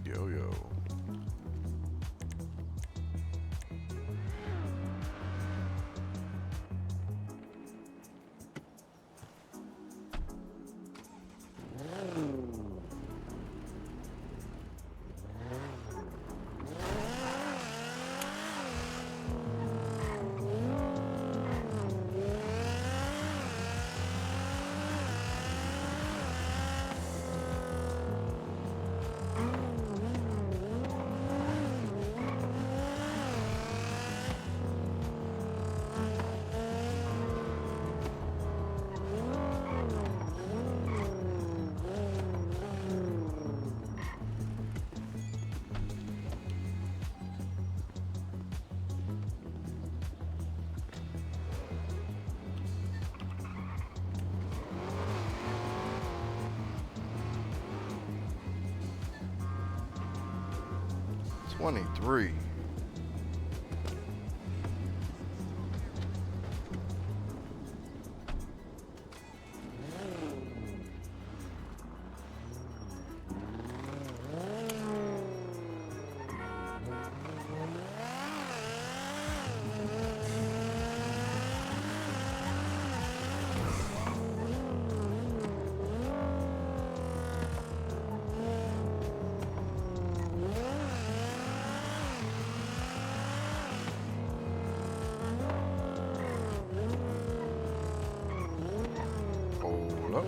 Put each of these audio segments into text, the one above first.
Yo, yo. $23. Hold up.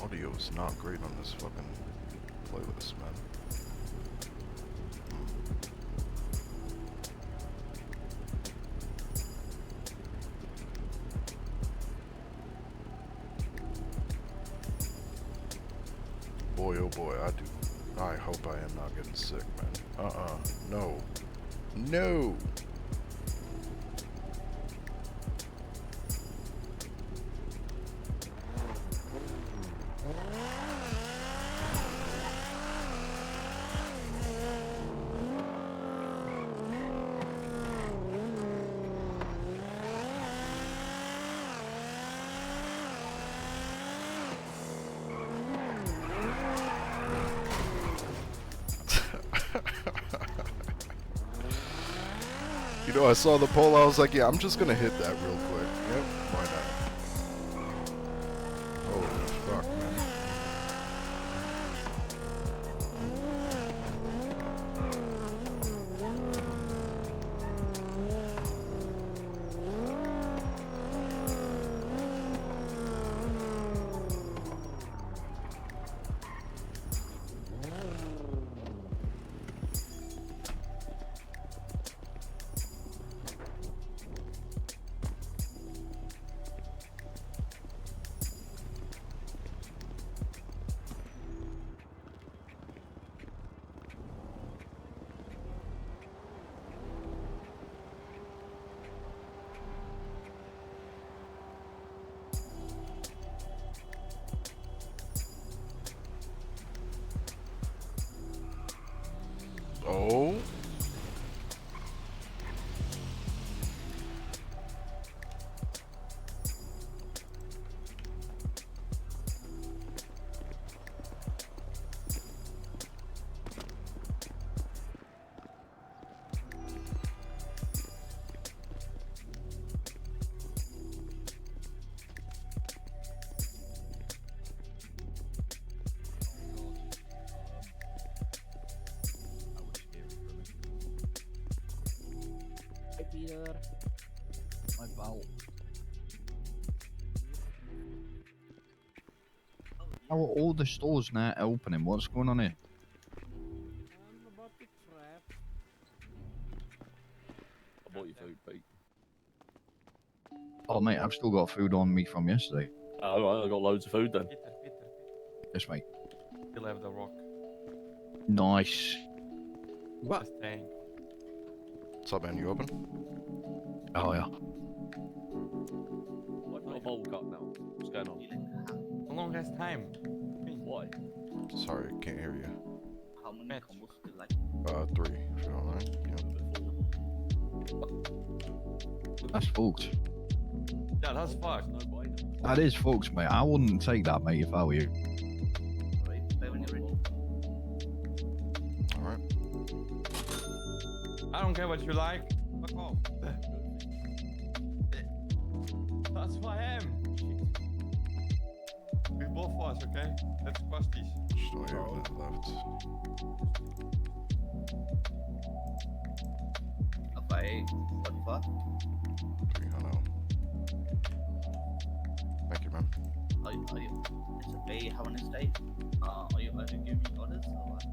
Audio is not great on this fucking playlist, man. Boy, oh boy, I hope I am not getting sick, man. No. No! You know, I saw the poll, I was like, yeah, I'm just gonna hit that real quick. Yep, why not? Holy fuck, man. Oh. Peter. My bowel. How are all the stores now opening? What's going on here? I'm about to trap. I bought your food, Pete. Oh, mate, I've still got food on me from yesterday. Oh, right, I got loads of food then. Peter. Yes, mate. Still have the rock. Nice. What? Just saying. What's up, man? You open? Oh, yeah. I've got a bowl cut now. What's going on? How long has time? Why? Sorry, can't hear you. How many Match. combos do you like? 3, if you don't mind. Yep. That's folks. Yeah, that's fucked. No way. That is folks, mate. I wouldn't take that, mate, if I were you. Right, play when you're ready. Alright. I don't care what you like. Fuck off. That's who I am. We both of us, okay? Let's cross these. Just don't hear that left. Okay, 45. 300. Thank you, man. Are you? It's okay. Have a nice day. Are you giving me orders or what?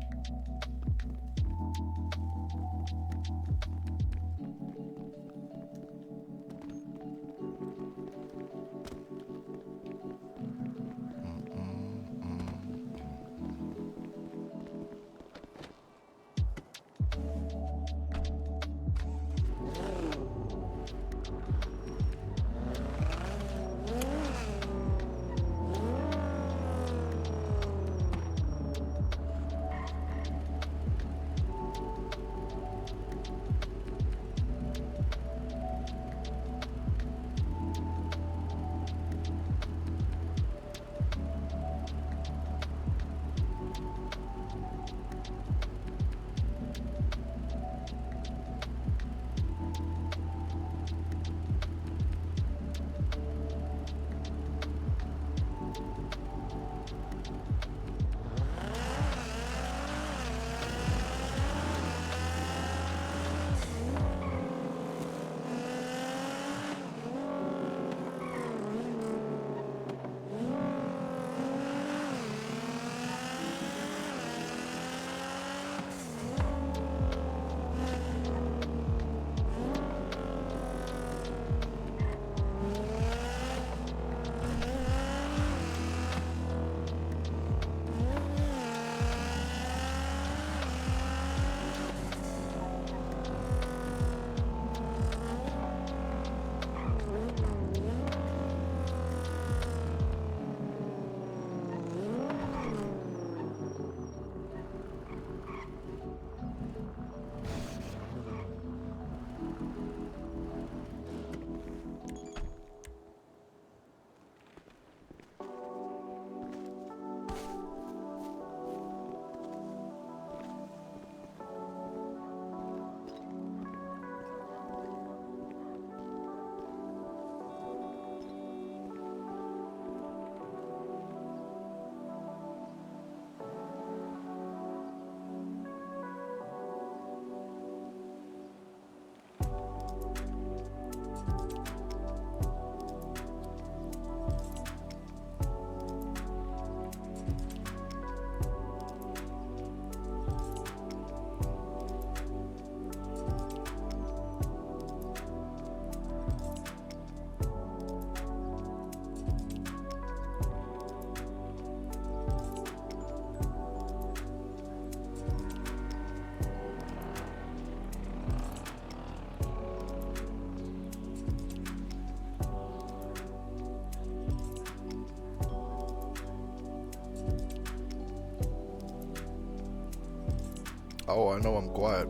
Oh, I know I'm quiet.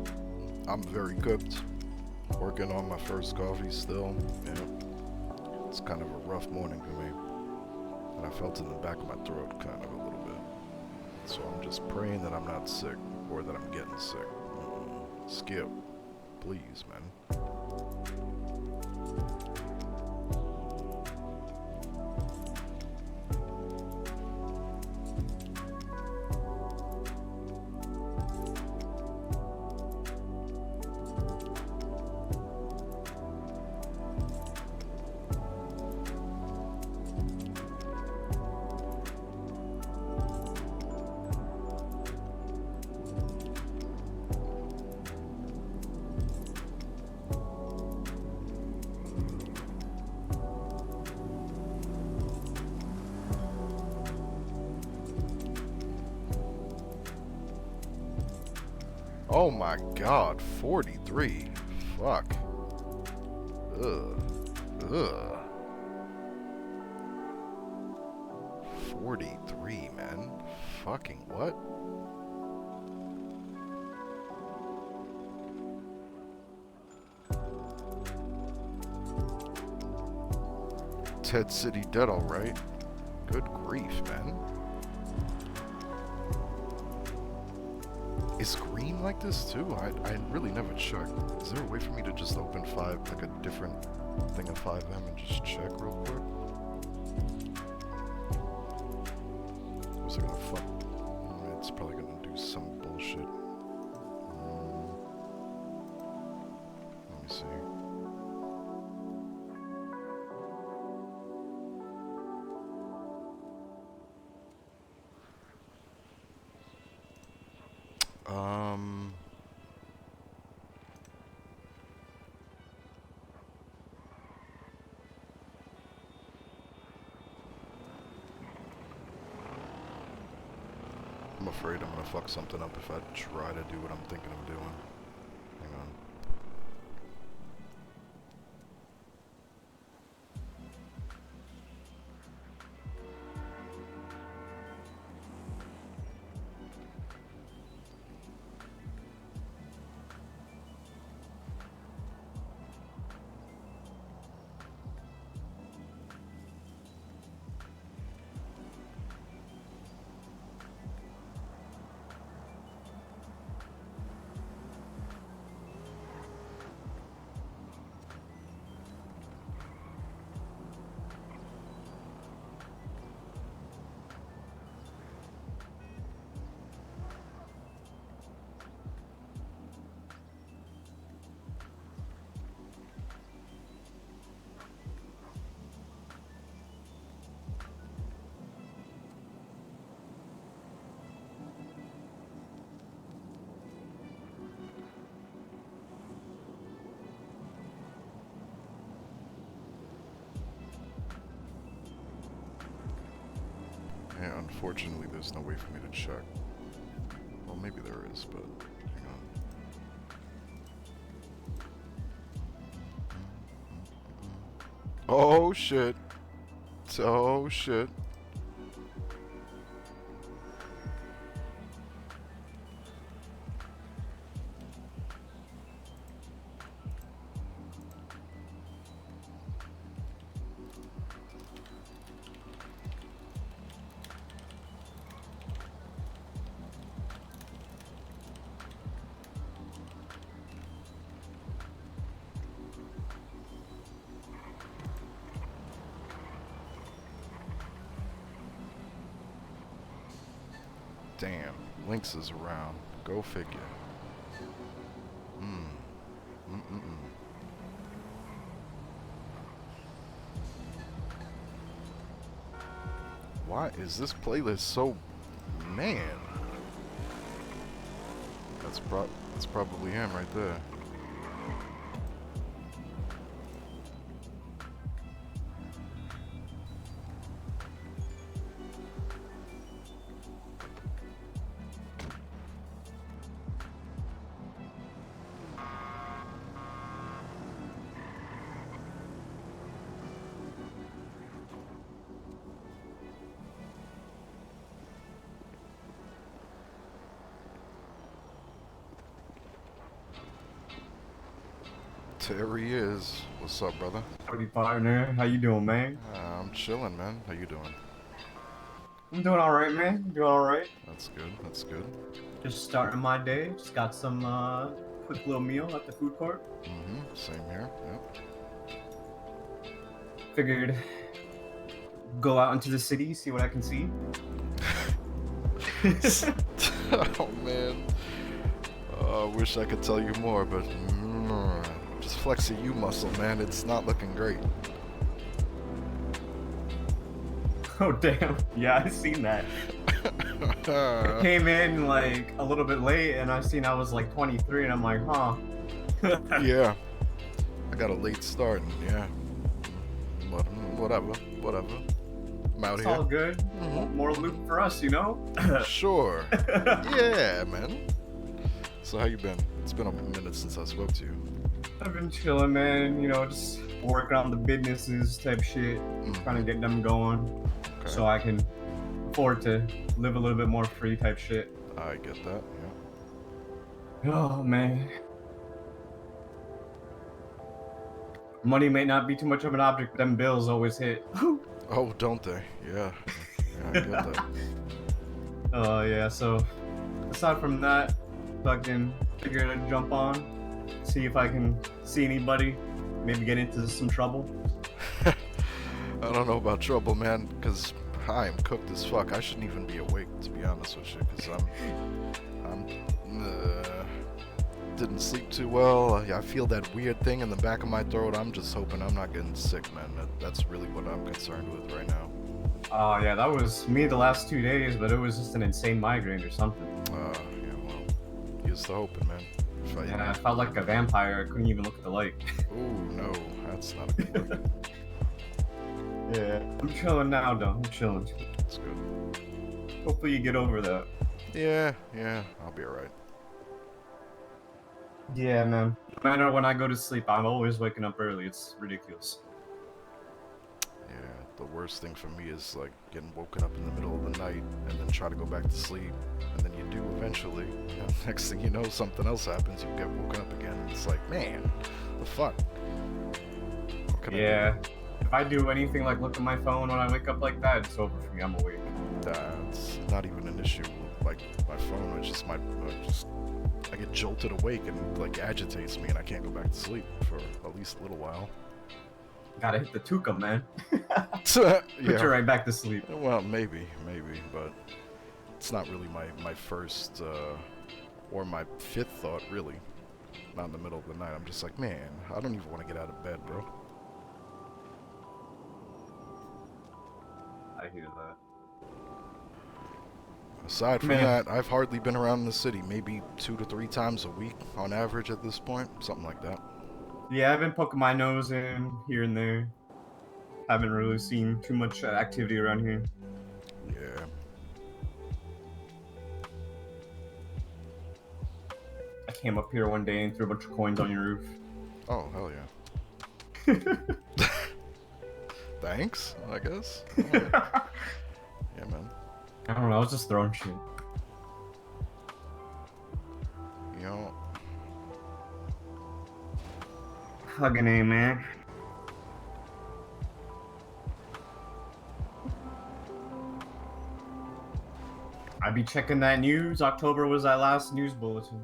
I'm very cooked. Working on my first coffee still. Yeah. It's kind of a rough morning for me. And I felt in the back of my throat kind of a little bit. So I'm just praying that I'm not sick or that I'm getting sick. Skip, please, man. Oh my god, 43. Fuck. Ugh. Ugh. 43, man. Fucking what? Ted City dead, alright. Good grief, man. Is green like this too? I really never checked. Is there a way for me to just open 5, like a different thing of 5M and just check real quick? Or is it gonna fuck? It's probably gonna do some bullshit. Let me see. I'm afraid I'm gonna fuck something up if I try to do what I'm thinking of doing. Hang on. Yeah, unfortunately, there's no way for me to check. Well, maybe there is, but hang on. Oh shit. Oh shit. Damn, Lynx is around. Go figure. Why is this playlist so... Man. That's probably him right there. There he is. What's up, brother? Howdy, partner. How you doing, man? I'm chilling, man. How you doing? I'm doing all right, man. Doing all right. That's good. That's good. Just starting my day. Just got some quick little meal at the food court. Same here. Yep. Figured go out into the city, see what I can see. Oh man. I wish I could tell you more, but just flex a U muscle, man. It's not looking great. Oh damn. Yeah, I seen that. I came in like a little bit late, and I seen I was like 23, and I'm like, huh. Yeah. I got a late start, and yeah. But whatever. I'm out It's here. all good. More loot for us, you know? Sure. Yeah, man. So how you been? It's been a minute since I spoke to you. I've been chilling, man. You know, just working on the businesses type shit, trying to get them going, Okay. so I can afford to live a little bit more free type shit. I get that, yeah. Oh man, money may not be too much of an object, but them bills always hit. Oh, don't they? Yeah. Yeah, I get that. Oh yeah. So aside from that, fucking figured I'd jump on, see if I can see anybody, maybe get into some trouble. I don't know about trouble, man, because I am cooked as fuck. I shouldn't even be awake, to be honest with you, because I'm didn't sleep too well. I feel that weird thing in the back of my throat. I'm just hoping I'm not getting sick, man. That's really what I'm concerned with right now. Oh yeah, that was me the last 2 days, but it was just an insane migraine or something. Yeah, well, here's to hoping, man. Yeah, I felt like a vampire. I couldn't even look at the light. Ooh, no, that's not a good look. Yeah, I'm chilling now, though. I'm chilling. That's good. Hopefully you get over that. Yeah, I'll be alright. Yeah, man. No matter when I go to sleep, I'm always waking up early. It's ridiculous. Yeah, the worst thing for me is like getting woken up in the middle of the night and then try to go back to sleep, and then you do eventually. And next thing you know, something else happens. You get woken up again. It's like, man, the fuck. What can I do? Yeah. If I do anything like look at my phone when I wake up like that, it's over for me. I'm awake. That's not even an issue. Like my phone, it's just I get jolted awake and like agitates me, and I can't go back to sleep for at least a little while. Gotta hit the tuka, man. Yeah. Put you right back to sleep. Well, maybe, but it's not really my first or my fifth thought, really. Not in the middle of the night. I'm just like, man, I don't even want to get out of bed, bro. I hear that. Aside from Man. that, I've hardly been around the city. Maybe 2 to 3 times a week on average at this point. Something like that. Yeah, I've been poking my nose in here and there. Haven't really seen too much activity around here. Yeah. I came up here one day and threw a bunch of coins on your roof. Oh, hell yeah. Thanks, I guess. Alright. Yeah, man. I don't know, I was just throwing shit. You know, Hugging A, man. I be checking that news. October was that last news bulletin.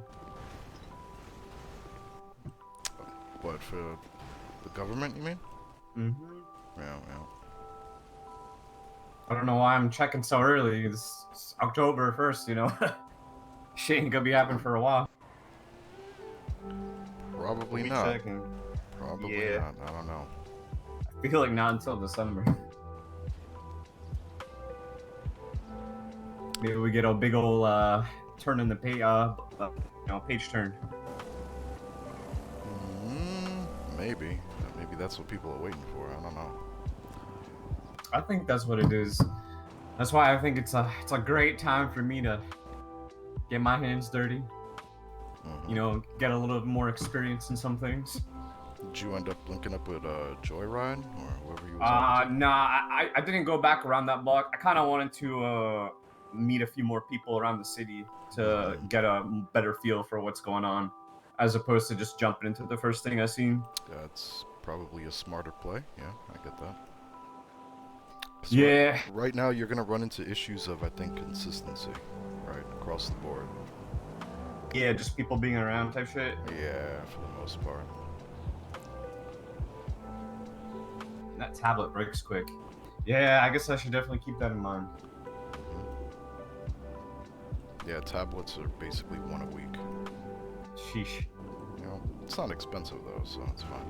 what, for the government, you mean? Mm-hmm. Yeah. I don't know why I'm checking so early. It's October 1st, you know? Shit ain't gonna be happening for a while. Probably Be not. checking. Probably Yeah. not. I don't know. I feel like not until December. Maybe we get a big old turn in the page, page turn. Maybe. Maybe that's what people are waiting for. I don't know. I think that's what it is. That's why I think it's a great time for me to get my hands dirty. Mhm. You know, get a little more experience in some things. Did you end up linking up with Joyride or whoever you was talking Nah, I didn't go back around that block. I kind of wanted to meet a few more people around the city to get a better feel for what's going on, as opposed to just jumping into the first thing I seen. to? That's probably a smarter play. Yeah, I get that. 'Cause Yeah. Right now, you're gonna run into issues of, I think, consistency, right, across the board. Yeah, just people being around type shit. Yeah, for the most part. That tablet breaks quick. Yeah, I guess I should definitely keep that in mind. Yeah, tablets are basically one a week. Sheesh. You know, it's not expensive though, so it's fine.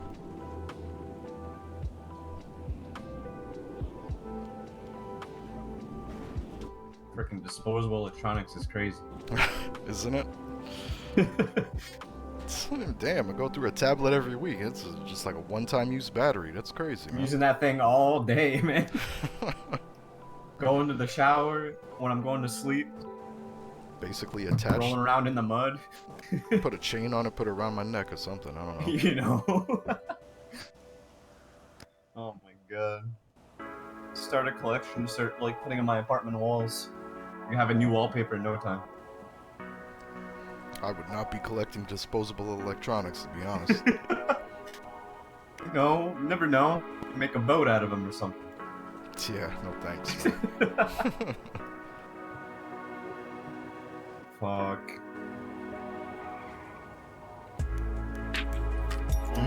Freaking disposable electronics is crazy. Isn't it? Damn, I go through a tablet every week. It's just like a one-time use battery. That's crazy, I'm man. using that thing all day, man. Going to the shower, when I'm going to sleep. Basically attached, rolling around in the mud. put a chain on it, put it around my neck or something. I don't know. You know. Oh my god. Start a collection. Start like putting on my apartment walls. You have a new wallpaper in no time. I would not be collecting disposable electronics, to be honest. No, you never know. You make a boat out of them or something. Yeah, no thanks, man. Fuck.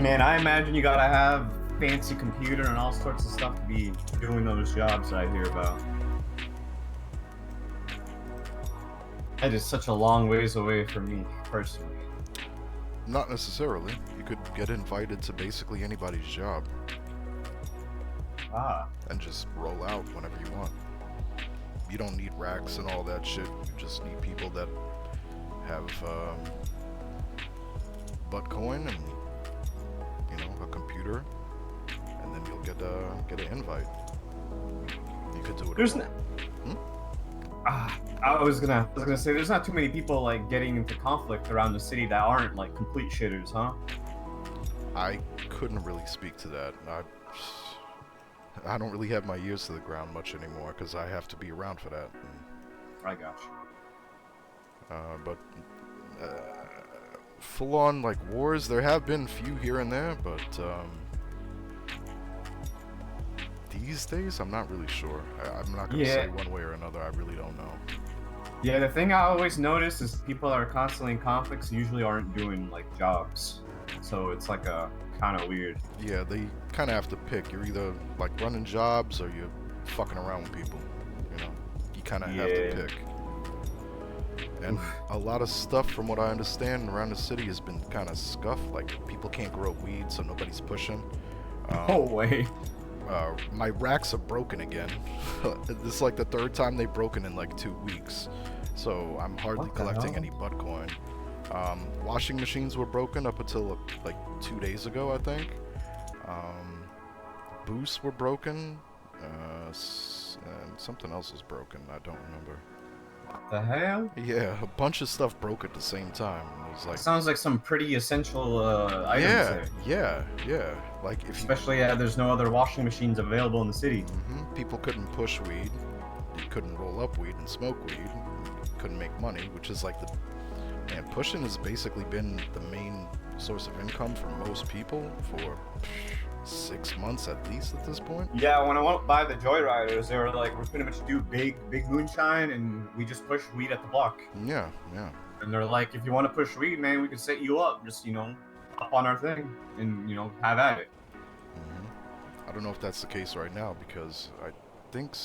Man, I imagine you gotta have fancy computer and all sorts of stuff to be doing those jobs I hear about. That is such a long ways away from me, personally. Not necessarily. You could get invited to basically anybody's job Ah. and just roll out whenever you want. You don't need racks and all that shit. You just need people that have Bitcoin and a computer, and then you'll get an invite. You could do it. There's alone. I was gonna say there's not too many people like getting into conflict around the city that aren't like complete shitters, huh? I couldn't really speak to that. I don't really have my ears to the ground much anymore because I have to be around for that. I got you. But full-on like wars, there have been a few here and there, but these days I'm not really sure. I'm not gonna say one way or another. I really don't know. Yeah, the thing I always notice is people that are constantly in conflicts usually aren't doing like jobs, so it's like a kind of weird. Yeah, they kind of have to pick. You're either like running jobs or you're fucking around with people. You kind of have to pick. And a lot of stuff, from what I understand, around the city has been kind of scuffed. Like people can't grow weed, so nobody's pushing. No way. My racks are broken again. This is like the third time they've broken in like 2 weeks. So I'm hardly collecting any Bitcoin. Washing machines were broken up until like 2 days ago, I think. Boosts were broken. And something else was broken. I don't remember. What the hell? Yeah, a bunch of stuff broke at the same time. It was like, Sounds like some pretty essential items there. yeah. Like if Especially there's no other washing machines available in the city. people couldn't push weed, you couldn't roll up weed and smoke weed, you couldn't make money, which is like pushing has basically been the main source of income for most people for 6 months at least at this point. Yeah, when I went by the Joyriders, they were like, we're pretty much do big moonshine, and we just push weed at the block. Yeah. And they're like, if you want to push weed, man, we can set you up. Just, up on our thing and, have at it. I don't know if that's the case right now because I think...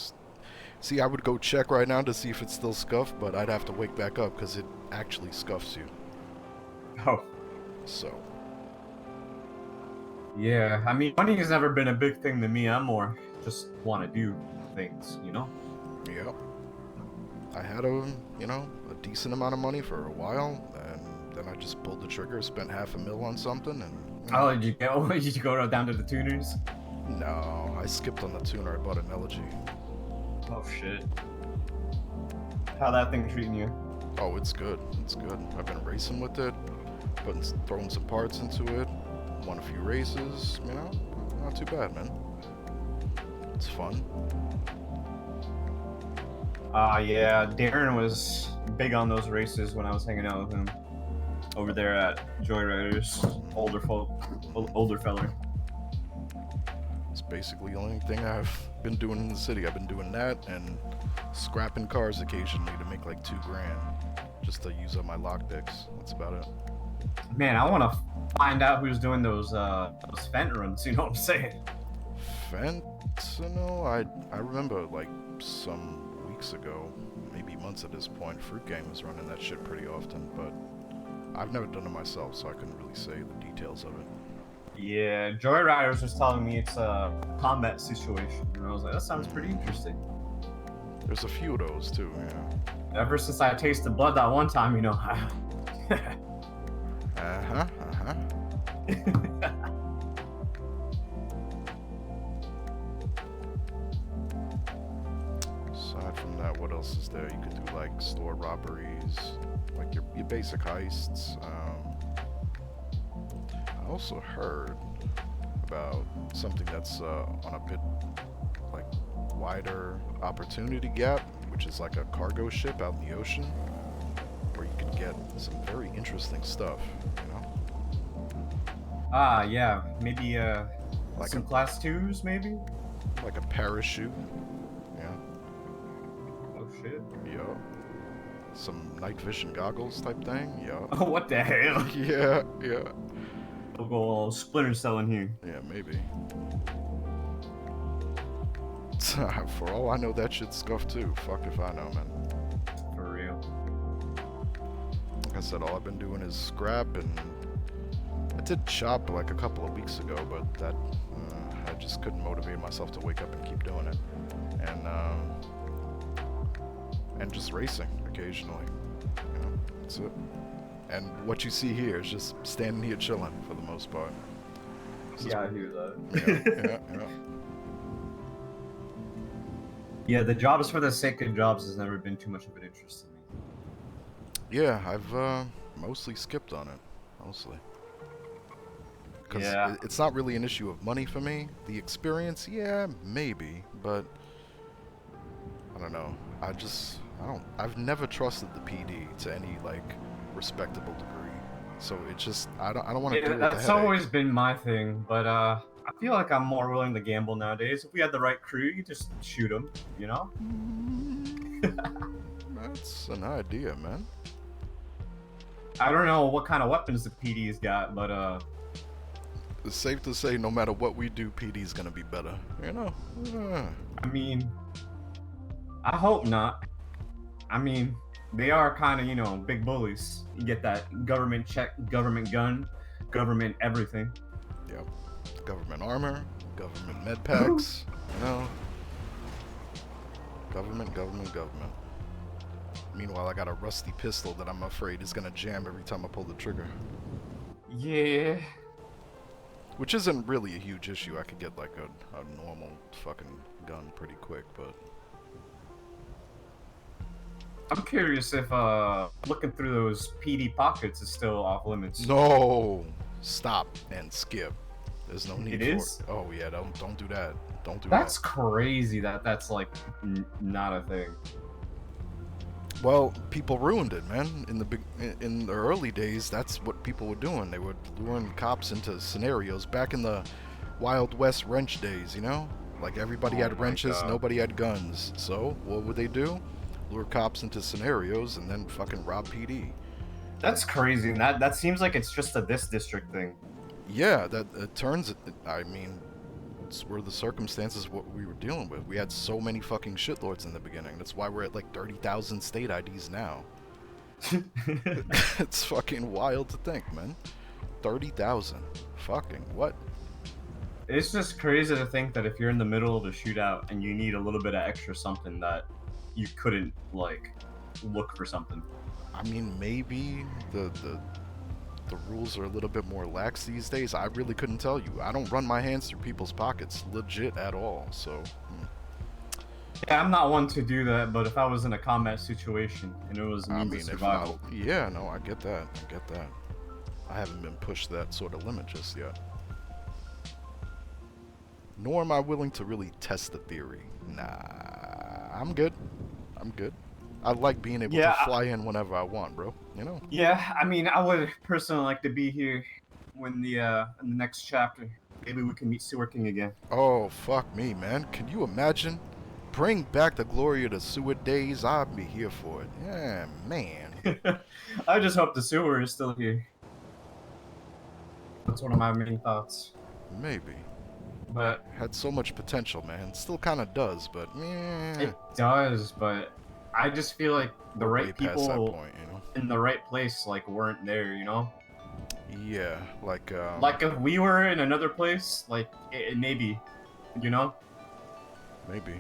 See, I would go check right now to see if it's still scuffed, but I'd have to wake back up because it actually scuffs you. Oh. So... Yeah, I mean, money has never been a big thing to me. I'm more just want to do things, Yep. I had a decent amount of money for a while, and then I just pulled the trigger, spent $500,000 on something, and... Oh, did you go down to the tuners? No, I skipped on the tuner. I bought an Elegy. Oh, shit. How that thing treating you? Oh, it's good. It's good. I've been racing with it, throwing some parts into it, won a few races, not too bad, man. It's fun. Yeah, Darren was big on those races when I was hanging out with him over there at Joyriders. Older feller. It's basically the only thing I've been doing in the city. I've been doing that and scrapping cars occasionally to make like $2,000 just to use up my lockpicks. That's about it. Man, I want to find out who's doing those Fent runs. You know what I'm saying? Fentanyl? I remember like some weeks ago, maybe months at this point, Fruit Gang was running that shit pretty often, but I've never done it myself, so I couldn't really say the details of it. Yeah, Joyriders was telling me it's a combat situation, and I was like, that sounds pretty interesting. There's a few of those too, yeah. Ever since I tasted blood that one time, Aside from that, what else is there? You could do like store robberies, like your basic heists. I also heard about something that's on a bit like wider opportunity gap, which is like a cargo ship out in the ocean, where you can get some very interesting stuff. You know, Ah, yeah, maybe Like some a- class 2s, maybe? like a parachute. Yeah. Oh shit. Yeah. Some night vision goggles type thing. Yeah. Oh, what the hell? Yeah. Yeah. We'll go all Splinter Cell in here. Yeah, maybe. For all I know, that shit's scuffed too. Fuck if I know, man. For real. Like I said, all I've been doing is scrap, and I did shop like a couple of weeks ago, but that I just couldn't motivate myself to wake up and keep doing it. And just racing occasionally. You know, that's it. And what you see here is just standing here chilling for the most part. This is- Yeah, I hear that. yeah. Yeah, the jobs for the sake of jobs has never been too much of an interest to me. Yeah, I've mostly skipped on it, mostly. Because Yeah. it's not really an issue of money for me. The experience, yeah, maybe, but I don't know. I've never trusted the PD to any like respectable degree. So it's just I don't want to deal with the That's headache. always been my thing, but I feel like I'm more willing to gamble nowadays. If we had the right crew, you just shoot them, you know? That's an idea, man. I don't know what kind of weapons the PD's got, but It's safe to say no matter what we do, PD's gonna be better. You know? I mean, I hope not. I mean, they are kind of, you know, big bullies. You get that government check, government gun, government everything. Yep. Government armor, government med packs, you know. Government. Meanwhile, I got a rusty pistol that I'm afraid is gonna jam every time I pull the trigger. Yeah. Which isn't really a huge issue. I could get like a normal fucking gun pretty quick, but I'm curious if looking through those PD pockets is still off limits. no, stop and skip. There's no need It for is? it. Oh yeah, don't do that. Don't do That's that. crazy that that's like not a thing. Well, people ruined it, man. In the early days, that's what people were doing. They were luring cops into scenarios back in the Wild West wrench days, you know? Like everybody Oh had my wrenches, God. nobody had guns. So, what would they do? Lure cops into scenarios and then fucking rob PD. That's crazy. And that seems like it's just a this district thing. Yeah, that it turns. I mean, it's were the circumstances what we were dealing with. We had so many fucking shitlords in the beginning. That's why we're at like 30,000 state IDs now. It's fucking wild to think, man. 30,000. Fucking what? It's just crazy to think that if you're in the middle of a shootout and you need a little bit of extra something that you couldn't like look for something. I mean, maybe the rules are a little bit more lax these days. I really couldn't tell you. I don't run my hands through people's pockets legit at all. So, Yeah, I'm not one to do that, but if I was in a combat situation and it was I means mean, of if survival, not, yeah, no, I get that. I get that. I haven't been pushed that sort of limit just yet. Nor am I willing to really test the theory. Nah, I'm good. I'm good. I like being able Yeah, to fly in whenever I want, bro. You know? yeah, I mean, I would personally like to be here when the in the next chapter. Maybe we can meet Sewer King again. Oh, fuck me, man. Can you imagine? Bring back the glory of the sewer days. I'd be here for it. Yeah, man. I just hope the sewer is still here. That's one of my main thoughts. Maybe. But Had so much potential, man. Still kind of does, but yeah. it does, but I just feel like the We're right way past that people point, you know? in the right place like weren't there, you know? Yeah, like Like if we were in another place, like it maybe, you know? maybe.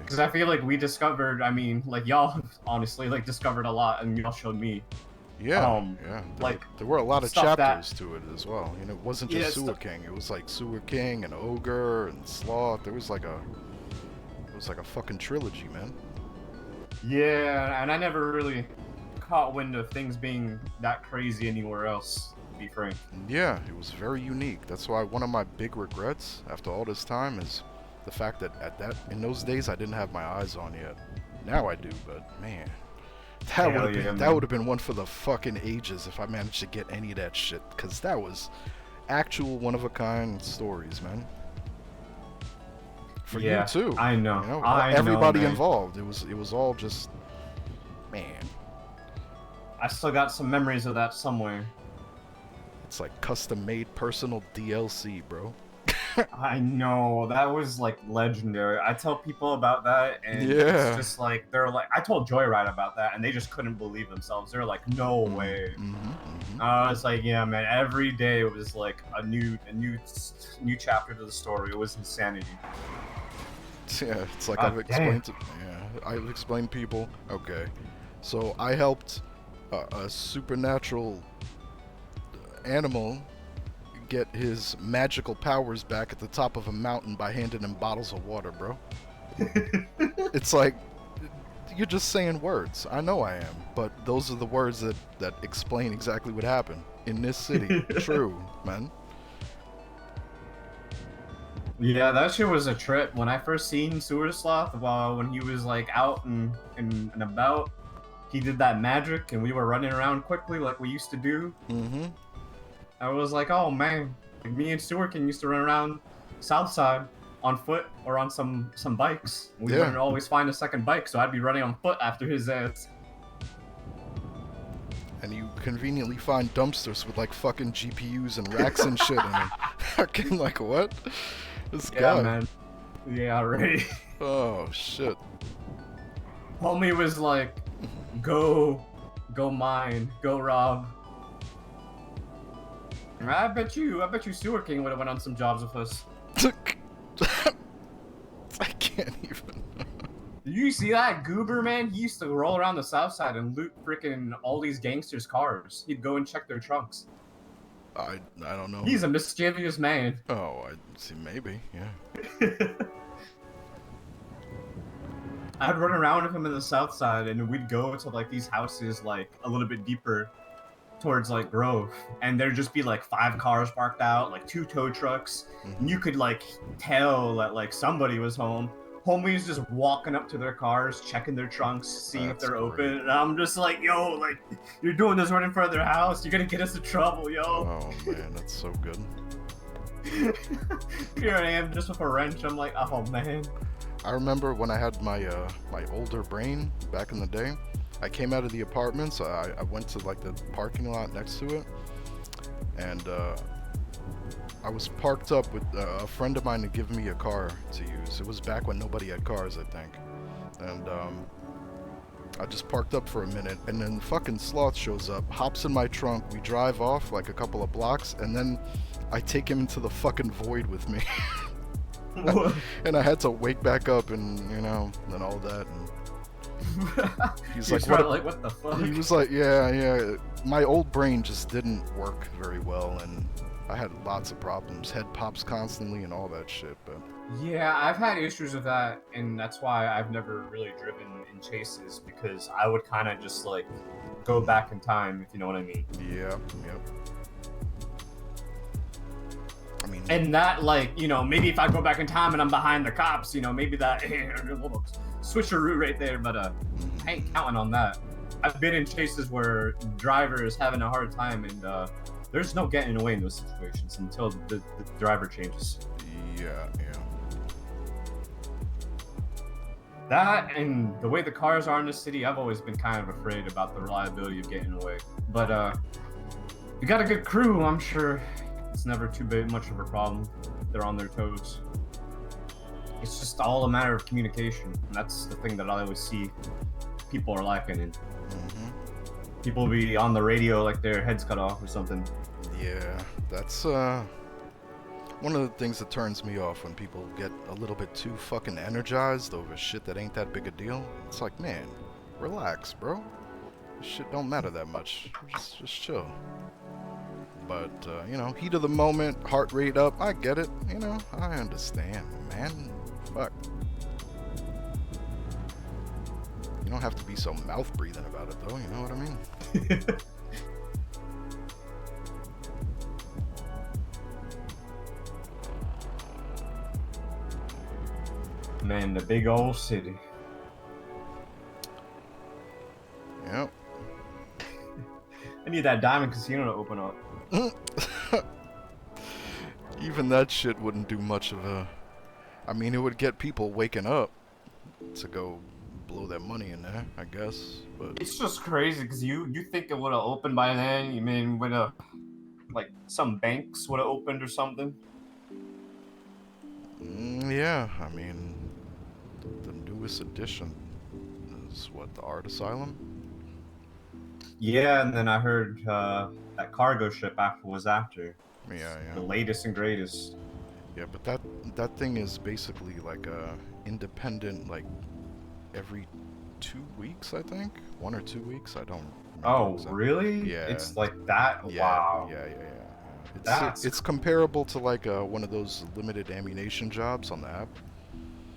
Because I feel like we discovered, I mean, like y'all honestly like discovered a lot and y'all showed me. Yeah, There like there were a lot of stuff that- chapters to it as well. You know, it wasn't Yeah, just Sewer stuff- King. It was like Sewer King and Ogre and Sloth. There was like a, it was like a fucking trilogy, man. Yeah, and I never really caught wind of things being that crazy anywhere else, to be frank. Yeah, it was very unique. That's why one of my big regrets after all this time is the fact that in those days I didn't have my eyes on yet. Now I do, but man, Hell yeah, that man. would have been one for the fucking ages if I managed to get any of that shit, cuz that was actual one of a kind stories, man. For Yeah, you too. I know. You know, I know, everybody man. involved. It was all just man. I still got some memories of that somewhere. It's like custom made personal DLC, bro. I know, that was like legendary. I tell people about that, and Yeah. it's just like they're like, I told Joyride about that, and they just couldn't believe themselves. They're like, no way. I was like, yeah, man. Every day it was like a new chapter to the story. It was insanity. Yeah, it's like God I've explained to I've explained people. Okay, so I helped a supernatural animal get his magical powers back at the top of a mountain by handing him bottles of water, bro. It's like you're just saying words. I know I am, but those are the words that explain exactly what happened in this city. True, man. Yeah, that shit was a trip. When I first seen Sewer Sloth, when he was like out and about, he did that magic, and we were running around quickly like we used to do. Mm-hmm. I was like, oh man, me and Stewarkin used to run around Southside on foot or on some bikes. We Yeah. wouldn't always find a second bike, so I'd be running on foot after his ass. And you conveniently find dumpsters with like fucking GPUs and racks and shit in them. Fucking like what? This Yeah, guy. man. Yeah, right. Oh shit. Homie was like, go mine, go rob. I bet you Sewer King would have went on some jobs with us. I can't even. Did you see that goober, man? He used to roll around the south side and loot freaking all these gangsters' cars. He'd go and check their trunks. I don't know. He's a mischievous man. Oh, I see. Maybe, yeah. I'd run around with him in the south side, and we'd go to like these houses like a little bit deeper towards like Grove, and there'd just be like 5 cars parked out, like 2 tow trucks, and you could like tell that like somebody was home. Homies just walking up to their cars, checking their trunks, seeing if That's they're open, great. and I'm just like, yo, like, you're doing this right in front of their house, you're gonna get us in trouble, yo. Oh man, that's so good. Here I am, just with a wrench, I'm like, oh man. I remember when I had my my older brain back in the day. I came out of the apartments. I went to like the parking lot next to it, and I was parked up with a friend of mine to give me a car to use. It was back when nobody had cars, I think, and I just parked up for a minute, and then fucking Sloth shows up, hops in my trunk. We drive off like a couple of blocks, and then I take him into the fucking void with me. And I had to wake back up and, you know, and all that. And he's like, what the fuck? He was like, yeah. My old brain just didn't work very well, and I had lots of problems. Head pops constantly and all that shit. But Yeah, I've had issues with that, and that's why I've never really driven in chases, because I would kind of just like go back in time, if you know what I mean. yep. I mean, And that, like, you know, maybe if I go back in time and I'm behind the cops, you know, maybe that little switcheroo right there, but I ain't counting on that. I've been in chases where driver is having a hard time, and there's no getting away in those situations until the driver changes. yeah. That and the way the cars are in the city, I've always been kind of afraid about the reliability of getting away. But you got a good crew, I'm sure it's never too much of a problem. They're on their toes. It's just all a matter of communication. And that's the thing that I always see people are lacking in. People will be on the radio like their heads cut off or something. Yeah, that's one of the things that turns me off when people get a little bit too fucking energized over shit that ain't that big a deal. It's like, man, relax, bro. This shit don't matter that much. Just chill. But, you know, heat of the moment, heart rate up, I get it. You know, I understand, man. Fuck. You don't have to be so mouth breathing about it, though. You know what I mean? Man, the big old city. Yep. I need that diamond casino to open up. Even that shit wouldn't do much of a... I mean, it would get people waking up to go blow their money in there, I guess. But It's just crazy because you think it would have opened by then. You mean would have like some banks would have opened or something? yeah, I mean, the newest addition is what, the Art Asylum? Yeah, and then I heard that cargo ship was after Yeah, the yeah. latest and greatest. Yeah, but that thing is basically like a independent, like every 2 weeks, I think, 1 or 2 weeks. I don't remember Oh, exactly. really? Yeah. It's like that? Yeah, Wow. yeah. That's- It's comparable to like one of those limited ammunition jobs on the app,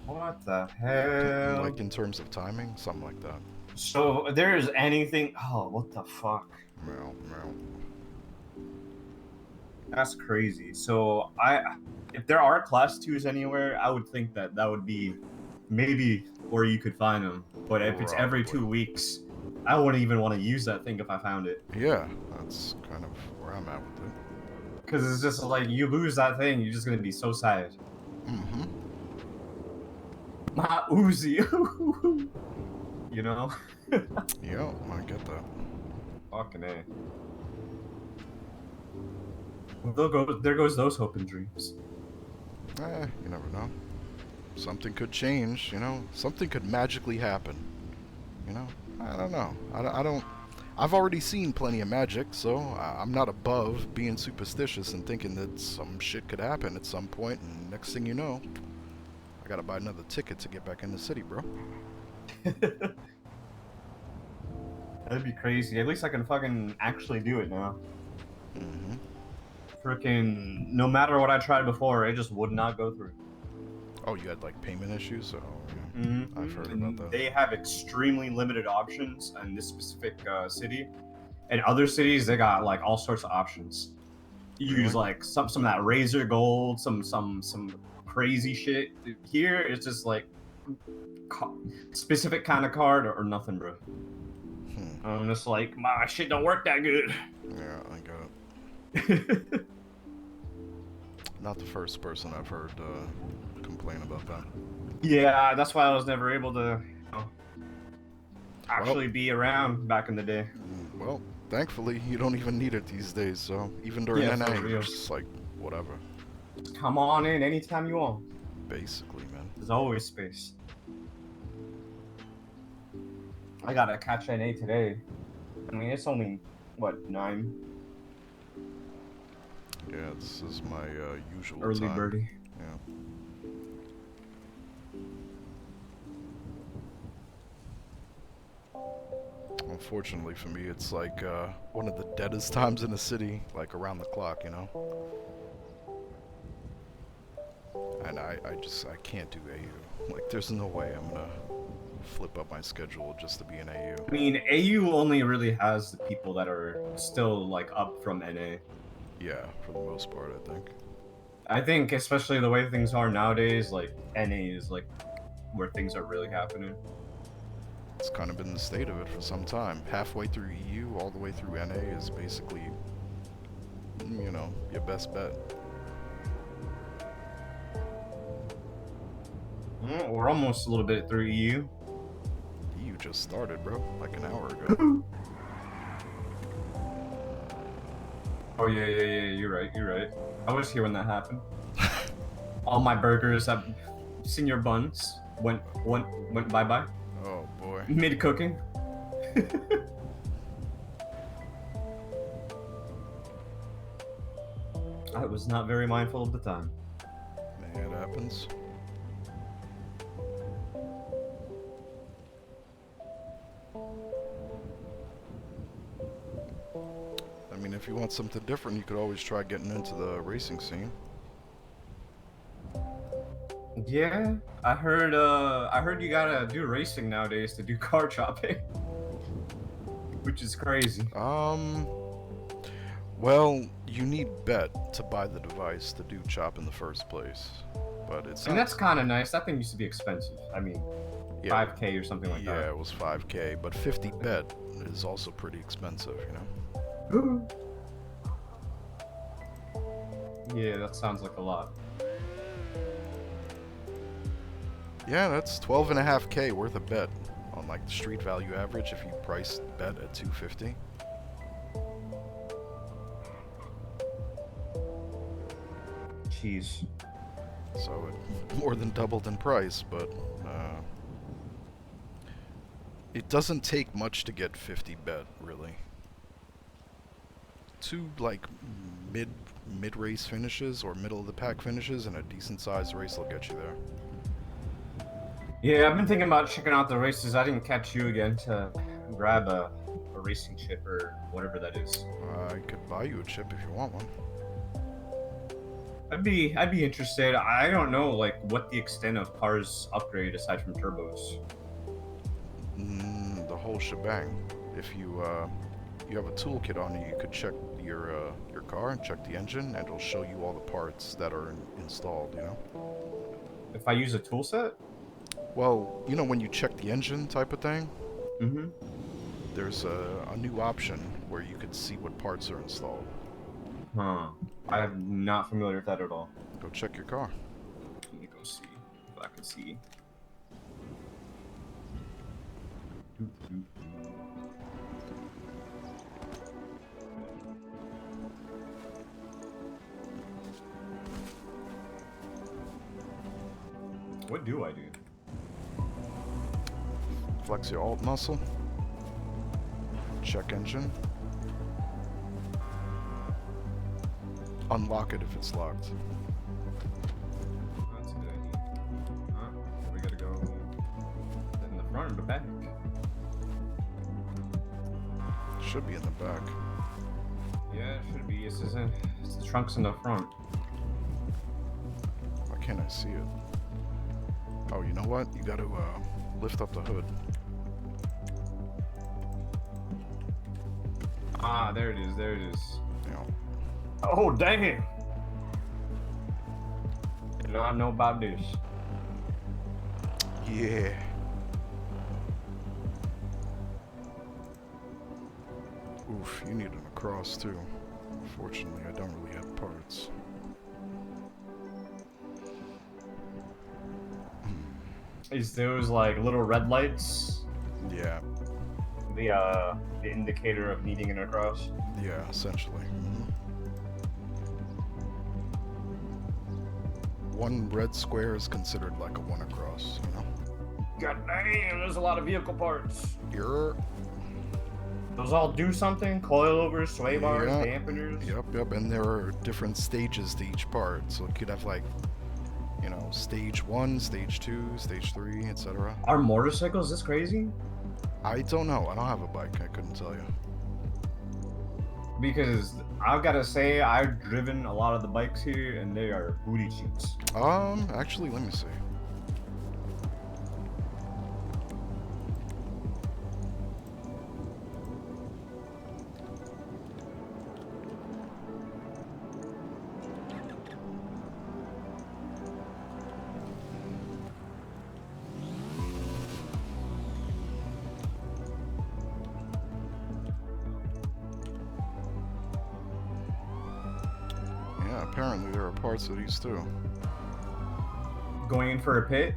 What the hell? like in terms of timing, something like that. So there's anything? Oh, what the fuck? Meow, meow. That's crazy. So if there are class 2s anywhere, I would think that would be maybe where you could find them. But if it's every Probably. 2 weeks, I wouldn't even want to use that thing if I found it. Yeah, that's kind of where I'm at with it. Because it's just like, you lose that thing, you're just going to be so sad. Mm-hmm. My Uzi. You know? Yeah, I get that. Fucking A. There goes those hope and dreams. You never know. Something could change, you know? Something could magically happen. You know? I don't know. I don't... I've already seen plenty of magic, so I'm not above being superstitious and thinking that some shit could happen at some point, and next thing you know, I gotta buy another ticket to get back in the city, bro. That'd be crazy. At least I can fucking actually do it now. Mm-hmm. Freaking, no matter what I tried before, it just would not go through. Oh, you had, like, payment issues? Oh, yeah. Mm-hmm. I've heard And about that. they have extremely limited options in this specific city. In other cities, they got like all sorts of options. You use Really? like some of that razor gold, some crazy shit. Here, it's just like specific kind of card or nothing, bro. I'm just like, my shit don't work that good. Yeah, I got it. Not the first person I've heard complain about that. Yeah, that's why I was never able to actually be around back in the day. Well, thankfully, you don't even need it these days, so even during Yeah, NA, for real. it's just like, whatever. Just come on in anytime you want. Basically, man. There's always space. I gotta catch NA today. I mean, it's only, what, 9? Yeah, this is my usual Early time. birdie. Yeah. Unfortunately for me, it's like one of the deadest times in the city, like around the clock, you know? And I can't do AU. Like, there's no way I'm gonna flip up my schedule just to be in AU. I mean, AU only really has the people that are still, like, up from NA. Yeah, for the most part, I think. I think, especially the way things are nowadays, like, NA is, like, where things are really happening. It's kind of been the state of it for some time. Halfway through EU, all the way through NA is basically, you know, your best bet. We're almost a little bit through EU. EU just started, bro, like an hour ago. Oh, yeah, you're right. I was here when that happened. All my burgers have senior buns went bye-bye. Oh, boy. Mid-cooking. I was not very mindful of the time. Yeah, it happens. I mean, if you want something different, you could always try getting into the racing scene. Yeah, I heard you gotta do racing nowadays to do car chopping, which is crazy. Well, you need bet to buy the device to do chop in the first place, but it's And not. that's kind of nice. That thing used to be expensive. I mean, Yeah, 5K or something like yeah, that. it was 5K, but 50 bet is also pretty expensive, you know. Yeah, that sounds like a lot. Yeah, that's 12.5K worth of bet on like the street value average if you price bet at 250. Jeez. So it more than doubled in price, but it doesn't take much to get 50 bet, really. Two like mid race finishes or middle of the pack finishes and a decent sized race will get you there. Yeah, I've been thinking about checking out the races. I didn't catch you again to grab a racing chip or whatever that is. I could buy you a chip if you want one. I'd be interested. I don't know like what the extent of cars upgrade aside from turbos. The whole shebang. If you have a toolkit on you, you could check your car and check the engine, and it'll show you all the parts that are installed. You know. If I use a tool set? Well, you know when you check the engine type of thing, Mm-hmm. there's a new option where you could see what parts are installed. Huh. I'm not familiar with that at all. Go check your car. Let me go see if I can see. What do I do? Flex your alt muscle. Check engine. Unlock it if it's locked. That's a good idea. We gotta go in the front or the back? Should be in the back. Yeah, it should be. It's the trunk's in the front. Why can't I see it? Oh, you know what? You gotta lift up the hood. Ah, there it is. There it is. You know. Oh, dang it! You know I know about this. Yeah. Oof, you need an across too. Unfortunately, I don't really have parts. Is those like little red lights Yeah, the indicator of needing an across? yeah, essentially. One red square is considered like a one across, you know? God damn, there's a lot of vehicle parts. You're... Those all do something? Coilovers, sway bars, Yeah. dampeners? Yep, and there are different stages to each part. So it could have like, you know, stage 1, stage 2, stage 3, etc. Are motorcycles this crazy? I don't know. I don't have a bike. I couldn't tell you. Because I've got to say, I've driven a lot of the bikes here, and they are booty cheeks. Actually, let me see. Yeah, apparently there are parts of these too. Going in for a pit?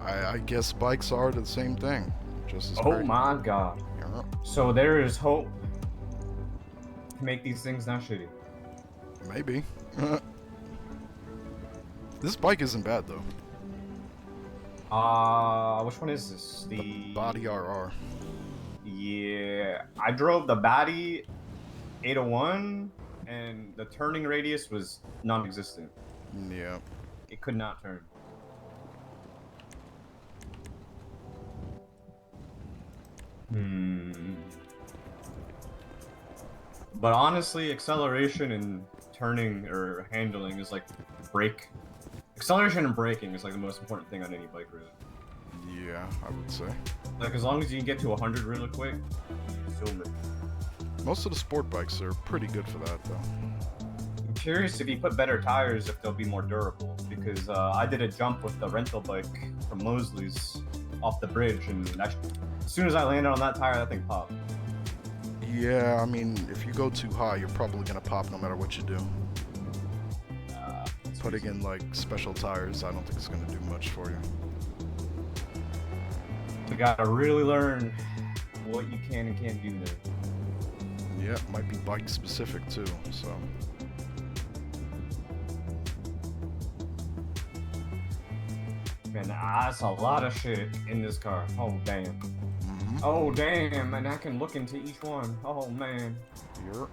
I guess bikes are the same thing. Just as Oh great. my god. Yeah, So there is hope to make these things not shitty. maybe. This bike isn't bad though. Which one is this? The Body RR. Yeah, I drove the Body 801, and the turning radius was non-existent. Yeah. It could not turn. But honestly, acceleration and turning or handling is like brake. Acceleration and braking is like the most important thing on any bike, really. Yeah, I would say. Like as long as you can get to 100 really quick, you zoom it. Most of the sport bikes are pretty good for that, though. I'm curious if you put better tires, if they'll be more durable. Because I did a jump with the rental bike from Mosley's off the bridge, and as soon as I landed on that tire, that thing popped. Yeah, I mean, if you go too high, you're probably gonna pop no matter what you do. Putting in like special tires, I don't think it's gonna do much for you. You gotta really learn what you can and can't do there. Yeah, it might be bike specific too, so. Man, that's a lot of shit in this car. Oh, damn. Mm-hmm. Oh, damn, and I can look into each one. Oh, man. You're...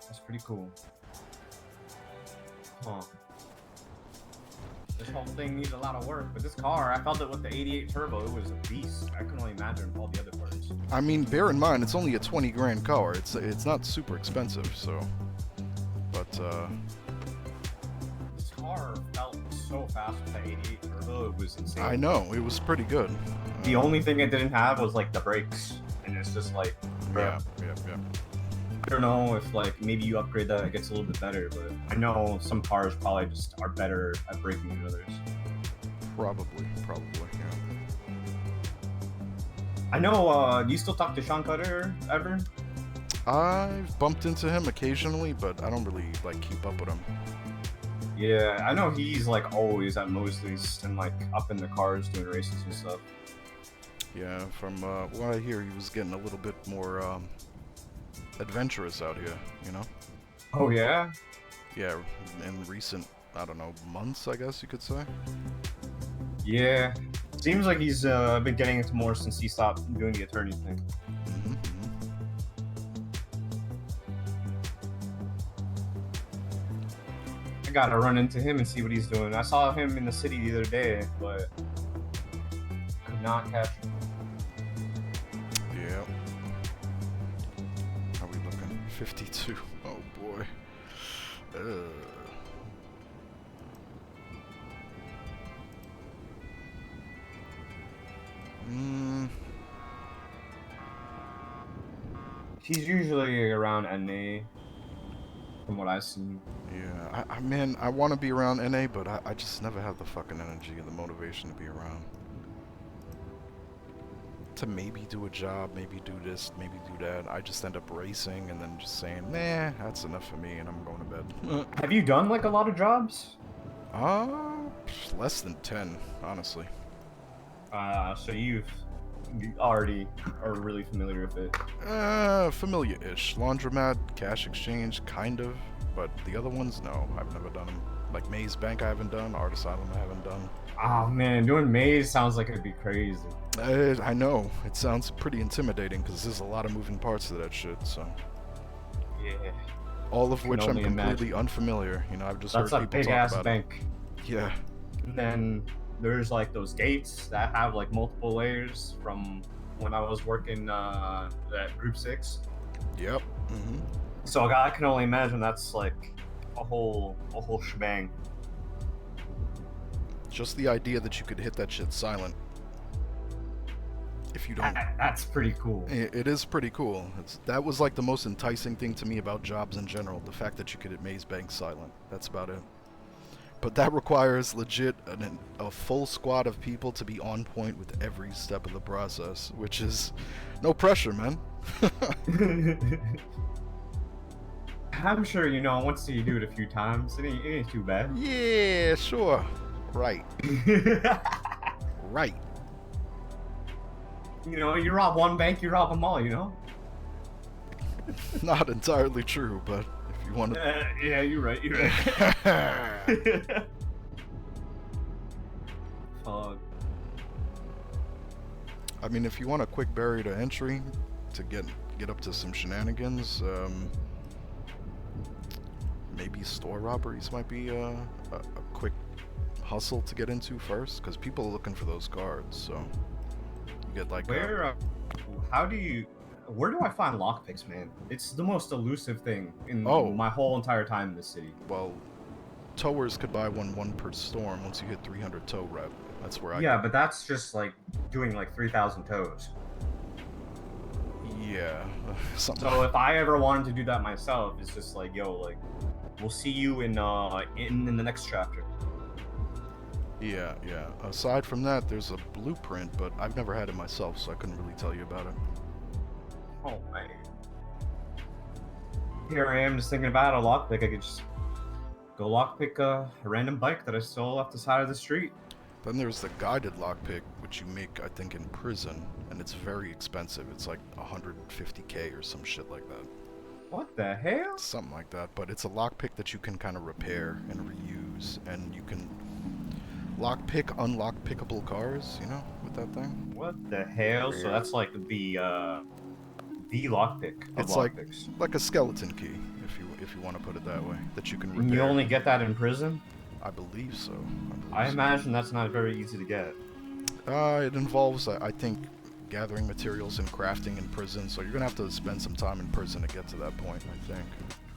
That's pretty cool. Huh. This whole thing needs a lot of work, but this car, I felt it with the 88 turbo, it was a beast. I can only imagine all the other parts. I mean, bear in mind, it's only a 20 grand car. It's not super expensive, so. But, This car felt so fast with the 88 turbo, it was insane. I know, it was pretty good. The only thing it didn't have was like the brakes, and it's just like, Yeah, bruh. yeah. I don't know if like maybe you upgrade that, it gets a little bit better, but I know some cars probably just are better at braking than others. Probably, yeah. I know, do you still talk to Sean Cutter ever? I've bumped into him occasionally, but I don't really like keep up with him. Yeah, I know he's like always at Mosley's and like up in the cars doing races and stuff. Yeah, from what I hear, he was getting a little bit more adventurous out here, you know? Oh yeah? Yeah, in recent, I don't know, months, I guess you could say. Yeah. Seems like he's been getting into more since he stopped doing the attorney thing. Mm-hmm. I gotta run into him and see what he's doing. I saw him in the city the other day, but could not catch him. Yeah. How are we looking? 52. Oh boy. He's usually around NA, from what I've seen. Yeah, man, I want to be around NA, but I just never have the fucking energy and the motivation to be around. To maybe do a job, maybe do this, maybe do that. I just end up racing and then just saying, nah, that's enough for me, and I'm going to bed. Have you done like a lot of jobs? Less than 10, honestly. So you already are really familiar with it. Familiar-ish. Laundromat, cash exchange, kind of. But the other ones, no, I've never done them. Like Maze Bank I haven't done, Art Asylum I haven't done. Oh man, doing maze sounds like it'd be crazy. I know. It sounds pretty intimidating because there's a lot of moving parts to that shit, so. Yeah. All of which I'm only completely imagine. unfamiliar. You know, I've just That's heard a people big talk ass about bank. it. Yeah. And then there's like those gates that have like multiple layers from when I was working at Group 6. Yep. Mm-hmm. So I can only imagine that's like a whole shebang. Just the idea that you could hit that shit silent. If you don't. That's pretty cool. It is pretty cool. That was like the most enticing thing to me about jobs in general. The fact that you could hit Maze Bank silent. That's about it. But that requires legit a full squad of people to be on point with every step of the process, which is no pressure, man. I'm sure you know once you do it a few times, it ain't too bad. Yeah, sure. Right. Right. You know, you rob one bank, you rob them all, you know? Not entirely true, but if you want to... Yeah, you're right, you're right. I mean, if you want a quick barrier to entry to get up to some shenanigans, maybe store robberies might be a quick hustle to get into first, because people are looking for those cards, so you get like Where, how do you, Where do I find lockpicks, man? It's the most elusive thing in Oh. my whole entire time in this city. Well, towers could buy one per storm once you hit 300 tow rep. That's where I Yeah, but that's just like doing like 3,000 toes. Yeah, something. So if I ever wanted to do that myself, it's just like, yo, like, we'll see you in the next chapter. Yeah. Aside from that, there's a blueprint, but I've never had it myself, so I couldn't really tell you about it. Oh man. Here I am just thinking about a lockpick. I could just go lockpick a random bike that I stole off the side of the street. Then there's the guided lockpick, which you make, I think, in prison, and it's very expensive. It's like 150K or some shit like that. What the hell? Something like that, but it's a lockpick that you can kind of repair and reuse, and you can lockpick unlock pickable cars, you know, with that thing. What the hell? So that's like the lockpick of It's like lockpicks. a skeleton key, if you want to put it that way, that you can repair. And you only get that in prison? I believe so. I imagine that's not very easy to get. It involves, I think, gathering materials and crafting in prison, so you're gonna have to spend some time in prison to get to that point, I think.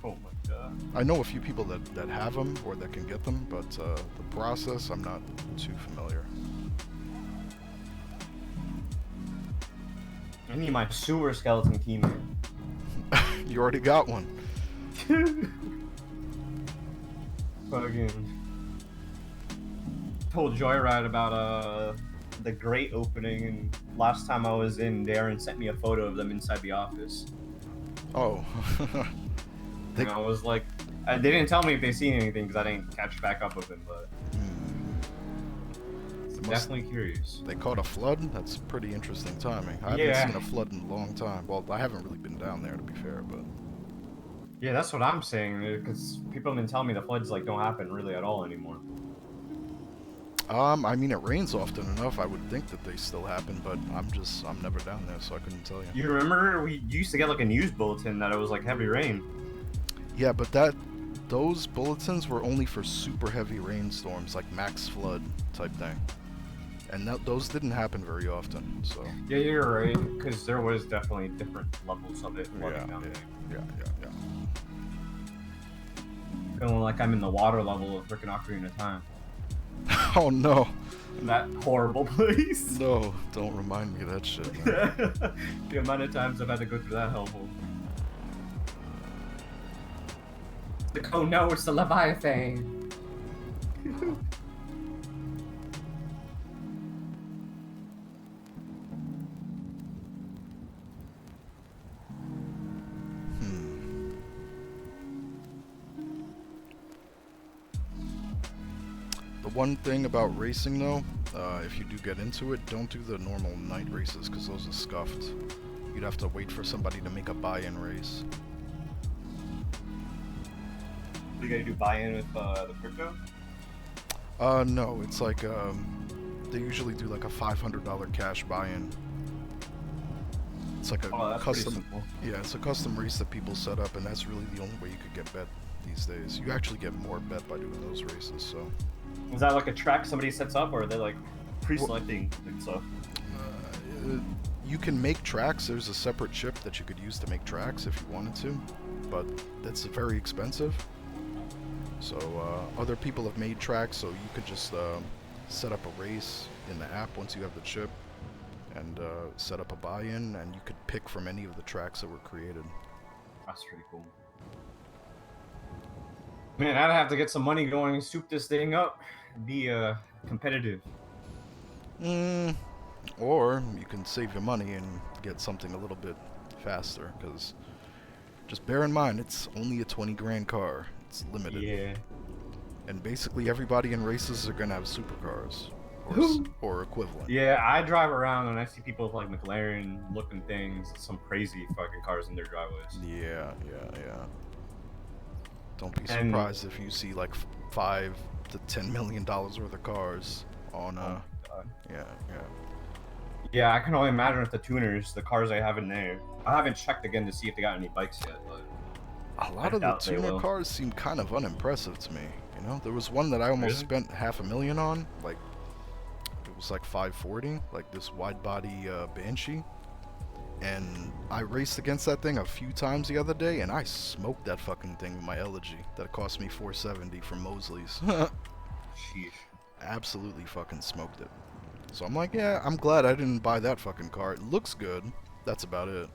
Oh my god. I know a few people that have them or that can get them, but the process, I'm not too familiar. I need my sewer skeleton key, man. You already got one. Fucking told Joyride about the great opening, and last time I was in, Darren sent me a photo of them inside the office. Oh. And I was like, they didn't tell me if they seen anything because I didn't catch back up with them, but definitely curious. They caught a flood? That's pretty interesting timing. I Yeah. haven't seen a flood in a long time. Well, I haven't really been down there, to be fair, but... Yeah, that's what I'm saying, because people have been telling me the floods like don't happen really at all anymore. I mean, it rains often enough. I would think that they still happen, but I'm never down there, so I couldn't tell you. You remember we used to get like a news bulletin that it was like heavy rain. Yeah, but those bulletins were only for super heavy rainstorms, like max flood type thing. And those didn't happen very often, so... Yeah, you're right, because there was definitely different levels of it flooding down there. Yeah. Feeling like I'm in the water level of frickin' Ocarina of Time. Oh, no. That horrible place. No, don't remind me of that shit, man. The amount of times I've had to go through that hellhole. Like, oh no, it's the Leviathan. The one thing about racing, though, if you do get into it, don't do the normal night races, because those are scuffed. You'd have to wait for somebody to make a buy-in race. You gotta do buy-in with the crypto? No, it's like, they usually do like a $500 cash buy-in. It's like a That's pretty custom, simple. yeah, it's a custom race that people set up, and that's really the only way you could get bet these days. You actually get more bet by doing those races, so. Was that like a track somebody sets up, or are they like pre-selecting and stuff? You can make tracks. There's a separate chip that you could use to make tracks if you wanted to, but that's very expensive. So other people have made tracks, so you could just set up a race in the app once you have the chip, and set up a buy-in, and you could pick from any of the tracks that were created. That's pretty cool. Man, I'd have to get some money going and soup this thing up. Be competitive. Or you can save your money and get something a little bit faster, because just bear in mind, it's only a 20 grand car. It's limited. Yeah. And basically everybody in races are gonna have supercars or equivalent. Yeah, I drive around and I see people with like McLaren looking things, some crazy fucking cars in their driveways. Yeah. Don't be And- surprised if you see like $5 to $10 million worth of cars on Oh, God. yeah. Yeah, I can only imagine with the tuners, the cars I have in there. I haven't checked again to see if they got any bikes yet, but A lot I of the doubt they tuner will. cars seem kind of unimpressive to me. You know, there was one that I almost Really? spent $500,000 on. Like, it was like 540, like this wide body Banshee, And I raced against that thing a few times the other day, and I smoked that fucking thing with my Elegy. That cost me 470 from Mosley's. Sheesh. Absolutely fucking smoked it. So I'm like, yeah, I'm glad I didn't buy that fucking car. It looks good. That's about it.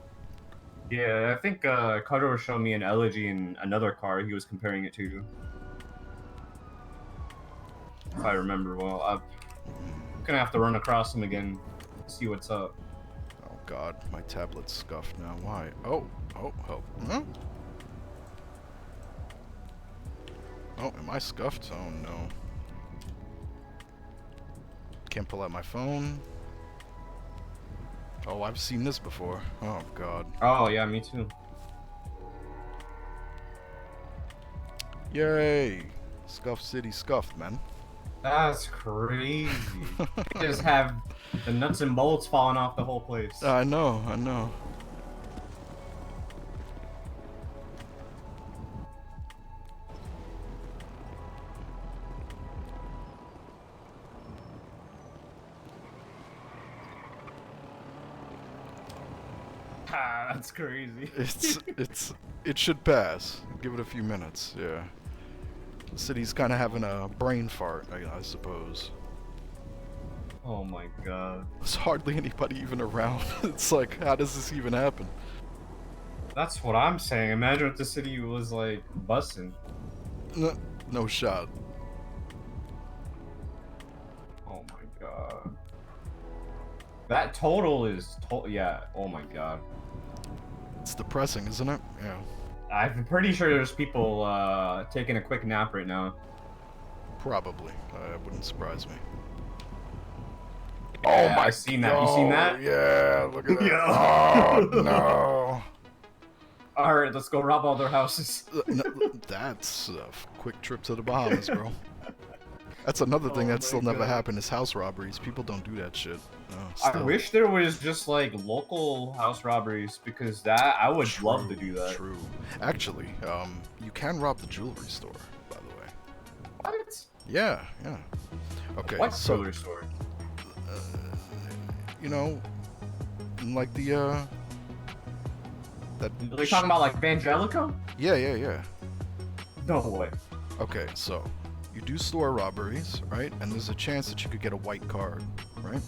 Yeah, I think Carter was showing me an Elegy in another car he was comparing it to. If I remember well. I'm gonna have to run across him again, see what's up. Oh god, my tablet's scuffed now. Why? Oh, huh? Oh, am I scuffed? Oh no. Can't pull out my phone. Oh, I've seen this before. Oh god. Oh yeah, me too. Yay! Scuff City scuffed, man. That's crazy. You just have the nuts and bolts falling off the whole place. I know, I know. Ah, that's crazy. It should pass. Give it a few minutes, yeah. The city's kind of having a brain fart, I suppose. Oh my god. There's hardly anybody even around. It's like, how does this even happen? That's what I'm saying. Imagine if the city was like busting. No shot. Oh my god. That total is yeah. Oh my god. It's depressing, isn't it? Yeah. I'm pretty sure there's people taking a quick nap right now. Probably. It wouldn't surprise me. Oh my! I seen that. You seen that? Yeah, look at that. Yeah. Oh no. All right, let's go rob all their houses. That's a quick trip to the Bahamas, bro. That's another thing Oh that my still never God. happened is house robberies. People don't do that shit. No, I still. wish there was just like local house robberies because that I would love to do that. True. Actually, you can rob the jewelry store, by the way. What? Yeah, yeah. Okay, What so jewelry store? you know, like the that. Are they talking about like Vangelico? Yeah. No way. Okay, so you do store robberies, right? And there's a chance that you could get a white card, right?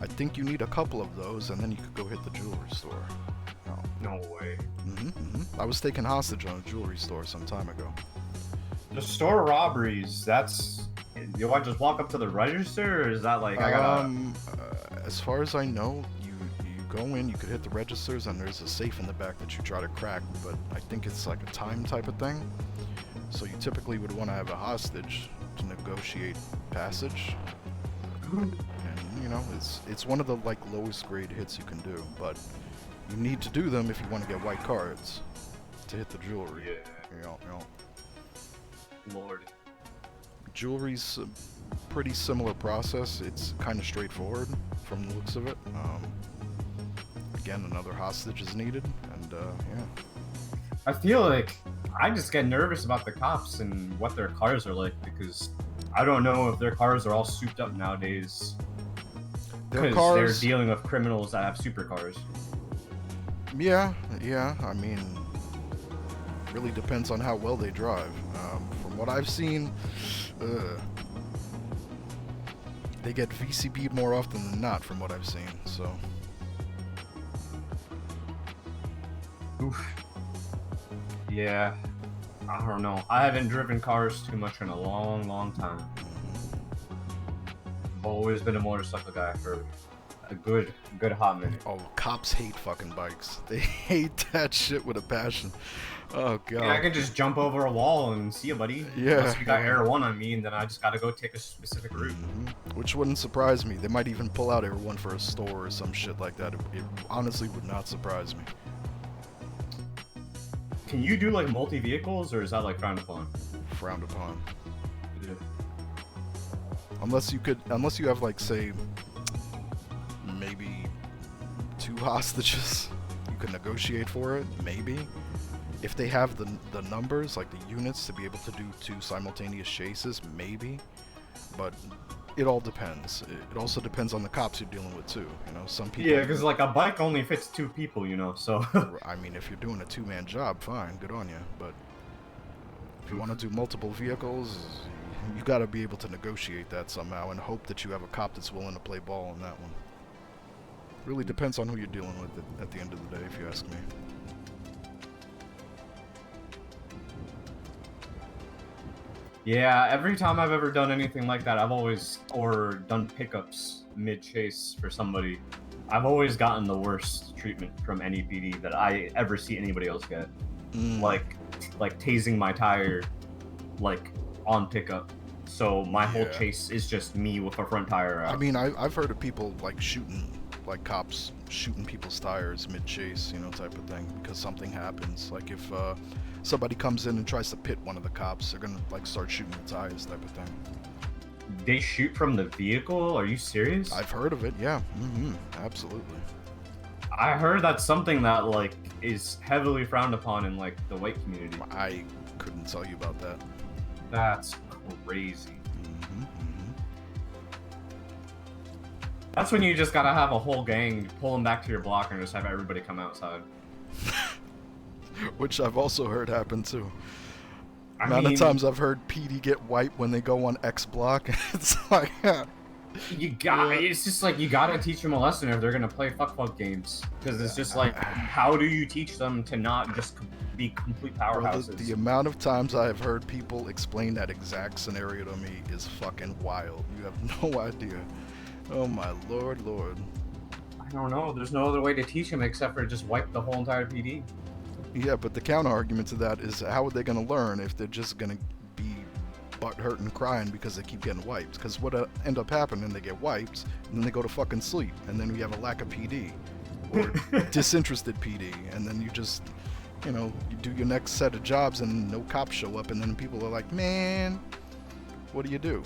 I think you need a couple of those, and then you could go hit the jewelry store. Oh. No way. I was taken hostage on a jewelry store some time ago. The store robberies. That's. Do I just walk up to the register, or is that like I gotta? As far as I know, you go in, you could hit the registers, and there's a safe in the back that you try to crack, but I think it's like a time type of thing. So you typically would want to have a hostage to negotiate passage. And you know, it's one of the like lowest grade hits you can do, but you need to do them if you want to get white cards to hit the jewelry. Yeah. You know. Lord. Jewelry's a pretty similar process. It's kind of straightforward from the looks of it. Again, another hostage is needed, and yeah. I feel like I just get nervous about the cops and what their cars are like because I don't know if their cars are all souped up nowadays. Their Because cars, they're dealing with criminals that have supercars. yeah. I mean, really depends on how well they drive. From what I've seen, they get VCB'd more often than not, from what I've seen. So. Oof. Yeah. I don't know. I haven't driven cars too much in a long, long time. I've always been a motorcycle guy for a good hot minute. Oh, cops hate fucking bikes. They hate that shit with a passion. Oh god. I can just jump over a wall and see you, buddy. Yeah. Unless you got Air 1 on me, and then I just gotta go take a specific route. Which wouldn't surprise me. They might even pull out Air 1 for a store or some shit like that. It honestly would not surprise me. Can you do like multi-vehicles, or is that like frowned upon? Frowned upon. Yeah. Unless you have like, say, maybe 2 hostages. You could negotiate for it, maybe. If they have the numbers, like the units, to be able to do 2 simultaneous chases, maybe. But It all depends. It also depends on the cops you're dealing with too. You know, some people. Yeah, because like a bike only fits 2 people, you know. So I mean, if you're doing a two-man job, fine, good on you. But if you want to do multiple vehicles, you got to be able to negotiate that somehow and hope that you have a cop that's willing to play ball on that one. Really depends on who you're dealing with at the end of the day, if you ask me. yeah, every time I've ever done anything like that, I've always or done pickups mid-chase for somebody. I've always gotten the worst treatment from any PD that I ever see anybody else get. Like tasing my tire, like on pickup. So my whole Yeah. chase is just me with a front tire out. I mean, I've heard of people like shooting, like cops shooting people's tires mid-chase, you know, type of thing, because something happens. Like if somebody comes in and tries to pit one of the cops, they're gonna like start shooting the tires, type of thing. They shoot from the vehicle? Are you serious? I've heard of it, yeah. Absolutely. I heard that's something that like is heavily frowned upon in like the white community. I couldn't tell you about that. That's crazy. Mhm. That's when you just gotta have a whole gang pull them back to your block and just have everybody come outside. Which I've also heard happen too. I Amount mean, of times I've heard PD get wiped when they go on X block. It's like, you got it's just like you gotta teach them a lesson if they're gonna play fuck games, because it's just like, how do you teach them to not just be complete bro, powerhouses? the amount of times I've heard people explain that exact scenario to me is fucking wild. You have no idea. Oh my lord. I don't know. There's no other way to teach them except for just wipe the whole entire PD. Yeah, but the counter argument to that is, how are they going to learn if they're just going to be butt hurt and crying because they keep getting wiped? Because what end up happening, they get wiped and then they go to fucking sleep, and then we have a lack of PD or disinterested PD, and then you just, you know, you do your next set of jobs and no cops show up, and then people are like, man, what do you do?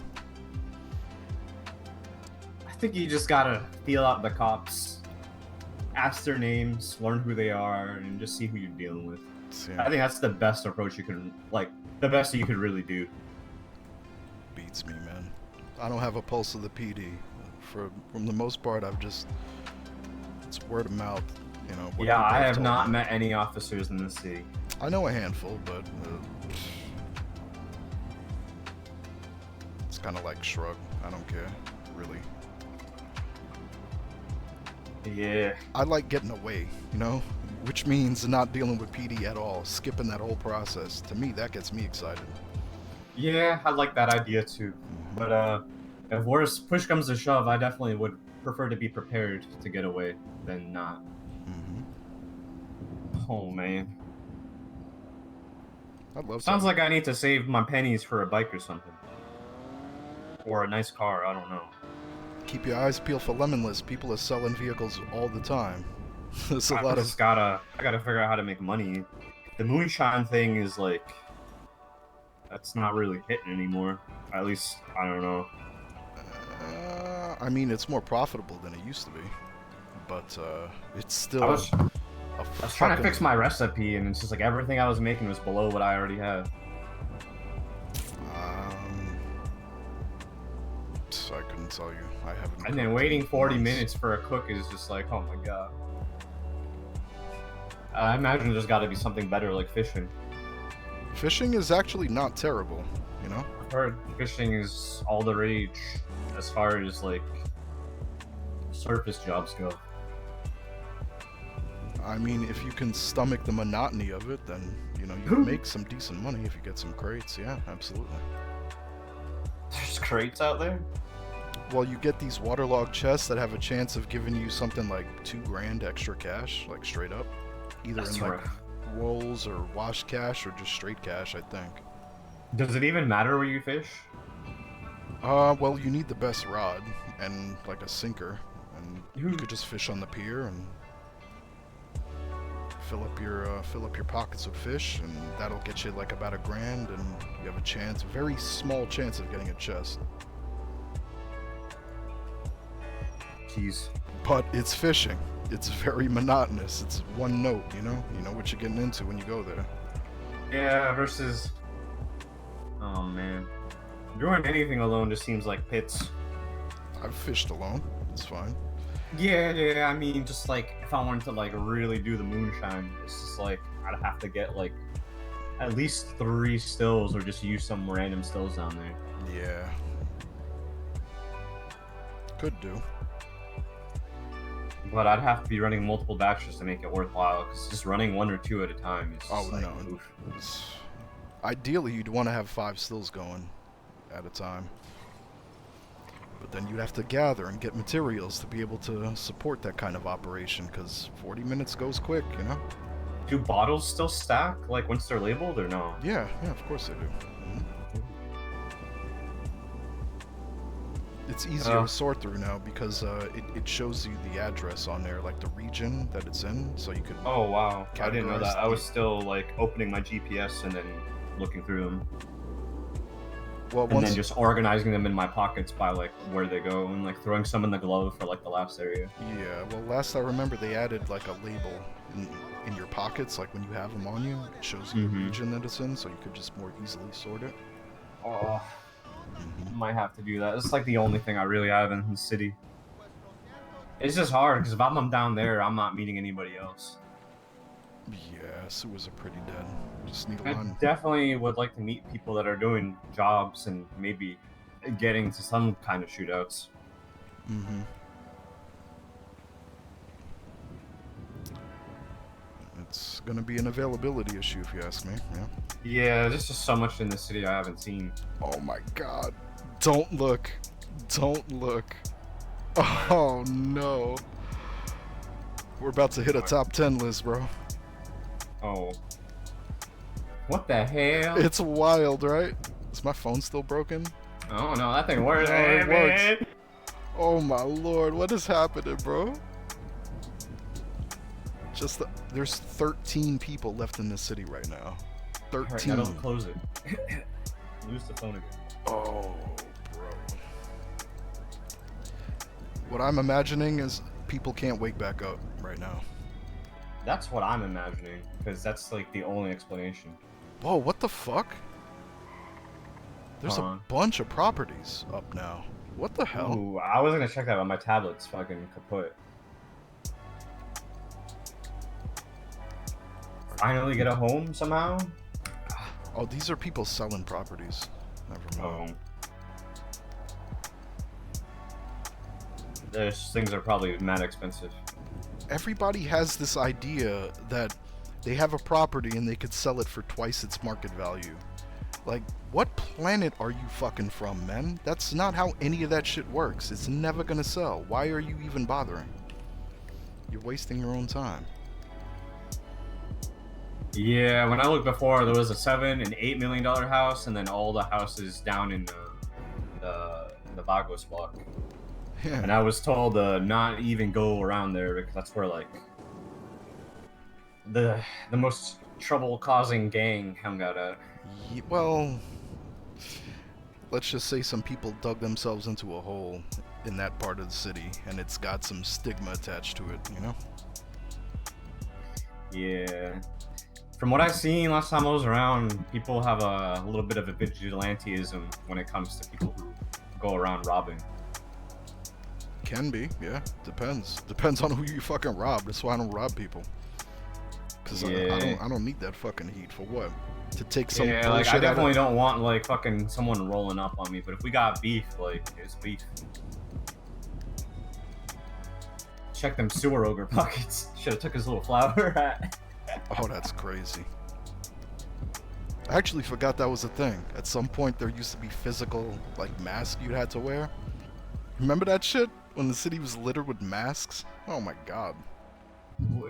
I think you just gotta feel out the cops, ask their names, learn who they are, and just see who you're dealing with. So, I think that's the best approach you can, like, the best you could really do. beats me, man. I don't have a pulse of the PD. From the most part, it's word of mouth, you know. what Yeah, people I have told not me. met any officers in the city. I know a handful, but it's kind of like shrug. I don't care, really. Yeah. I like getting away, you know, which means not dealing with PD at all, skipping that whole process. To me, that gets me excited. Yeah, I like that idea too. But if push comes to shove, I definitely would prefer to be prepared to get away than not. Oh man. I'd love Sounds to. like I need to save my pennies for a bike or something. Or a nice car, I don't know. Keep your eyes peeled for Lemonless. People are selling vehicles all the time. There's a I lot of. just gotta figure out how to make money. The moonshine thing is like, that's not really hitting anymore. At least, I don't know. I mean, it's more profitable than it used to be, but it's still. I was trying to fucking- fix my recipe, and it's just like everything I was making was below what I already had. I couldn't tell you. I haven't. And then cooked waiting in 40 months. minutes for a cook is just like, oh my god. I imagine there's got to be something better like fishing. Fishing is actually not terrible, you know. I've heard fishing is all the rage as far as like surface jobs go. I mean, if you can stomach the monotony of it, then you know you can make some decent money if you get some crates. Yeah, absolutely. There's crates out there? Well, you get these waterlogged chests that have a chance of giving you something like $2,000 extra cash, like straight up, either That's in like rough. rolls or wash cash or just straight cash, I think. Does it even matter where you fish? Well, you need the best rod and like a sinker, and you could just fish on the pier and fill up your pockets with fish, and that'll get you like about $1,000, and you have a chance, very small chance of getting a chest. Jeez. But it's fishing. It's very monotonous. It's one note, you know what you're getting into when you go there. Yeah, versus... Oh man. Doing anything alone just seems like pits. I've fished alone. It's fine. Yeah. I mean, just like if I wanted to like really do the moonshine, it's just like I'd have to get like at least 3 stills or just use some random stills down there. Yeah. Could do. But I'd have to be running multiple batches to make it worthwhile, because just running 1 or 2 at a time is just Oh, like, no. oof. Ideally, you'd want to have 5 stills going at a time. But then you'd have to gather and get materials to be able to support that kind of operation, because 40 minutes goes quick, you know? Do bottles still stack, like, once they're labeled, or no? Yeah, of course they do. Mhm. It's easier to sort through now because it shows you the address on there, like the region that it's in, so you could... Oh, wow. I didn't know categorize that. I was the- still, like, opening my GPS and then looking through them. Well, And once... then just organizing them in my pockets by, like, where they go, and, like, throwing some in the glove for, like, the last area. Yeah, well, last I remember, they added, like, a label in your pockets, like when you have them on you, it shows you the region that it's in, so you could just more easily sort it. Oh, might have to do that. It's, like, the only thing I really have in the city. It's just hard, because if I'm down there, I'm not meeting anybody else. Yeah, sewers are pretty dead. Just need a I line. definitely would like to meet people that are doing jobs and maybe getting to some kind of shootouts. Mm-hmm. It's gonna be an availability issue if you ask me, yeah. Yeah, there's just so much in the city I haven't seen. Oh my god. Don't look. Don't look. Oh no. We're about to hit a top 10 list, bro. Oh. What the hell? It's wild, right? Is my phone still broken? Oh no, that thing works. No, it Hey, works. man. Oh my lord, what is happening, bro? There's 13 people left in this city right now. Alright, 13. now don't close it. Lose the phone again. Oh, bro. What I'm imagining is people can't wake back up right now. That's what I'm imagining, because that's like the only explanation. Whoa, what the fuck? There's a bunch of properties up now. What the hell? Ooh, I was gonna check that, but my tablet's fucking kaput. Finally get a home somehow? Oh, these are people selling properties. Never mind. Those things are probably mad expensive. Everybody has this idea that they have a property and they could sell it for twice its market value. Like, what planet are you fucking from, man? That's not how any of that shit works. It's never gonna sell. Why are you even bothering? You're wasting your own time. Yeah, when I looked before, there was a $7 and $8 million house, and then all the houses down in the Vagos block. Yeah. And I was told to not even go around there because that's where like the most trouble-causing gang hung out at. Well, let's just say some people dug themselves into a hole in that part of the city, and it's got some stigma attached to it, you know? Yeah. From what I've seen last time I was around, people have a little bit of a vigilanteism when it comes to people who go around robbing. Can be, yeah. Depends. Depends on who you fucking rob. That's why I don't rob people. Cause Yeah. I don't need that fucking heat for what? To take some Yeah, like I bullshit out definitely of... don't want like fucking someone rolling up on me, but if we got beef, like it's beef. Check them sewer ogre pockets. Should have took his little flower hat. Oh, that's crazy. I actually forgot that was a thing. At some point, there used to be physical, like, masks you had to wear. Remember that shit? When the city was littered with masks? Oh my god.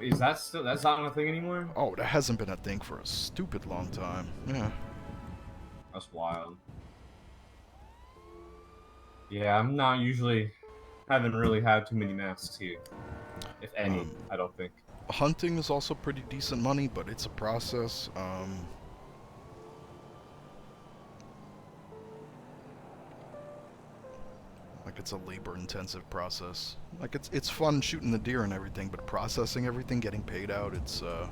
Is that still? That's not a thing anymore. Oh, that hasn't been a thing for a stupid long time. Yeah. That's wild. Yeah, I'm not usually. Haven't really had too many masks here, if any. I don't think. Hunting is also pretty decent money, but it's a process. Like it's a labor-intensive process. Like it's fun shooting the deer and everything, but processing everything, getting paid out, it's a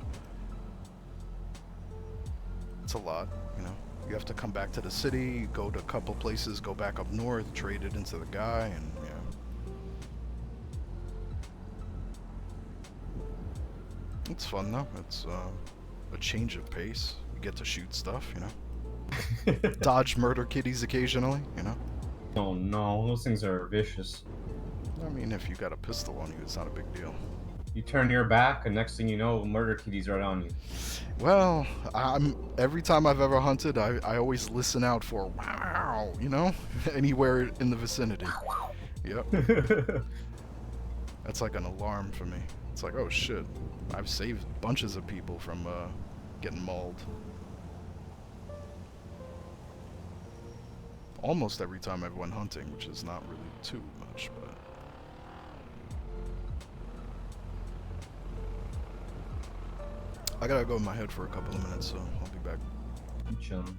lot, you know. You have to come back to the city, go to a couple places, go back up north, trade it into the guy, and yeah. It's fun though. It's a change of pace. You get to shoot stuff, you know. Dodge murder kitties occasionally, you know. Oh no, those things are vicious. I mean, if you got a pistol on you, it's not a big deal. You turn your back, and next thing you know, murder kitties right on you. Well, every time I've ever hunted, I always listen out for wow, you know, anywhere in the vicinity. Yep, that's like an alarm for me. It's like, oh shit, I've saved bunches of people from getting mauled. Almost every time I've went hunting, which is not really too much, but. I gotta go in my head for a couple of minutes, so I'll be back. I'm chilling.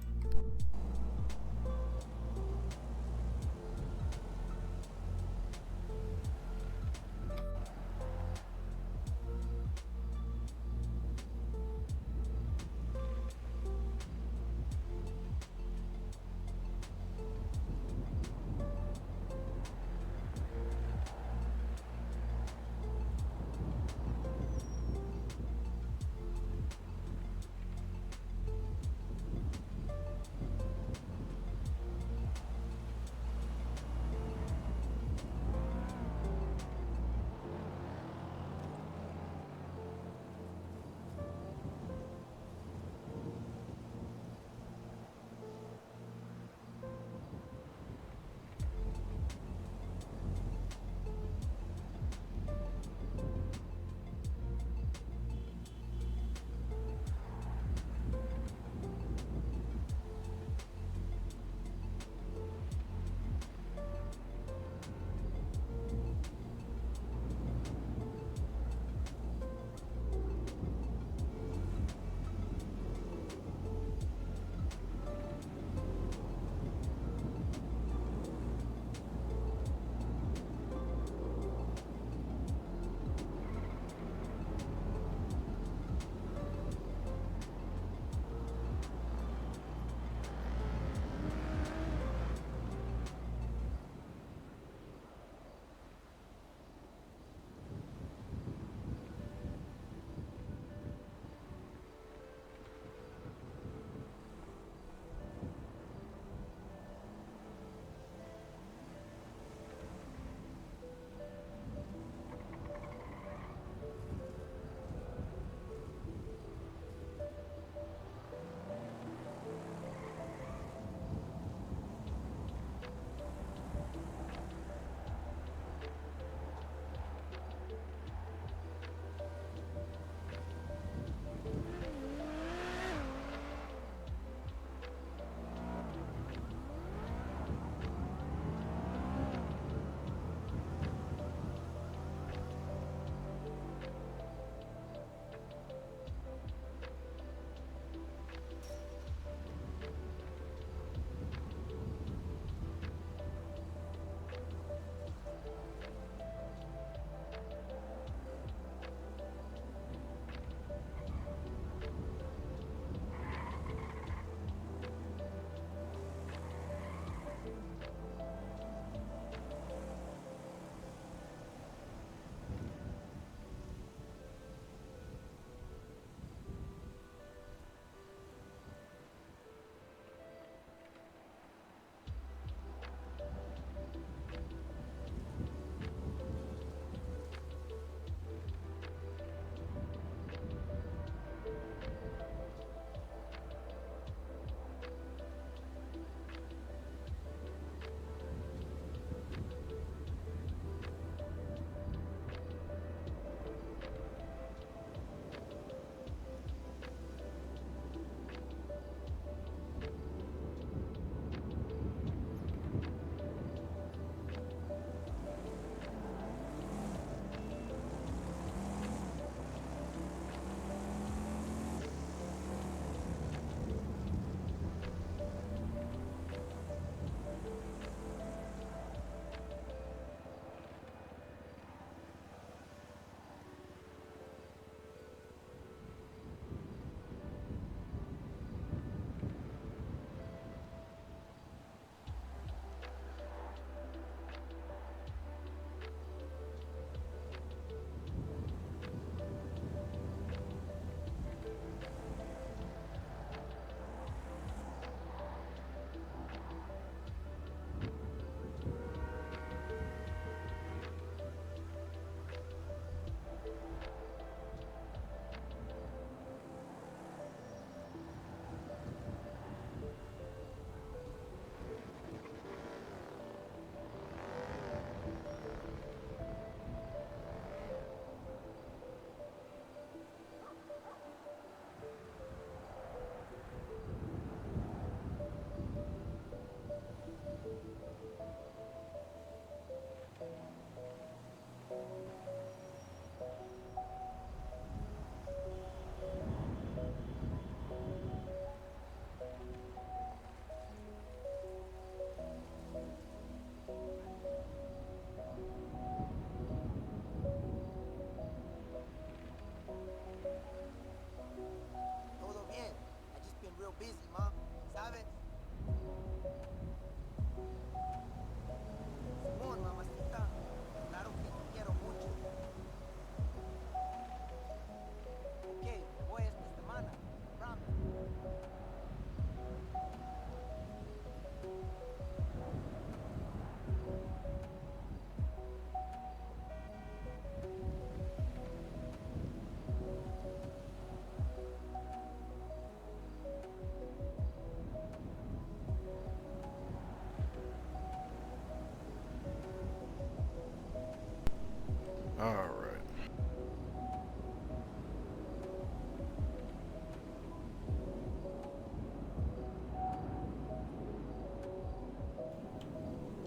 Alright.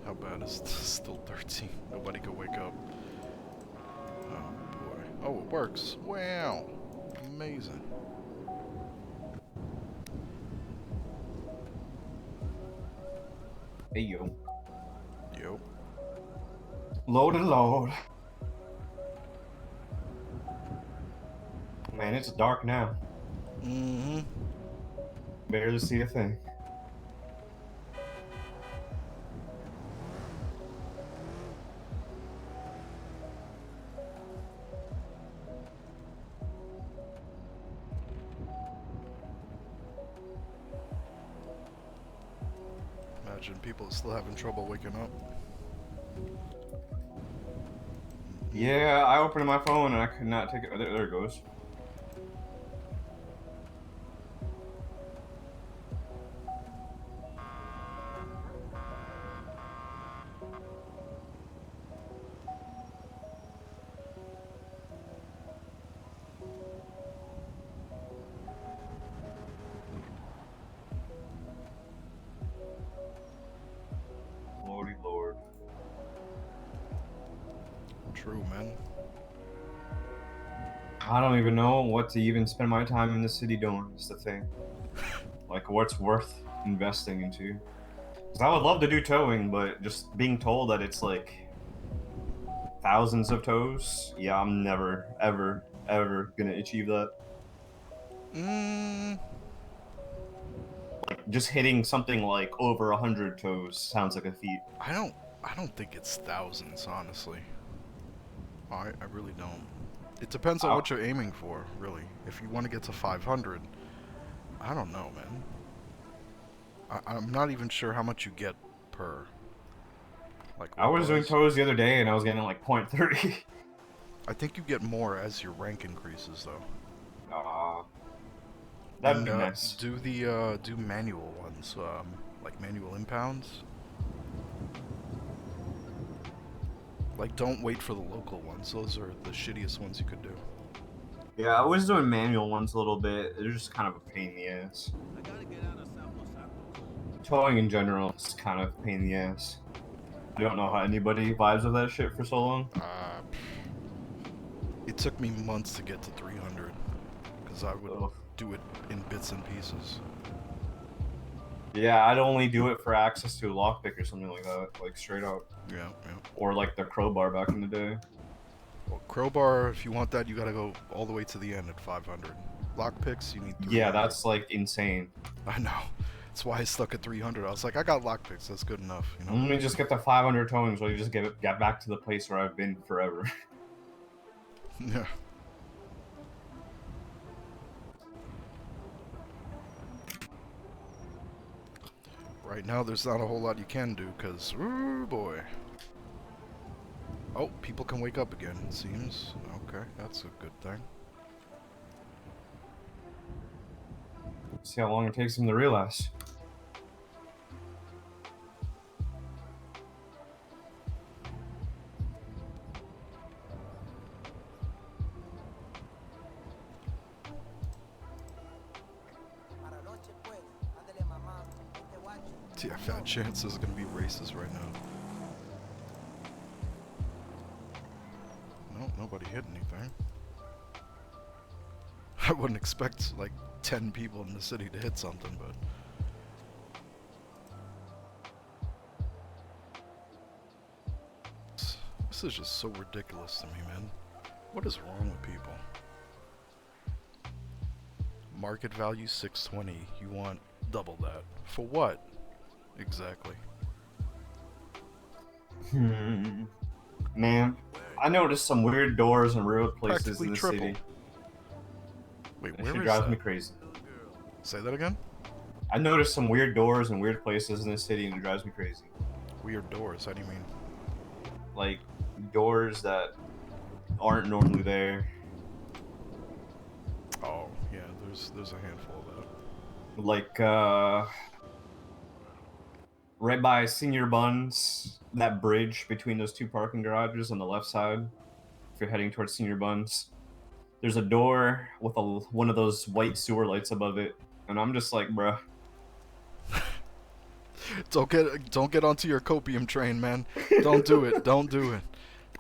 How bad is this? Still 13. Nobody could wake up. Oh boy. Oh, it works. Wow. Amazing. Hey yo. Yo. Load and load. Man, it's dark now. Mm-hmm. Barely see a thing. Imagine people still having trouble waking up. Yeah, I opened my phone and I could not take it. There it goes. Lordy Lord. True, man. I don't even know what to even spend my time in the city doing. Is the thing. Like, what's worth investing into? Because I would love to do towing, but just being told that it's like thousands of tows, yeah, I'm never, ever, ever gonna achieve that. Mm, Like, just hitting something like over 100 tows sounds like a feat. I don't think it's thousands, honestly. I really don't. It depends on what you're aiming for, really. If you want to get to 500, I don't know, man. I'm not even sure how much you get per. Like, I was doing replies. tows the other day and I was getting like 0.30. I think you get more as your rank increases, though. That'd And, be nice. do manual ones, like manual impounds. Like, don't wait for the local ones. Those are the shittiest ones you could do. Yeah, I was doing manual ones a little bit. They're just kind of a pain in the ass. Towing in general is kind of a pain in the ass. I don't know how anybody vibes with that shit for so long. It took me months to get to 300, because I would Ugh. do it in bits and pieces. Yeah, I'd only do it for access to a lockpick or something like that, like straight up. Yeah, yeah. Or like the crowbar back in the day. Well, crowbar, if you want that, you gotta go all the way to the end at 500. Lockpicks, you need 300. Yeah, that's like insane. I know. That's why I stuck at 300. I was like, I got lockpicks. That's good enough, you know? Let me just get the 500 towings while you just get back to the place where I've been forever. Yeah. Right now, there's not a whole lot you can do, because, ooh, boy. Oh, people can wake up again, it seems. Okay, that's a good thing. See how long it takes them to realize. Yeah, fat chance is gonna be racist right now. No, nobody hit anything. I wouldn't expect like 10 people in the city to hit something, but this is just so ridiculous to me, man. What is wrong with people? Market value 620. You want double that. For what? Exactly. Man, I noticed some weird doors and weird places Practically in the triple. city. Wait, That where shit is drives that? me crazy. Say that again? I noticed some weird doors and weird places in the city and it drives me crazy. Weird doors, how do you mean? Like, doors that aren't normally there. Oh, yeah, there's a handful of that. Like, right by Senior Buns, that bridge between those two parking garages on the left side. you're heading towards Senior Buns. There's a door with one of those white sewer lights above it, and I'm just like, bruh. Don't get onto your copium train, man. Don't do it. Don't do it.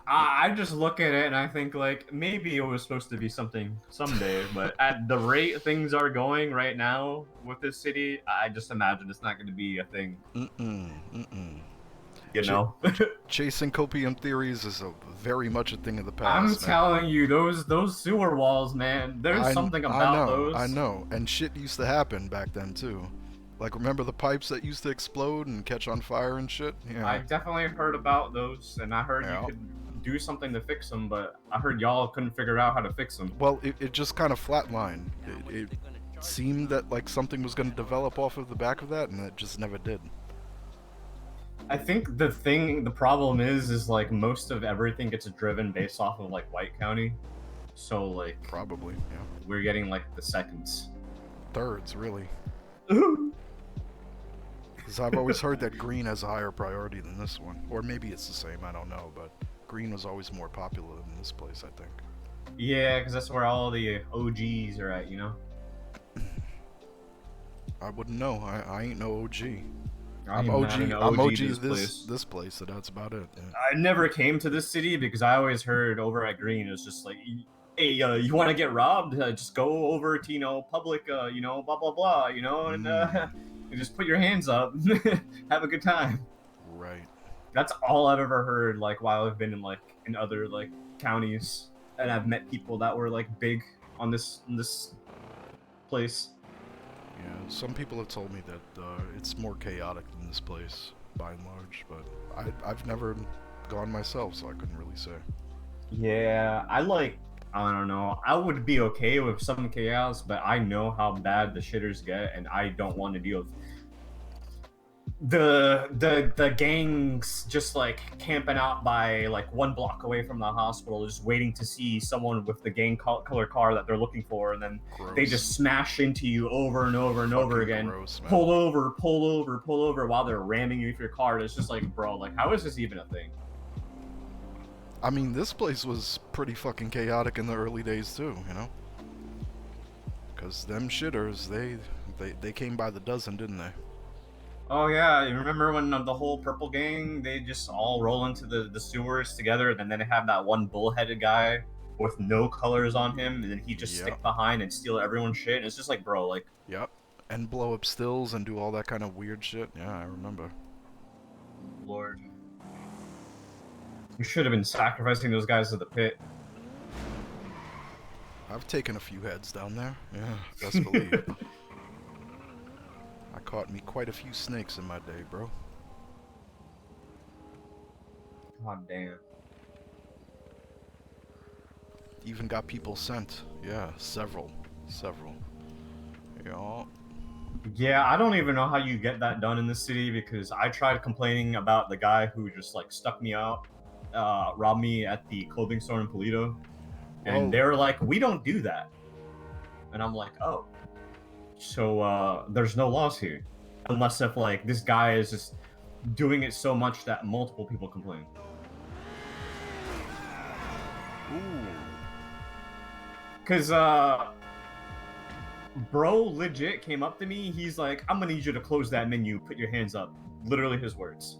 I just look at it and I think like maybe it was supposed to be something someday, but at the rate things are going right now with this city, I just imagine it's not going to be a thing. You know. Chasing copium theories is very much a thing of the past. I'm man. telling you, those sewer walls, man. There's something about those. I know, and shit used to happen back then too. Like, remember the pipes that used to explode and catch on fire and shit? Yeah. I definitely heard about those, and I heard you could do something to fix them, but I heard y'all couldn't figure out how to fix them. Well, it just kind of flatlined. It seemed that like something was going to develop off of the back of that, and it just never did. I think the problem is like most of everything gets driven based off of like White County, so like Probably, yeah. we're getting like the seconds. Thirds, really. Because I've always heard that green has a higher priority than this one. Or maybe it's the same, I don't know, but green was always more popular than this place, I think. Yeah, because that's where all the OGs are at, you know? I wouldn't know. I ain't no OG. I'm I'm OG this this place, so that's about it. Yeah. I never came to this city because I always heard over at Green, it's just like, hey, you want to get robbed? Just go over to, you know, public, you know, blah, blah, blah, you know, and you just put your hands up, have a good time. Right. That's all I've ever heard, like, while I've been in, like, in other, like, counties, and I've met people that were, like, big on this place. Yeah, some people have told me that it's more chaotic than this place, by and large, but I've never gone myself, so I couldn't really say. Yeah, I don't know. I would be okay with some chaos, but I know how bad the shitters get, and I don't want to deal with the gangs just like camping out by like 1 block away from the hospital, just waiting to see someone with the gang color car that they're looking for, and then they just smash into you over and over and over again. Gross, man. Pull over while they're ramming you with your car. It's just like, bro, like, how is this even a thing? I mean, this place was pretty fucking chaotic in the early days too, you know? Because them shitters, they came by the dozen, didn't they? Oh yeah, you remember when the whole purple gang, they just all roll into the sewers together, and then they have that one bullheaded guy with no colors on him, and then he just stick behind and steal everyone's shit, and it's just like, bro, like... Yep. And blow up stills and do all that kind of weird shit. Yeah, I remember. Lord. You should have been sacrificing those guys to the pit. I've taken a few heads down there. Yeah, best believe. I caught me quite a few snakes in my day, bro. God damn. Even got people sent. Yeah, several. Yeah. Yeah, I don't even know how you get that done in this city, because I tried complaining about the guy who just like stuck me out, robbed me at the clothing store in Polito, and they were like, we don't do that. And I'm like, oh. So there's no laws here, unless if like this guy is just doing it so much that multiple people complain. Ooh. Cause bro legit came up to me, he's like, I'm gonna need you to close that menu, put your hands up. Literally his words.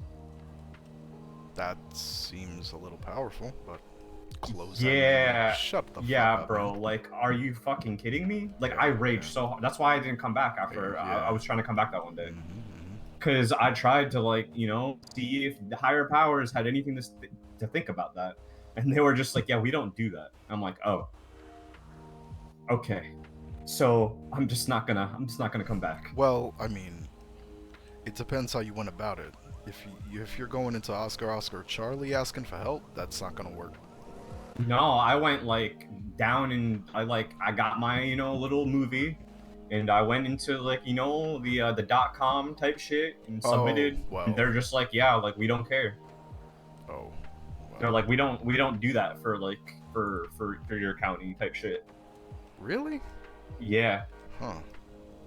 That seems a little powerful, but close yeah, that. Shut the fuck yeah, up, bro. man. Like, are you fucking kidding me? Like, I raged so hard. That's why I didn't come back after I was trying to come back that one day. Because I tried to, like, you know, see if the higher powers had anything to think about that. And they were just like, yeah, we don't do that. I'm like, oh. Okay. So I'm just not gonna come back. Well, I mean, it depends how you went about it. If you're going into Oscar Charlie asking for help, that's not gonna work. No, I went like down and I got my, you know, little movie, and I went into like, you know, the .com type shit and submitted. Oh, wow. And they're just like, yeah, like, we don't care. Oh. Wow. They're like, we don't do that for like for your county type shit. Really? Yeah. Huh.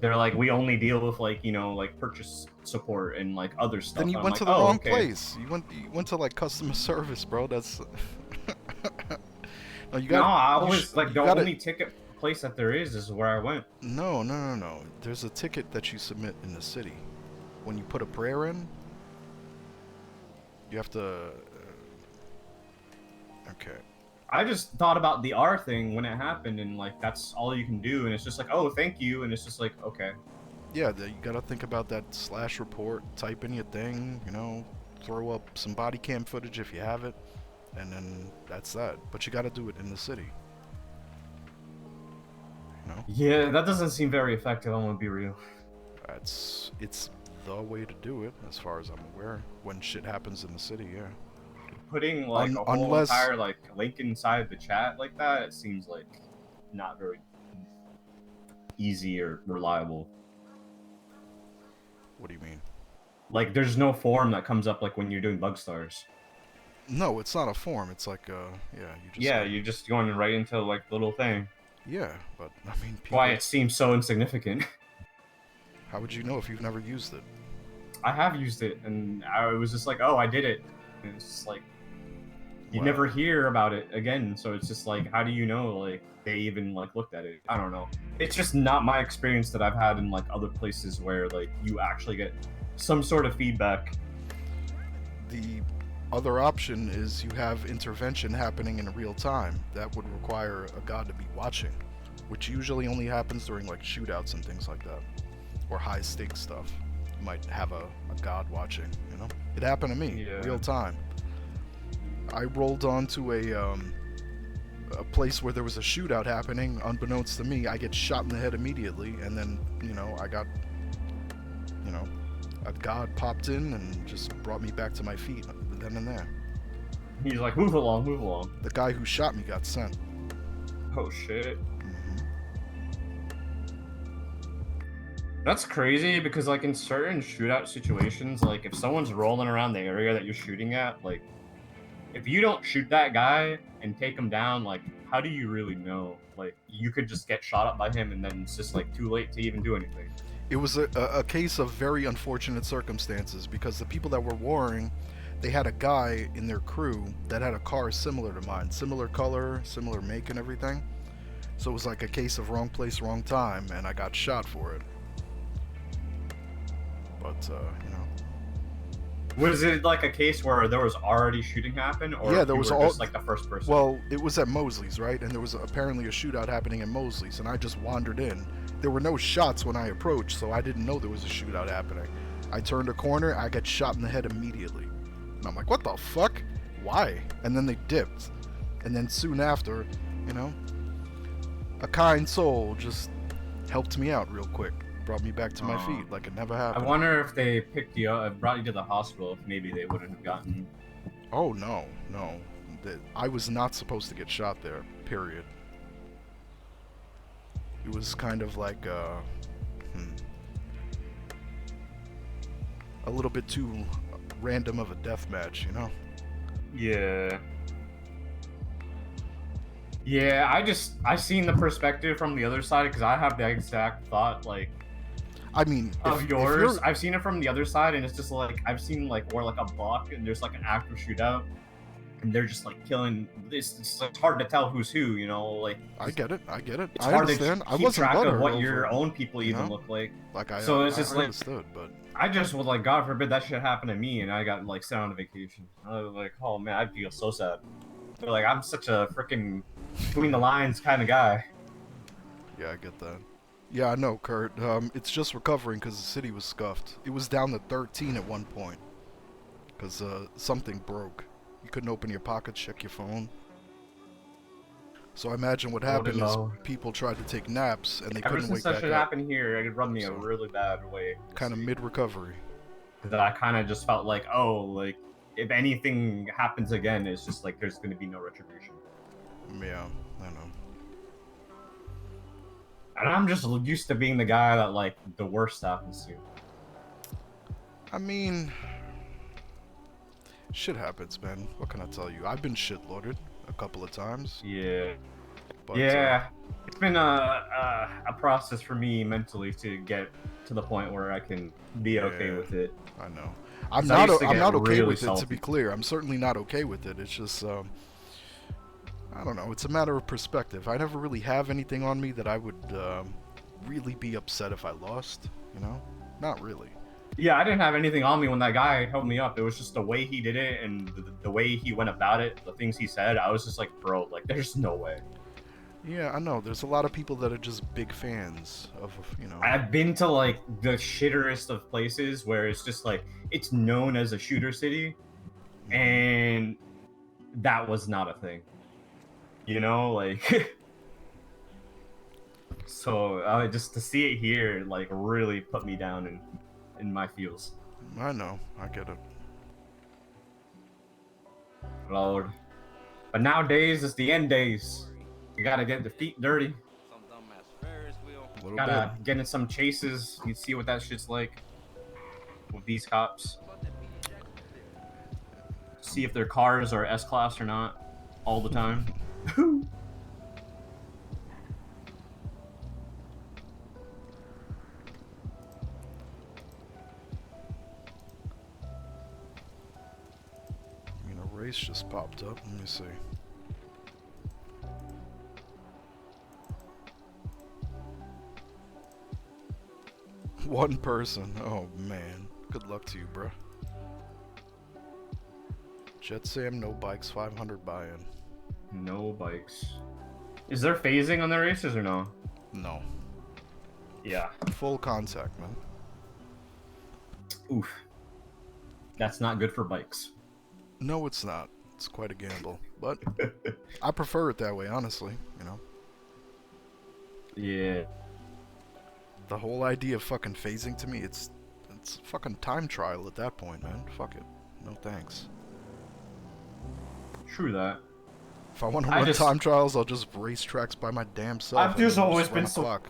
They're like, we only deal with like, you know, like purchase support and like other stuff. Then you went to the wrong place. You went to like customer service, bro. That's Oh, you No, got. I you always sh- like you the gotta- only ticket place that there is where I went. No. There's a ticket that you submit in the city. When you put a prayer in, you have to. Okay. I just thought about the R thing when it happened, and like that's all you can do, and it's just like, oh, thank you, and it's just like, okay. Yeah, you gotta think about that slash report. Type in your thing. You know, throw up some body cam footage if you have it, and then that's that. But you gotta do it in the city. You know, Yeah, that doesn't seem very effective. I'm gonna be real. it's the way to do it, as far as I'm aware. When shit happens in the city, yeah. Putting like a whole Unless- entire like link inside the chat like that, it seems like not very easy or reliable. What do you mean? Like, there's no form that comes up like when you're doing bug stars. No, it's not a form. It's like yeah, you just. Yeah, you're just going right into like the little thing. Yeah, but I mean, people, Why it seems so insignificant. how would you know if you've never used it? I have used it, and I was just like, oh, I did it. And it's just like, you Wow. never hear about it again, so it's just like, how do you know, like, they even, like, looked at it? I don't know. It's just not my experience that I've had in, like, other places where, like, you actually get some sort of feedback. The other option is you have intervention happening in real time. That would require a god to be watching, which usually only happens during, like, shootouts and things like that, or high-stakes stuff. You might have a god watching, you know? It happened to me, Yeah. real time. I rolled onto a place where there was a shootout happening. Unbeknownst to me, I get shot in the head immediately, and then, you know, I got, you know, a god popped in and just brought me back to my feet then and there. He's like, move along, move along. The guy who shot me got sent. Oh, shit. hmm That's crazy, because, like, in certain shootout situations, like, if someone's rolling around the area that you're shooting at, like, if you don't shoot that guy and take him down, like, how do you really know? Like, you could just get shot up by him, and then it's just, like, too late to even do anything. It was a case of very unfortunate circumstances, because the people that were warring, they had a guy in their crew that had a car similar to mine, similar color, similar make and everything. So it was like a case of wrong place, wrong time, and I got shot for it. But, you know. Was it, like, a case where there was already shooting happen, or Yeah, there you was were all- just, like, the first person? Well, it was at Mosley's, right? And there was apparently a shootout happening in Mosley's, and I just wandered in. There were no shots when I approached, so I didn't know there was a shootout happening. I turned a corner, I got shot in the head immediately. And I'm like, what the fuck? Why? And then they dipped. And then soon after, you know, a kind soul just helped me out real quick. Brought me back to my Aw. feet like it never I happened. wonder if they picked you up, brought you to the hospital, if maybe they wouldn't have gotten. Oh, no. I was not supposed to get shot there, period. It was kind of like, a little bit too random of a death match, you know? Yeah. Yeah, I seen the perspective from the other side, because I have the exact thought, like, I mean, of if yours. you're- I've seen it from the other side, and it's just like, I've seen, like, where, like, a block, and there's, like, an active shootout, and they're just, like, killing. It's hard to tell who's who, you know? Like, I get it. it's I hard understand. to I keep wasn't track of butthurt what over your it. own people you even know? look like. Like So it's just I like- understood, but I just would, like, God forbid that shit happened to me, and I got, like, sent on a vacation. I was like, oh, man, I feel so sad. But, like, I'm such a freaking between the lines kind of guy. yeah, I get that. Yeah, I know, Kurt. It's just recovering because the city was scuffed. It was down to 13 at one point because something broke. You couldn't open your pockets, check your phone. So I imagine what happened is no. people tried to take naps and they Ever couldn't since wake that back shit up. happened here, it rubbed me a So- really bad way. Kind of mid-recovery. That I kind of just felt like, oh, like, if anything happens again, it's just like there's going to be no retribution. Yeah, I know. And I'm just used to being the guy that, like, the worst happens to. I mean, shit happens, man. What can I tell you? I've been shit-loaded a couple of times. Yeah. But, Yeah. It's been a process for me mentally to get to the point where I can be okay Yeah. with it. I know. I'm 'Cause I not. used to I'm get not okay really with it. To salty. be clear, I'm certainly not okay with it. It's just. I don't know. It's a matter of perspective. I never really have anything on me that I would really be upset if I lost. You know, not really. Yeah, I didn't have anything on me when that guy held me up. It was just the way he did it and the way he went about it, the things he said. I was just like, bro, like, there's no way. Yeah, I know. There's a lot of people that are just big fans of, you know. I've been to like the shitterest of places where it's just like it's known as a shooter city, and that was not a thing. You know, like so just to see it here like really put me down in my feels. I know. I get it. Lord. But nowadays it's the end days. You gotta get the feet dirty. Some dumbass Ferris wheel. A little Gotta get in some chases. You see what that shit's like with these cops. See if their cars are S-Class or not all the time. I mean, a race just popped up. Let me see. One person. Oh man. Good luck to you, bruh. Jet Sam, no bikes, 500 buy-in. No bikes. Is there phasing on the races or no? No. Yeah. Full contact, man. Oof. That's not good for bikes. No, it's not. It's quite a gamble. But I prefer it that way, honestly, you know. Yeah. The whole idea of fucking phasing to me, it's a fucking time trial at that point, man. Fuck it. No thanks. True that. If I want to I run just- time trials, I'll just race tracks by my damn self. I've and just then always run been a so- clock.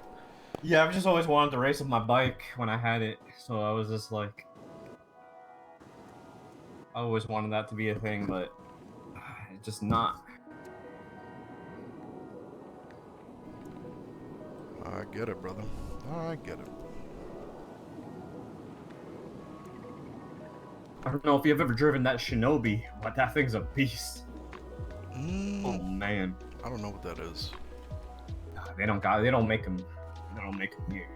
Yeah, I've just always wanted to race with my bike when I had it, so I was just like, I always wanted that to be a thing, but it's just not. I get it, brother. I get it. I don't know if you've ever driven that Shinobi, but that thing's a beast. Oh Mm, man, I don't know what that is. they don't make them here.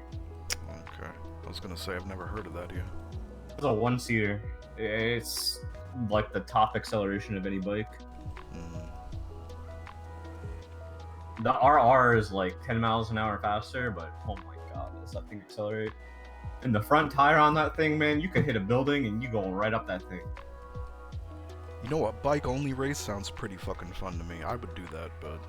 Okay. I was gonna say I've never heard of that here. It's a one-seater. It's like the top acceleration of any bike. Mm. The RR is like 10 miles an hour faster, but oh my god, does that thing accelerate? And the front tire on that thing, man, you could hit a building and you going right up that thing. You know, a bike-only race sounds pretty fucking fun to me. I would do that, but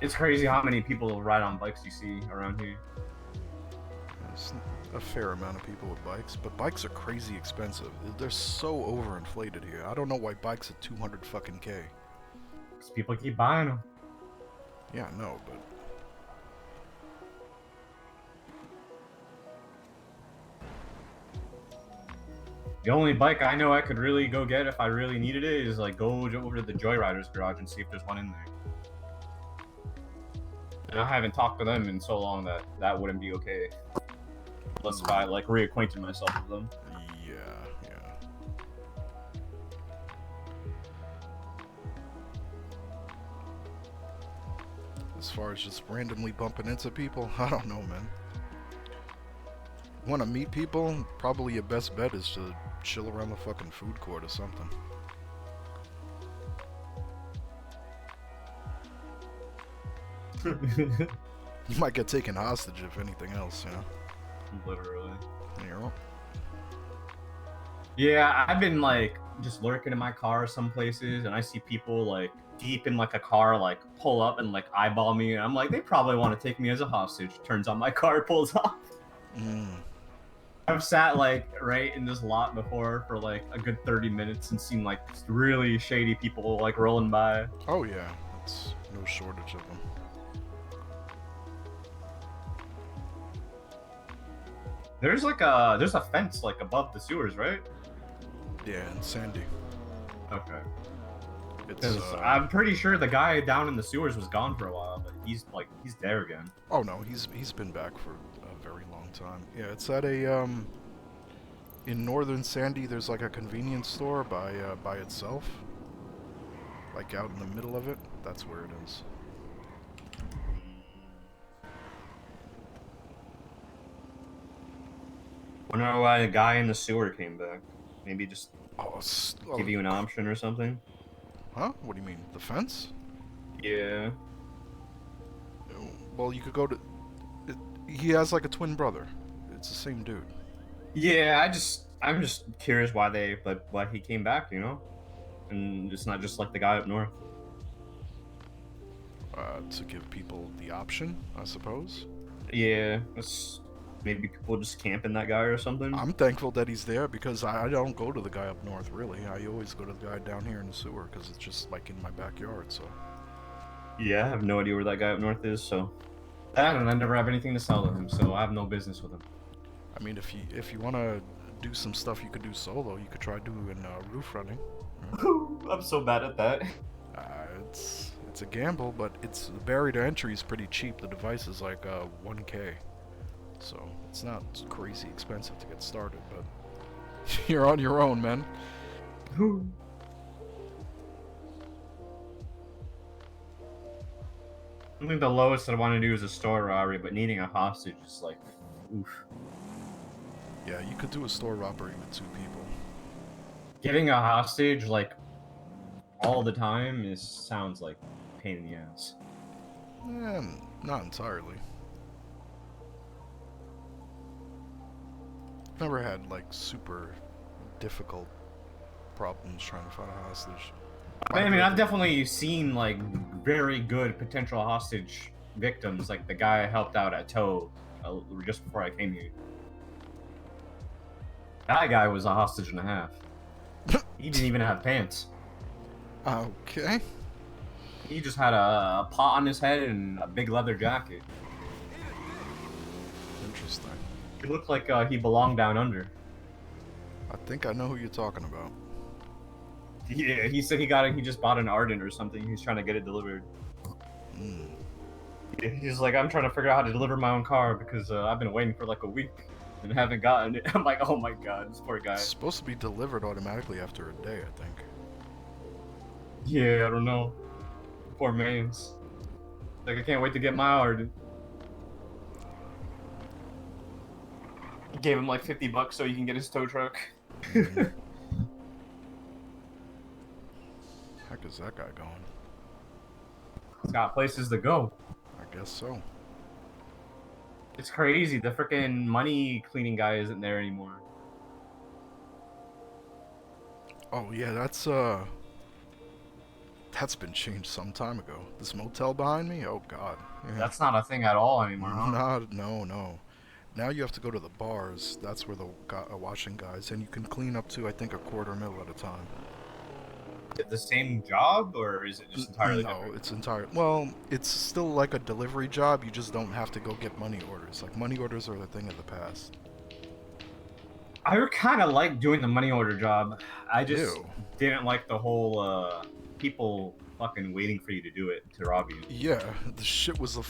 It's crazy how many people ride on bikes you see around here. there's a fair amount of people with bikes. But bikes are crazy expensive. They're so overinflated here. I don't know why bikes are 200 fucking K. Because people keep buying them. Yeah, I know, but The only bike I know I could really go get if I really needed it is like go over to the Joyriders garage and see if there's one in there. And I haven't talked to them in so long that that wouldn't be okay. Unless if I like reacquainted myself with them. yeah. As far as just randomly bumping into people, I don't know, man. Want to meet people? Probably your best bet is to chill around the fucking food court or something. You might get taken hostage if anything else, you know? Literally. You know? Yeah, I've been like just lurking in my car some places, and I see people like deep in like a car like pull up and like eyeball me, and I'm like, they probably want to take me as a hostage. Turns on my car, pulls off. Mm. I've sat like right in this lot before for like a good 30 minutes and seen like really shady people like rolling by. Oh yeah, it's no shortage of them. There's a fence like above the sewers, right? Yeah, and Sandy. Okay. It's 'Cause I'm pretty sure the guy down in the sewers was gone for a while, but he's there again. oh no, he's been back for a very long time. Yeah, it's at a in northern Sandy, there's like a convenience store by itself, like out in the middle of it. That's where it is. Wonder why the guy in the sewer came back. Maybe just Oh, give you an option or something. Huh? What do you mean? The fence? Yeah. Well, you could go to. He has like a twin brother. It's the same dude. Yeah, I'm just curious why he came back, you know? And it's not just like the guy up north. To give people the option, I suppose. Yeah, maybe people just camping that guy or something. I'm thankful that he's there because I don't go to the guy up north, really. I always go to the guy down here in the sewer because it's just like in my backyard, so. Yeah, I have no idea where that guy up north is, so. That, and I never have anything to sell to him, so I have no business with him. I mean, if you want to do some stuff you could do solo, you could try doing roof running. I'm so bad at that. It's a gamble, but the barrier to entry is pretty cheap. The device is like 1K, so it's not crazy expensive to get started. But you're on your own, man. I think the lowest I want to do is a store robbery, but needing a hostage is like, oof. Yeah, you could do a store robbery with 2 people. Getting a hostage like all the time sounds like a pain in the ass. Not entirely. Never had like super difficult problems trying to find a hostage. I mean, I've definitely seen like very good potential hostage victims, like the guy I helped out at Toe just before I came here. That guy was a hostage and a half. He didn't even have pants. Okay. He just had a pot on his head and a big leather jacket. Interesting. He looked like he belonged down under. I think I know who you're talking about. Yeah, he said he just bought an Ardent or something. He's trying to get it delivered. Yeah, he's like, I'm trying to figure out how to deliver my own car because I've been waiting for like a week and haven't gotten it. I'm like, oh my god, this poor guy. It's supposed to be delivered automatically after a day, I think. Yeah, I don't know. Poor man's. Like, I can't wait to get my Ardent. Gave him like $50 so he can get his tow truck. Heck is that guy going? He's got places to go. I guess so. It's crazy. The freaking money cleaning guy isn't there anymore. Oh yeah, that's been changed some time ago. This motel behind me? Oh god. Yeah. That's not a thing at all anymore, huh? No. Now you have to go to the bars. That's where the washing guys, and you can clean up to I think $250,000 at a time. Is it the same job, or is it just entirely No, different? it's entirely. Well, it's still like a delivery job. You just don't have to go get money orders. Like money orders are the thing of the past. I kind of like doing the money order job. I just Ew. didn't like the whole people fucking waiting for you to do it to rob you. Yeah, the shit was the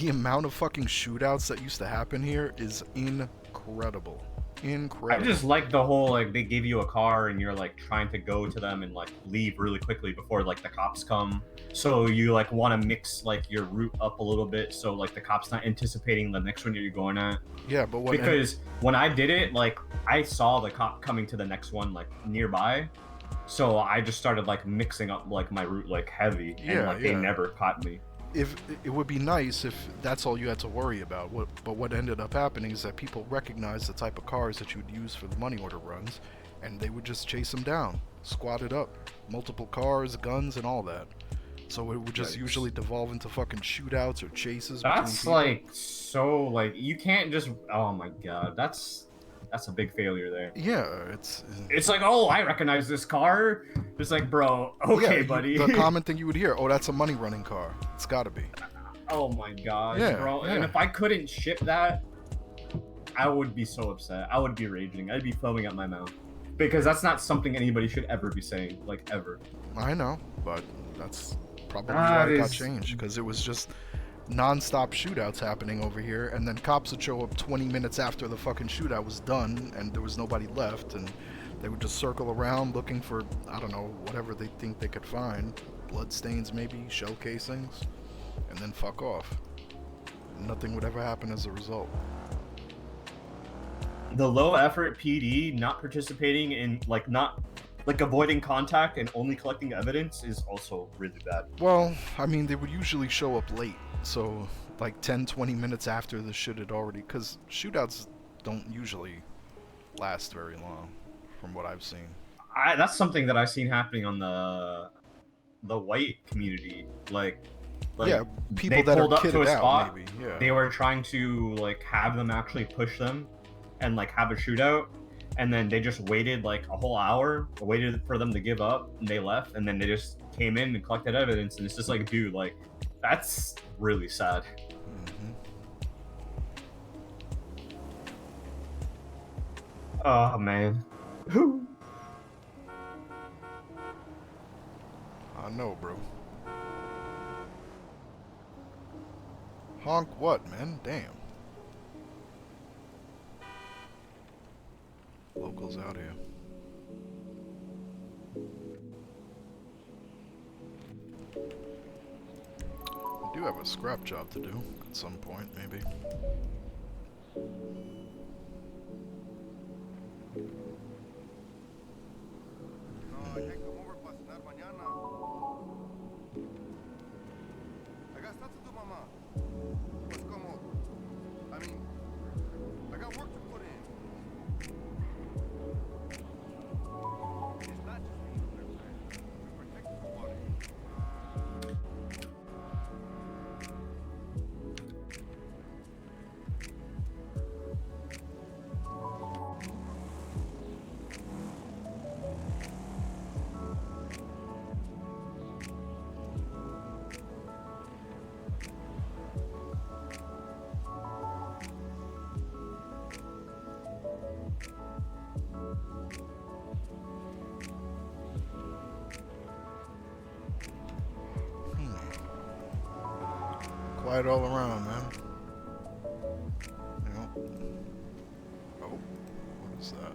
amount of fucking shootouts that used to happen here is incredible. I just like the whole like they give you a car and you're like trying to go to them and like leave really quickly before like the cops come. So you like want to mix like your route up a little bit so like the cops not anticipating the next one you're going at. Yeah, but Because when I did it, like I saw the cop coming to the next one like nearby. So I just started like mixing up like my route like heavy and like they never caught me. If it would be nice if that's all you had to worry about. But what ended up happening is that people recognized the type of cars that you would use for the money order runs, and they would just chase them down, squat it up, multiple cars, guns, and all that. So it would just usually devolve into fucking shootouts or chases. That's like so like you can't just. Oh my god, that's a big failure there. Yeah, it's like, oh, I recognize this car. It's like, bro, okay, buddy. The common thing you would hear, oh, that's a money running car. It's gotta be. Oh my god, Yeah, bro. yeah. And if I couldn't ship that, I would be so upset. I would be raging. I'd be foaming at my mouth. Because that's not something anybody should ever be saying, like ever. I know, but that's probably why it got changed, because non-stop shootouts happening over here, and then cops would show up 20 minutes after the fucking shootout was done and there was nobody left, and they would just circle around looking for, I don't know, whatever they think they could find. Bloodstains maybe, shell casings, and then fuck off. Nothing would ever happen as a result. The low effort PD not participating in avoiding contact and only collecting evidence is also really bad. Well, I mean, they would usually show up late, so like 10-20 minutes after the shit had already, because shootouts don't usually last very long from what I've seen. That's something that I've seen happening on the white community. Like Yeah, people they that are pulled up to a kitted out, spot. maybe. Yeah. They were trying to like have them actually push them and like have a shootout, and then they just waited like a whole hour, waited for them to give up, and they left, and then they just came in and collected evidence, and it's just like, dude, like that's really sad. Mhm. Oh man. I know, bro. Honk what, man? Damn. Locals out here. I do have a scrap job to do at some point, maybe. No, hay que come over para cenar mañana. I got stuff to do, mama. Pues como, I mean, I got work to put in. It's not just me, we're protecting the water. Quiet all around, man. You know. Oh, what is that?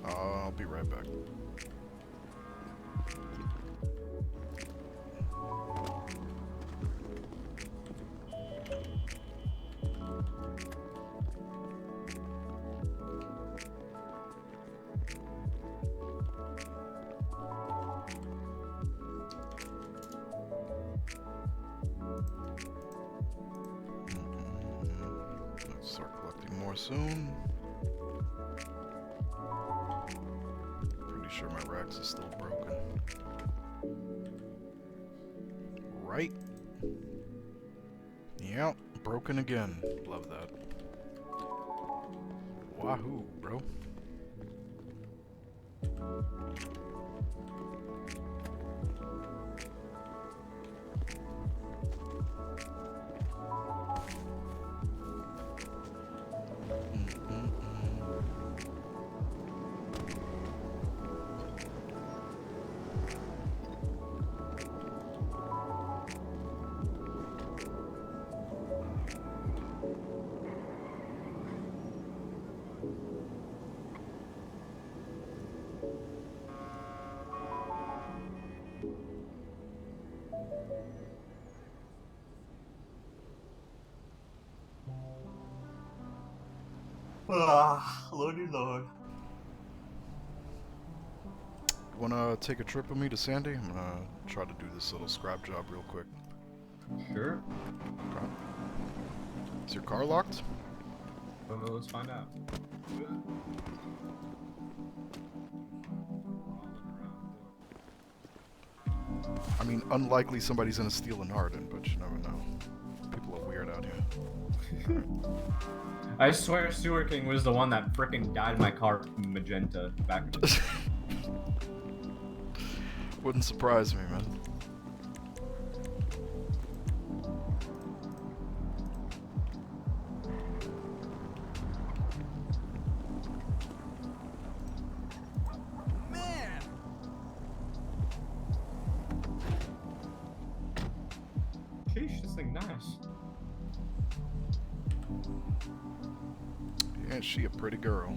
I'll be right back. Let's start collecting more soon. Pretty sure my racks is still broken. Right? Yep, broken again. Love that. Wahoo, bro. Lordy Lord. Wanna take a trip with me to Sandy? I'm gonna try to do this little scrap job real quick. Sure. Okay. Is your car locked? Let's find out. I mean, unlikely somebody's gonna steal an Arden, but you never know. People hella weird out here. I swear Sewer King was the one that frickin' dyed my car magenta back. Wouldn't surprise me, man. Man! Sheesh, this thing nice. Yeah, she a pretty girl.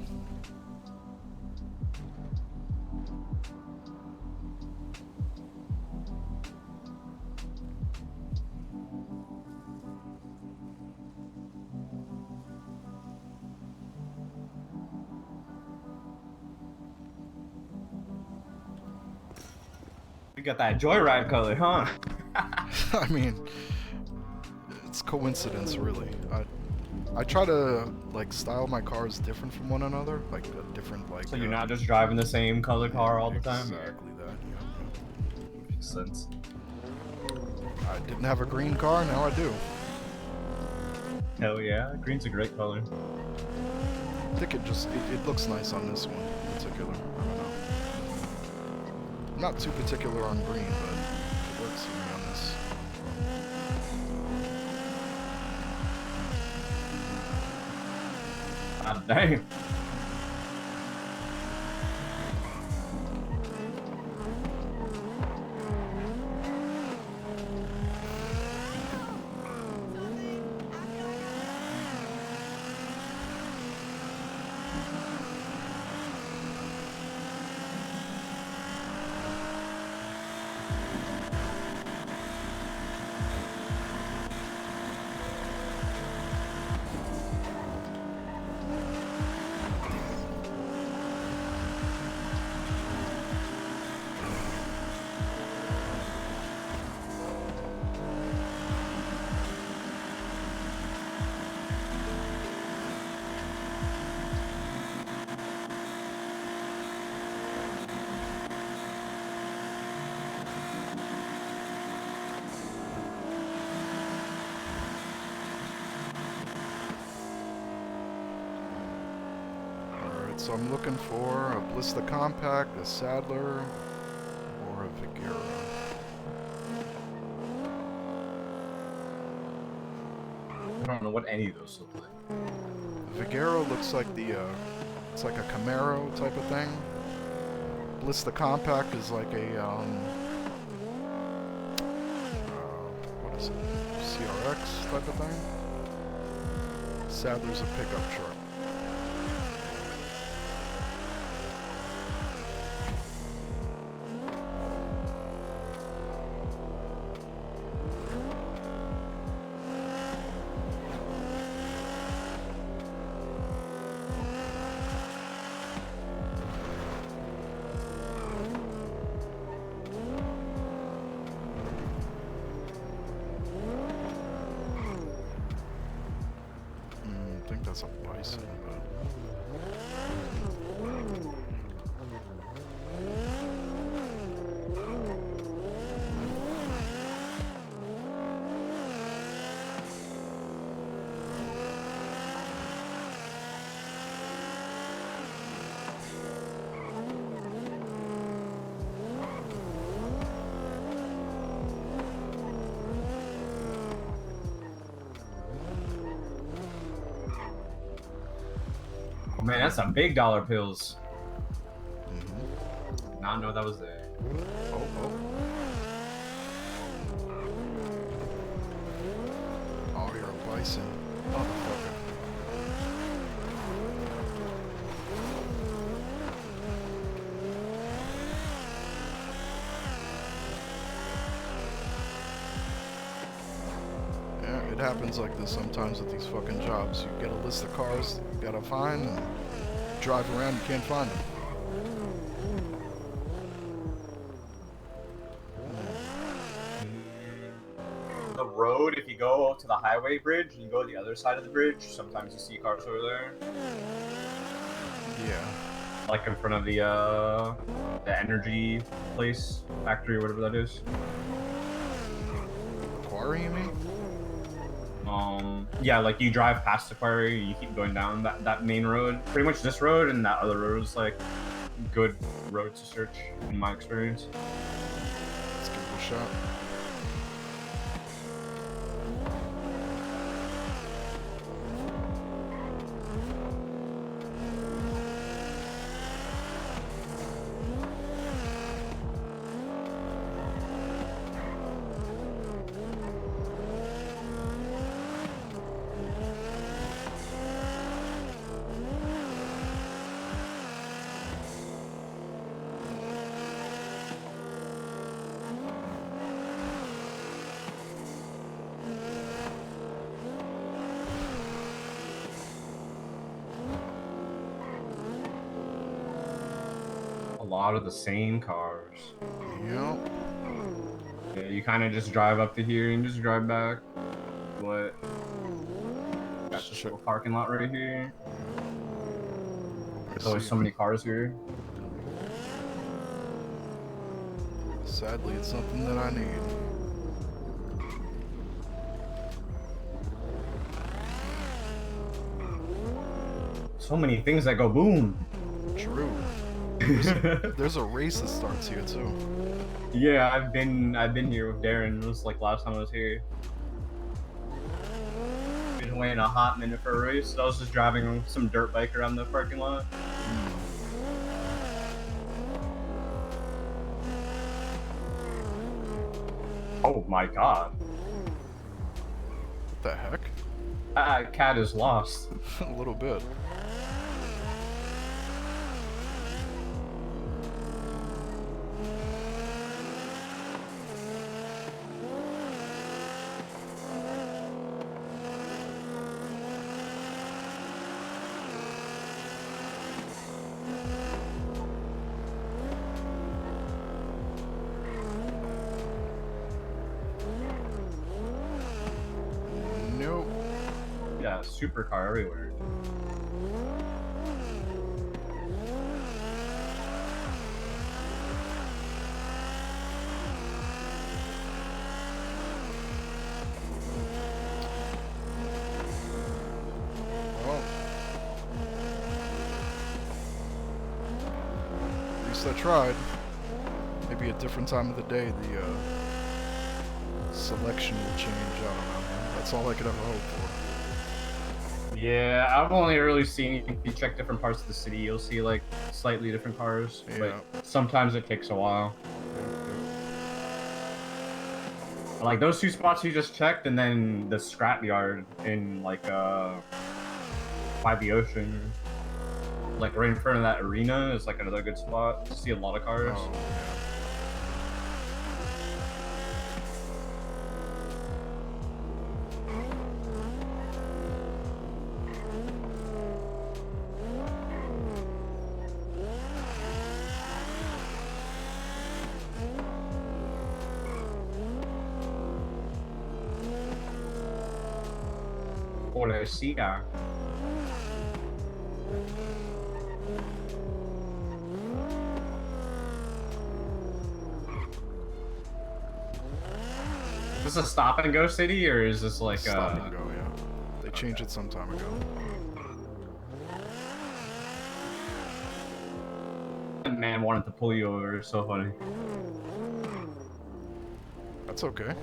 You got that joyride color, huh? I mean, it's coincidence, really. I try to like style my cars different from one another, like a different like. So you're not just driving the same color car all the time? Exactly that. Yeah. Makes sense. I didn't have a green car, now I do. Hell yeah, green's a great color. I think it looks nice on this one in particular. I don't know. I'm not too particular on green, but it works for me on this. God dang. Alright, so I'm looking for a Blista Compact, a Sadler, or a Vigera. I don't know what any of those look like. Vigero looks like it's like a Camaro type of thing. Blista Compact is like a, what is it? CRX type of thing. Sadler's a pickup truck. I think that's a bison, but Oh man, that's some big dollar pills. Not know that was there. oh. Oh, you're a bison. Motherfucker. Yeah, it happens like this sometimes with these fucking jobs. You get a list of cars you gotta find and drive around, you can't find them. The road, if you go to the highway bridge and you go to the other side of the bridge, sometimes you see cars over there. Yeah. Like in front of the energy place, factory, whatever that is. Quarry, you mean? Yeah, like you drive past the quarry, you keep going down that main road. Pretty much this road and that other road is like good road to search in my experience. Let's give it a shot. A lot of the same cars. Yep. Yeah, you kind of just drive up to here and just drive back. What? Got this little parking lot right here. There's always so many cars here. Sadly, it's something that I need. So many things that go boom. True. There's a race that starts here too. Yeah, I've been here with Darren. It was like last time I was here. Been waiting a hot minute for a race. So I was just driving some dirt bike around the parking lot. Oh my god. What the heck? Cat is lost. A little bit. Nope. Yeah, supercar everywhere. Well, at least I tried. Maybe a different time of the day, the selection will change. I don't know. That's all I could ever hope for. Yeah, I've only really seen if you check different parts of the city, you'll see like slightly different cars. Yeah. But sometimes it takes a while. Like those two spots you just checked, and then the scrapyard in like by the ocean, like right in front of that arena, is like another good spot to see a lot of cars. Oh, Policía. Is this a stop and go city, or is this like Stop and go, yeah. They changed it some time ago. Man wanted to pull you over? It's so funny. That's okay.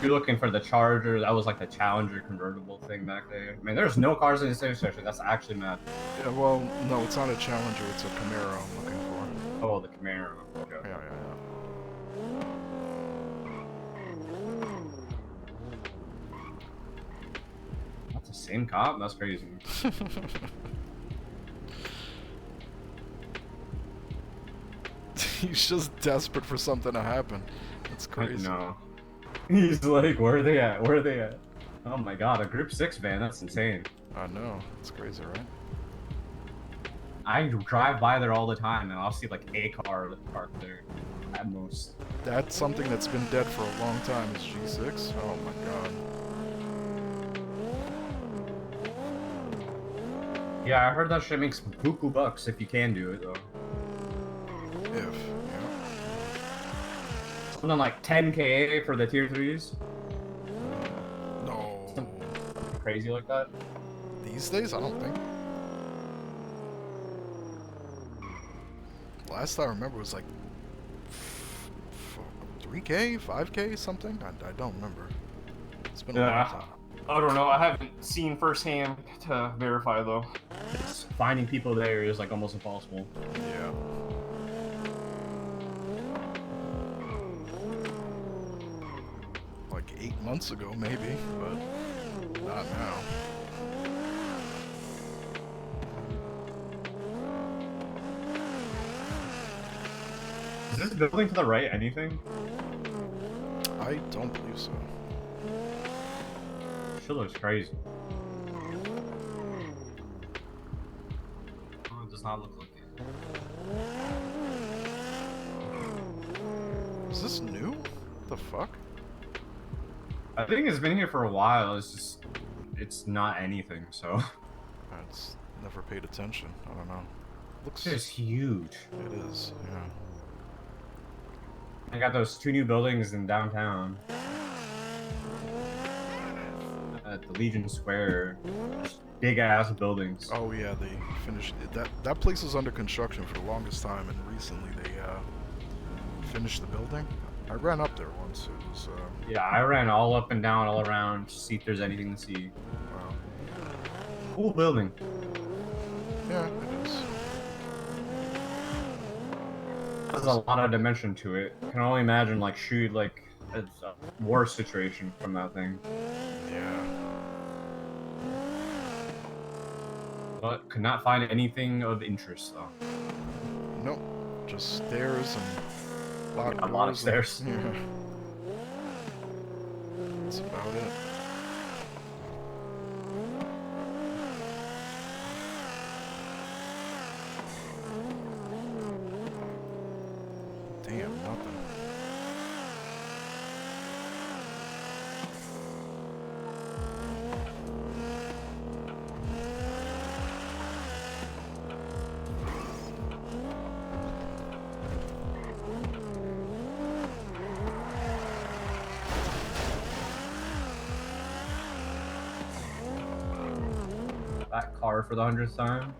You're looking for the Charger. That was like the Challenger convertible thing back there. Man, there's no cars in the city section. That's actually mad. Yeah, well, no, it's not a Challenger. It's a Camaro I'm looking for. Oh, the Camaro. Okay. Yeah, yeah, That's the same cop? That's crazy. yeah. He's just desperate for something to happen. That's crazy. No. He's like, where are they at? Where are they at? Oh my god, a Group 6 van. That's insane. I know. It's crazy, right? I drive by there all the time, and I'll see like a car parked there at most. That's something that's been dead for a long time is G6. Oh my god. Yeah, I heard that shit makes buku bucks if you can do it though. If, yeah. Something like 10k for the tier 3s. No. Crazy like that. These days, I don't think. Last I remember was like 3K, 5K, something. I don't remember. It's been a long Yeah. time. I don't know. I haven't seen firsthand to verify though. Finding people there is like almost impossible. Yeah. Like 8 months ago, maybe, but not now. Is this building to the right anything? I don't believe so. Shit looks crazy. Oh, it does not look like it. Is this new? What the fuck? I think it's been here for a while. It's just, it's not anything. So It's never paid attention. I don't know. Looks. it's huge. It is. Yeah. I got those 2 new buildings in downtown. At the Legion Square. Big ass buildings. Oh yeah, they finished it. That place was under construction for the longest time, and recently they finished the building. I ran up there once. It was Yeah, I ran all up and down, all around to see if there's anything to see. wow. Cool building. Yeah, it is. There's a lot of dimension to it. I can only imagine like shoot like a war situation from that thing. Yeah. But could not find anything of interest though. Nope. Just stairs and locked A lot of doors stairs. And, yeah. That's about it. Damn, nothing. That car for the 100th time.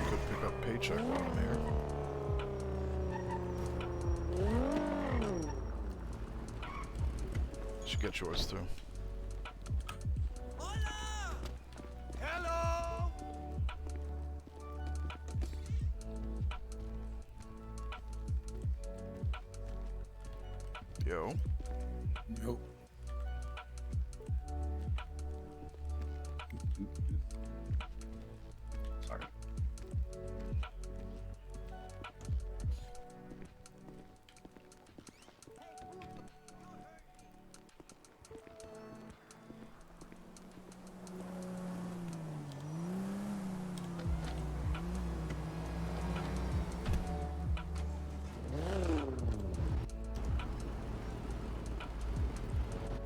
Could pick up paycheck while I'm here. Should get yours too. Hello. Yo. Yo. Sorry.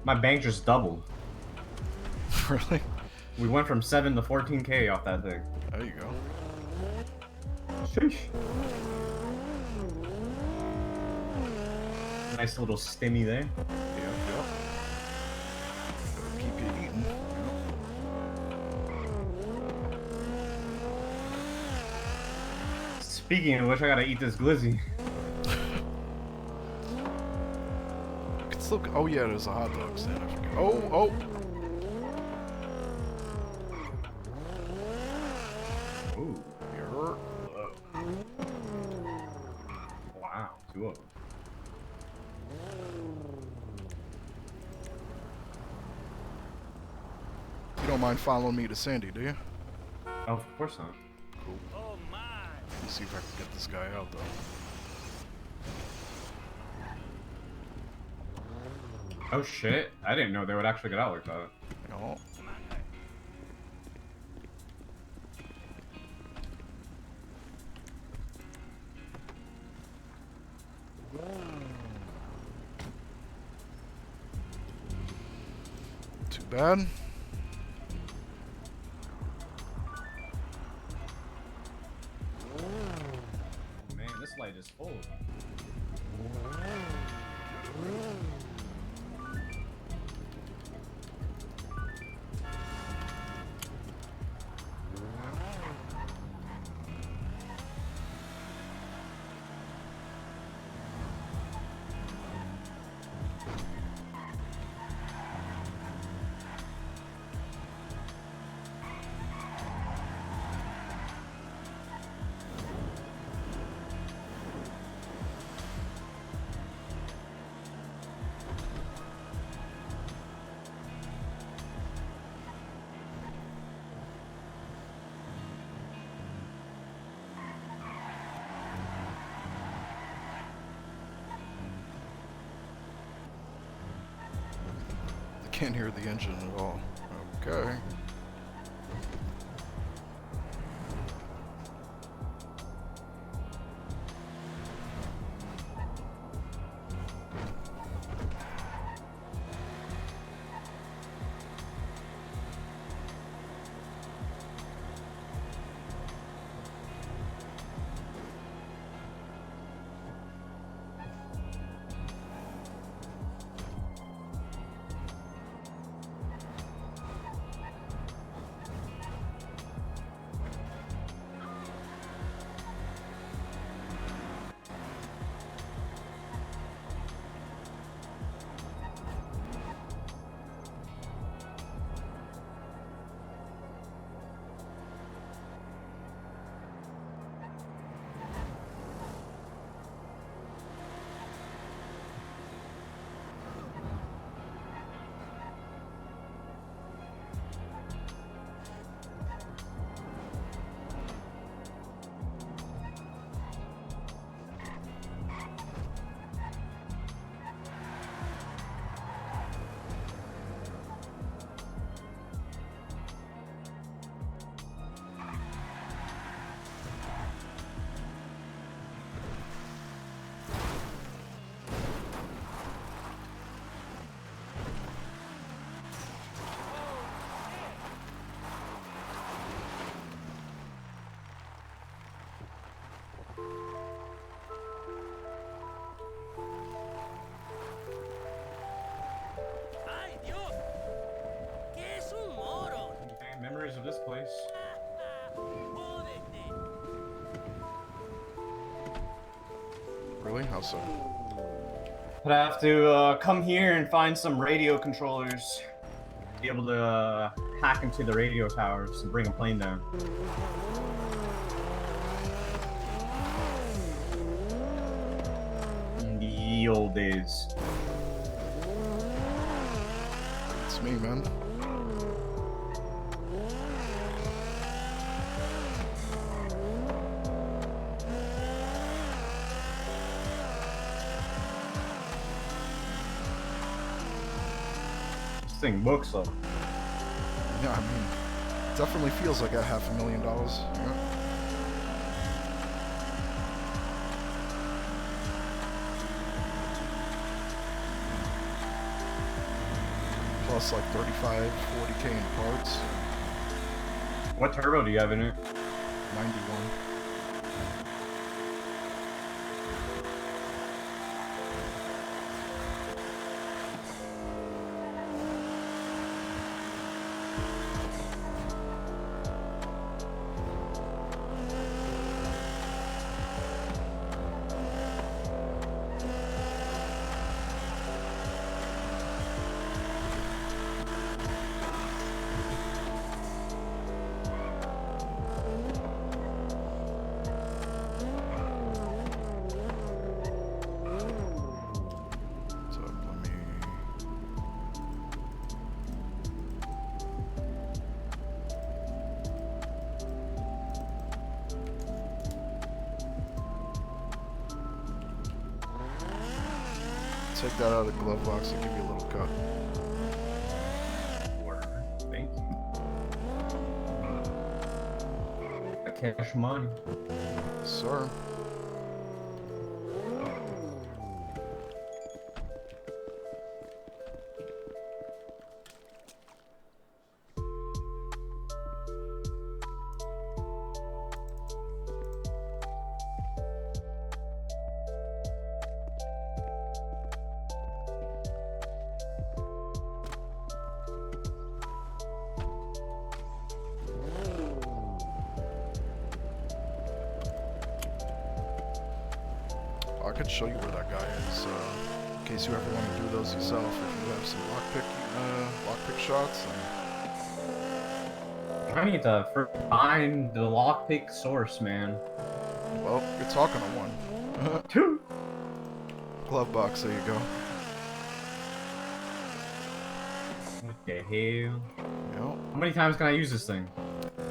My bank just doubled. Really? We went from 7 to 14k off that thing. There you go. Sheesh. Nice little stimmy there. Yep, yep. Gotta keep you eating. Speaking of which, I gotta eat this glizzy. You can still. Oh yeah, there's a hot dog stand. I forget. Oh, oh. You don't mind following me to Sandy, do you? Oh, of course not. Cool. Let me see if I can get this guy out, though. Oh shit! I didn't know they would actually get out like that. No. Too bad. Man, this light is full. I can't hear the engine at all. Okay. Okay, memories of this place. Really? How so? But I have to come here and find some radio controllers. Be able to hack into the radio towers and bring a plane down. In the old days. It's me, man. This thing looks up. Yeah, I mean, definitely feels like a $500,000. Yeah. Plus like 35, 40K in parts. What turbo do you have in it? 91. Take that out of the glove box and give you a little cut. Word. Thank you. Cash money. Sir. I could show you where that guy is, in case you ever want to do those yourself. If you have some lockpick shots. I need to find the lockpick source, man. Well, you're talking to one. Two. Glove box, there you go. What the hell? Yep. How many times can I use this thing?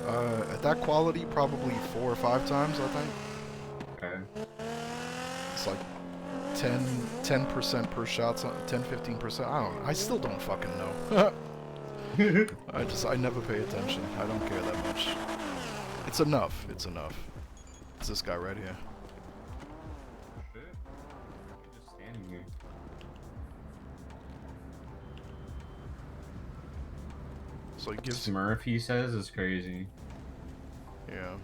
At that quality, probably 4 or 5 times, I think. Okay. It's like 10% per shot, 10-15%. I don't know. I still don't fucking know. I never pay attention. I don't care that much. It's enough. It's enough. It's this guy right here. Shit. Just standing here. So he gives Smurf, he says, is crazy. Yeah.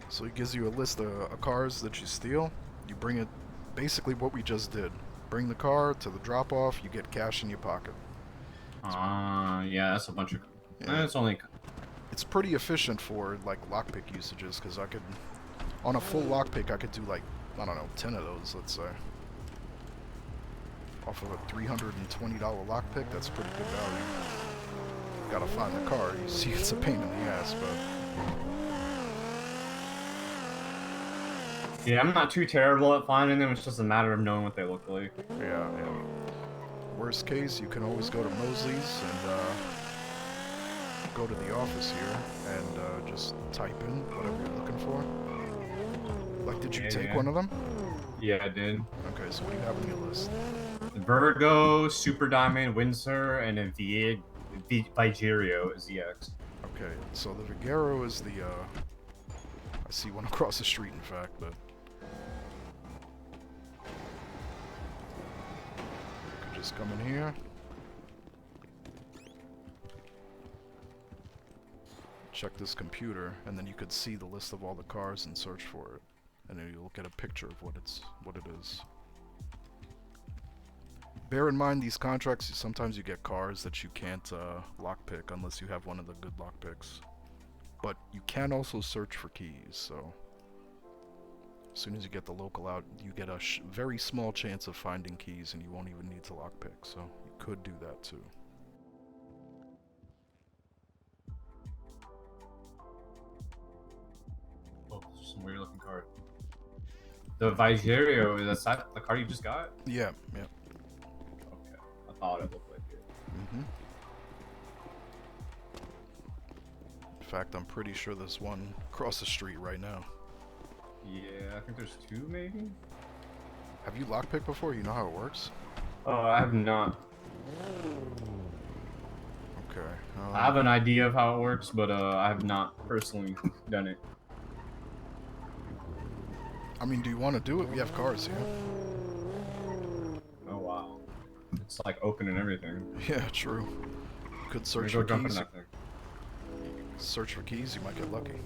So he gives you a list of cars that you steal. You bring it, basically what we just did. Bring the car to the drop-off, you get cash in your pocket. Yeah, that's a bunch of... Yeah. It's only... It's pretty efficient for, like, lockpick usages, because I could... On a full lockpick, I could do, like, I don't know, 10 of those, let's say. Off of a $320 lockpick, that's pretty good value. Gotta find the car. You see, it's a pain in the ass, but... Yeah, I'm not too terrible at finding them, it's just a matter of knowing what they look like. Yeah, yeah. Worst case, you can always go to Mosley's and go to the office here and just type in whatever you're looking for. Like, did you take one of them? Yeah, I did. Okay, so what do you have on your list? Virgo, Super Diamond, Windsor, and a Vigerio is the X. Okay, so the Vigero is the, I see one across the street, in fact, but... You could just come in here. Check this computer, and then you could see the list of all the cars and search for it. And then you'll get a picture of what it is. Bear in mind, these contracts, sometimes you get cars that you can't lockpick unless you have one of the good lockpicks. But you can also search for keys, so as soon as you get the local out, you get a very small chance of finding keys, and you won't even need to lockpick, so you could do that too. Oh, there's some weird looking card. The Vigerio, is that the card you just got? Yeah, yeah. Okay, I thought it looked like it. In fact, I'm pretty sure there's one across the street right now. Yeah, I think there's 2 maybe? Have you lockpicked before? You know how it works? Oh, I have not. Okay. I have an idea of how it works, but I have not personally done it. I mean, do you want to do it? We have cars here. Oh wow. It's like open and everything. Yeah, true. You could search Go for jump in keys. that thing. Search for keys, you might get lucky.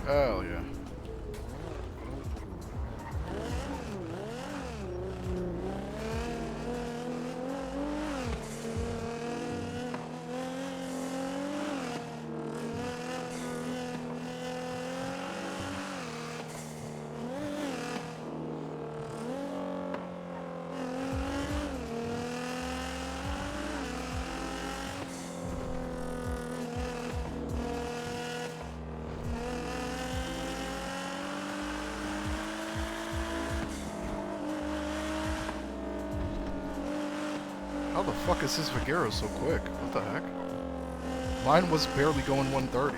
Hell yeah. How the fuck is his Vigero so quick? What the heck? Mine was barely going 130.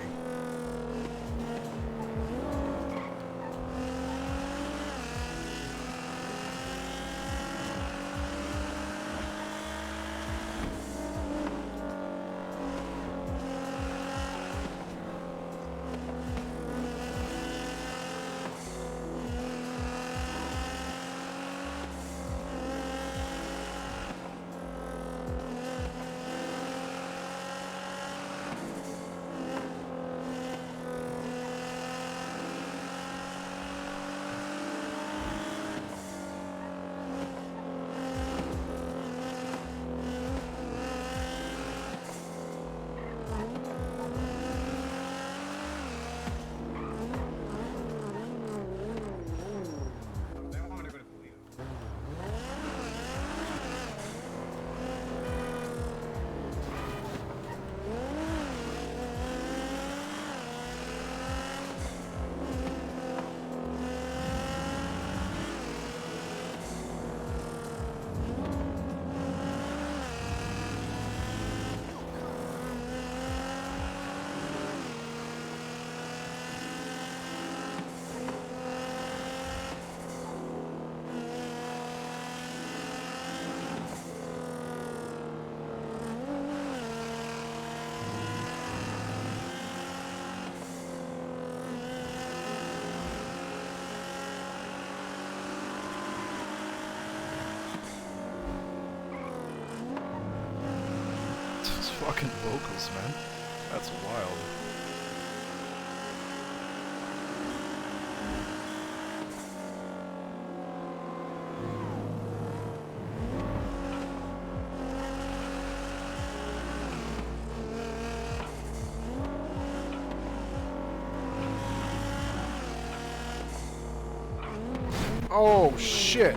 They want me to go to Toledo. Those fucking vocals, man. That's wild. Oh shit.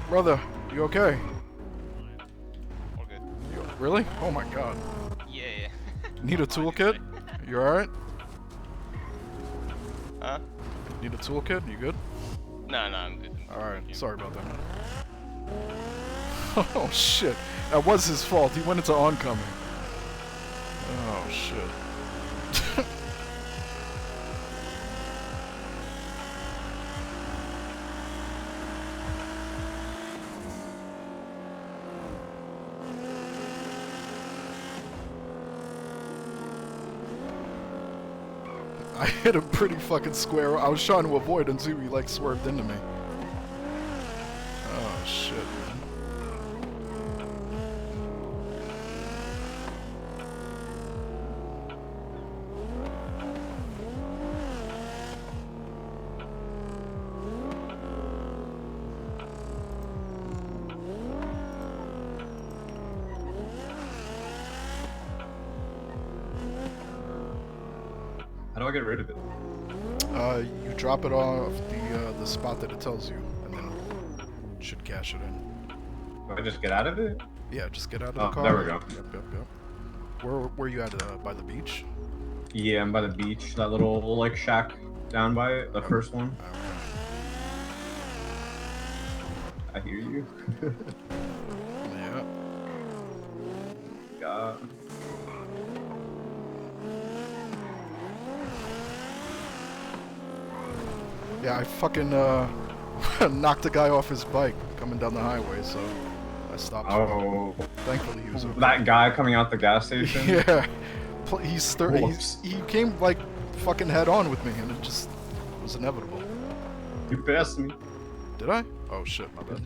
Brother, you okay? All good. Really? Oh my god. Yeah. Need a toolkit? You alright? Huh? Need a toolkit? You good? No, I'm good. Alright, sorry about that. Oh shit. That was his fault. He went into oncoming. Oh shit. I hit him pretty fucking square. I was trying to avoid him too. He like swerved into me. Oh shit, man. How do I get rid of it? You drop it off the spot that it tells you, and then it should cash it in. Do I just get out of it? Yeah, just get out of the Oh, car. there we go. Yep. Where you at? By the beach? Yeah, I'm by the beach. That little like shack down by it, the first one. Okay. I hear you. Yeah. God. Yeah, I fucking knocked a guy off his bike coming down the highway, so I stopped. Oh, Thankfully he was okay. that guy coming out the gas station. Yeah. Whoops. He came like fucking head on with me, and it just was inevitable. You passed me. Did I? Oh shit, my bad.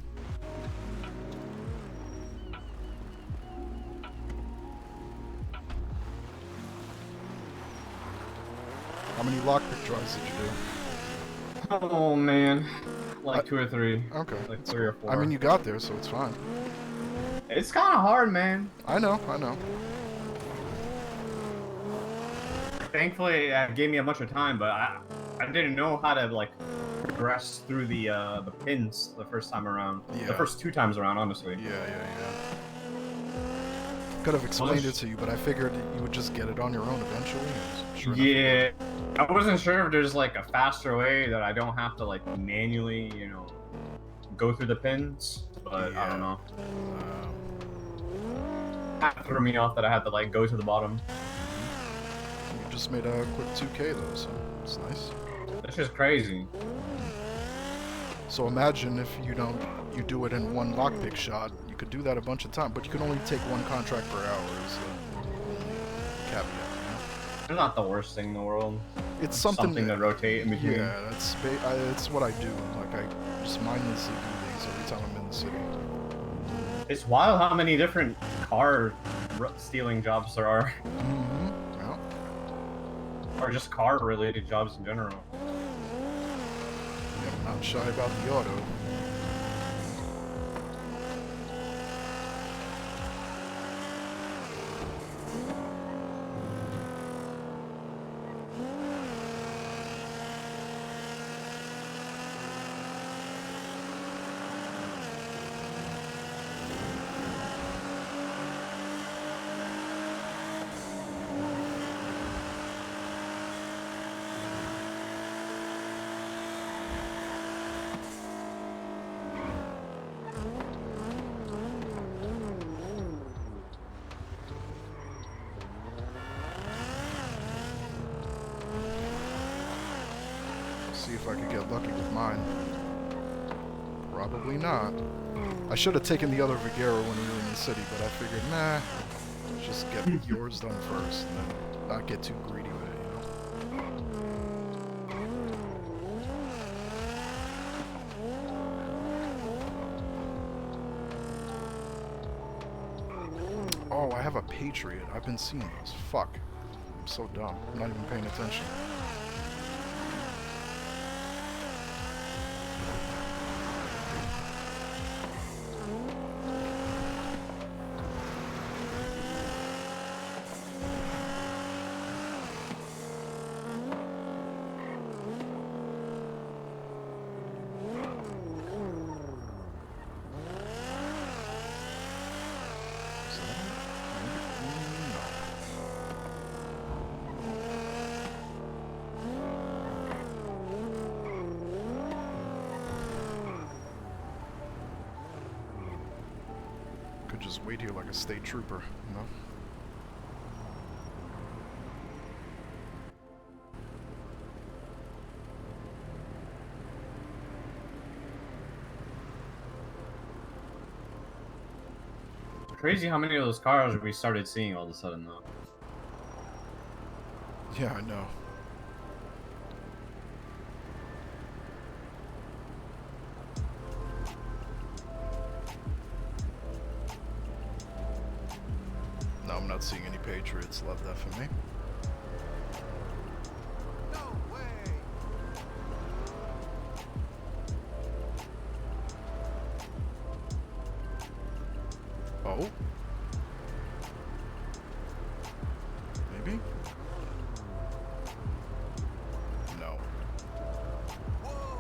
How many lockpick drives did you do? Oh man, like 2 or 3. Okay. Like that's 3 or cool. 4. I mean, you got there, so it's fine. It's kind of hard, man. I know, I know. Thankfully, it gave me a bunch of time, but I didn't know how to like progress through the pins the first time around. Yeah. The first 2 times around, honestly. Yeah. Could have explained it to you, but I figured you would just get it on your own eventually. And sure enough, you Yeah, did. I wasn't sure if there's like a faster way that I don't have to like manually, you know, go through the pins. But I don't Yeah. know. That threw me off that I had to like go to the bottom. You just made a quick 2K though, so it's nice. That's just crazy. So imagine if you do it in one lockpick shot. You could do that a bunch of times, but you can only take 1 contract per hour. Is the caveat. It's not the worst thing in the world. It's something to rotate in between. Yeah, it's what I do. Like I just mindlessly do these every time I'm in the city. It's wild how many different car stealing jobs there are, Mm-hmm. Yeah. or just car-related jobs in general. Yeah, I'm not shy about the auto. See if I could get lucky with mine. Probably not. I should have taken the other Vigero when we were in the city, but I figured, nah, just get yours done first, and then not get too greedy with it, you know? Oh, I have a Patriot. I've been seeing those. Fuck. I'm so dumb. I'm not even paying attention. Could just wait here like a state trooper, you know? Crazy how many of those cars we started seeing all of a sudden, though. Yeah, I know. No, I'm not seeing any Patriots. Love that for me. No way. Oh? Maybe? No. Whoa.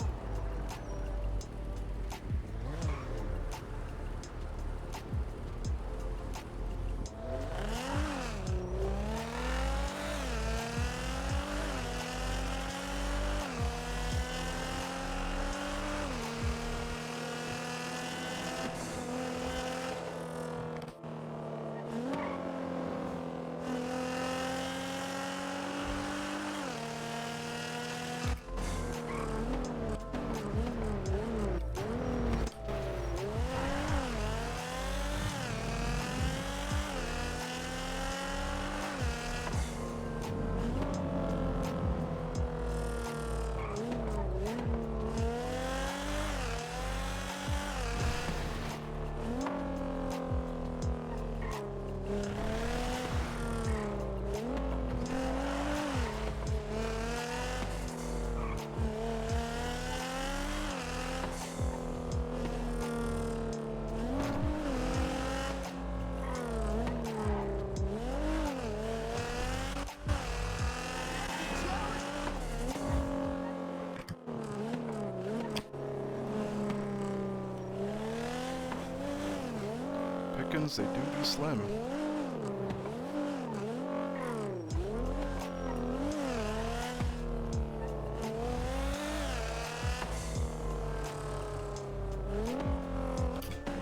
pickings, they do be slim.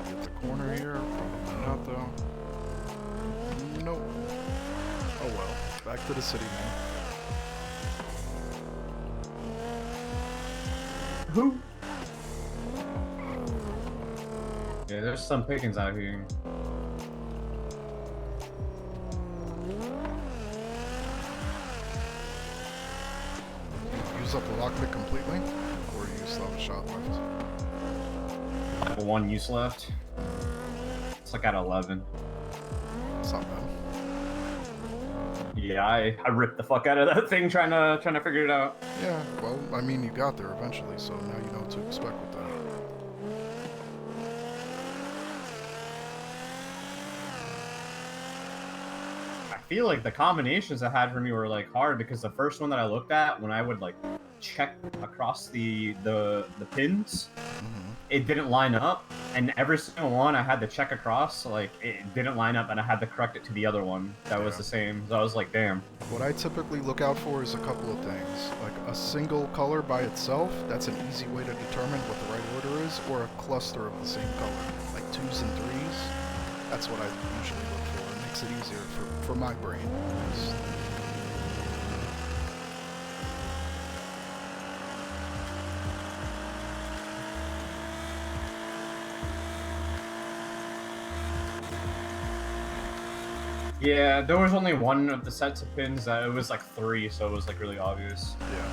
Get the corner here, probably not though. Nope. Oh well, back to the city, man. Who? Yeah, there's some pickings out here. Use up the lockpick completely, or you still have a shot left? I have one use left. It's like at 11. It's not bad. Yeah, I ripped the fuck out of that thing trying to figure it out. Yeah, well, I mean, you got there eventually, so now you know what to expect with that. I feel like the combinations I had for me were like hard because the first one that I looked at, when I would like check across the pins, it didn't line up, and every single one I had to check across, like it didn't line up, and I had to correct it to the other one that was Yeah. the same. So I was like, damn. What I typically look out for is a couple of things. Like a single color by itself, that's an easy way to determine what the right order is, or a cluster of the same color, like 2s and 3s. That's what I usually look for. It makes it easier for my brain. at least. Yeah, there was only one of the sets of pins that it was like 3, so it was like really obvious. Yeah.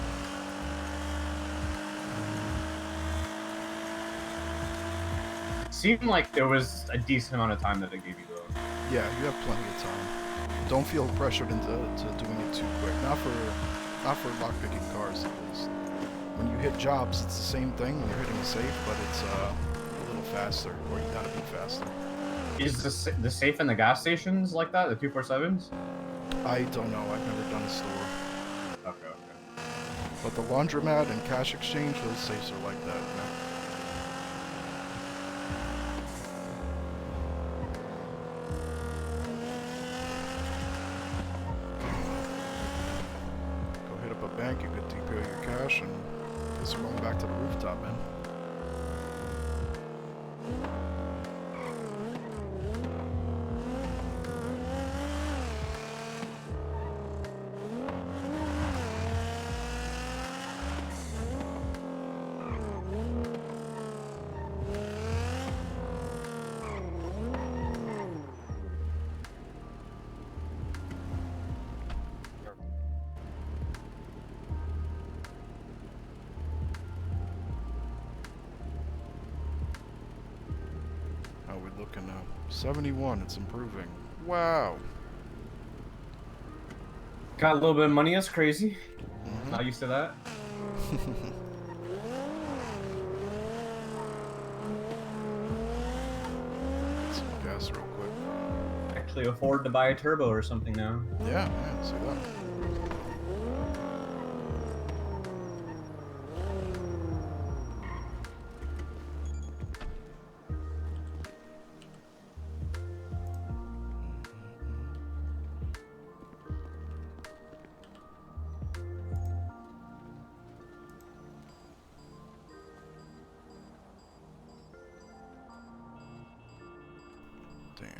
It seemed like there was a decent amount of time that they gave you though. Yeah, you have plenty of time. Don't feel pressured into doing it too quick. Not for lockpicking cars, at least. When you hit jobs, it's the same thing. You're hitting a safe, but it's a little faster, or you gotta be faster. Is the safe in the gas stations like that, the 247s? I don't know. I've never done a store. Okay, okay. But the laundromat and cash exchange, those safes are like that, you know? Go hit up a bank, you could depot your cash, and guess we're going back to the rooftop, man. How we looking now? 71, it's improving. Wow. Got a little bit of money, that's crazy. Mhm. Not used to that. Get some gas real quick. Actually afford to buy a turbo or something now. Yeah, see that. Damn.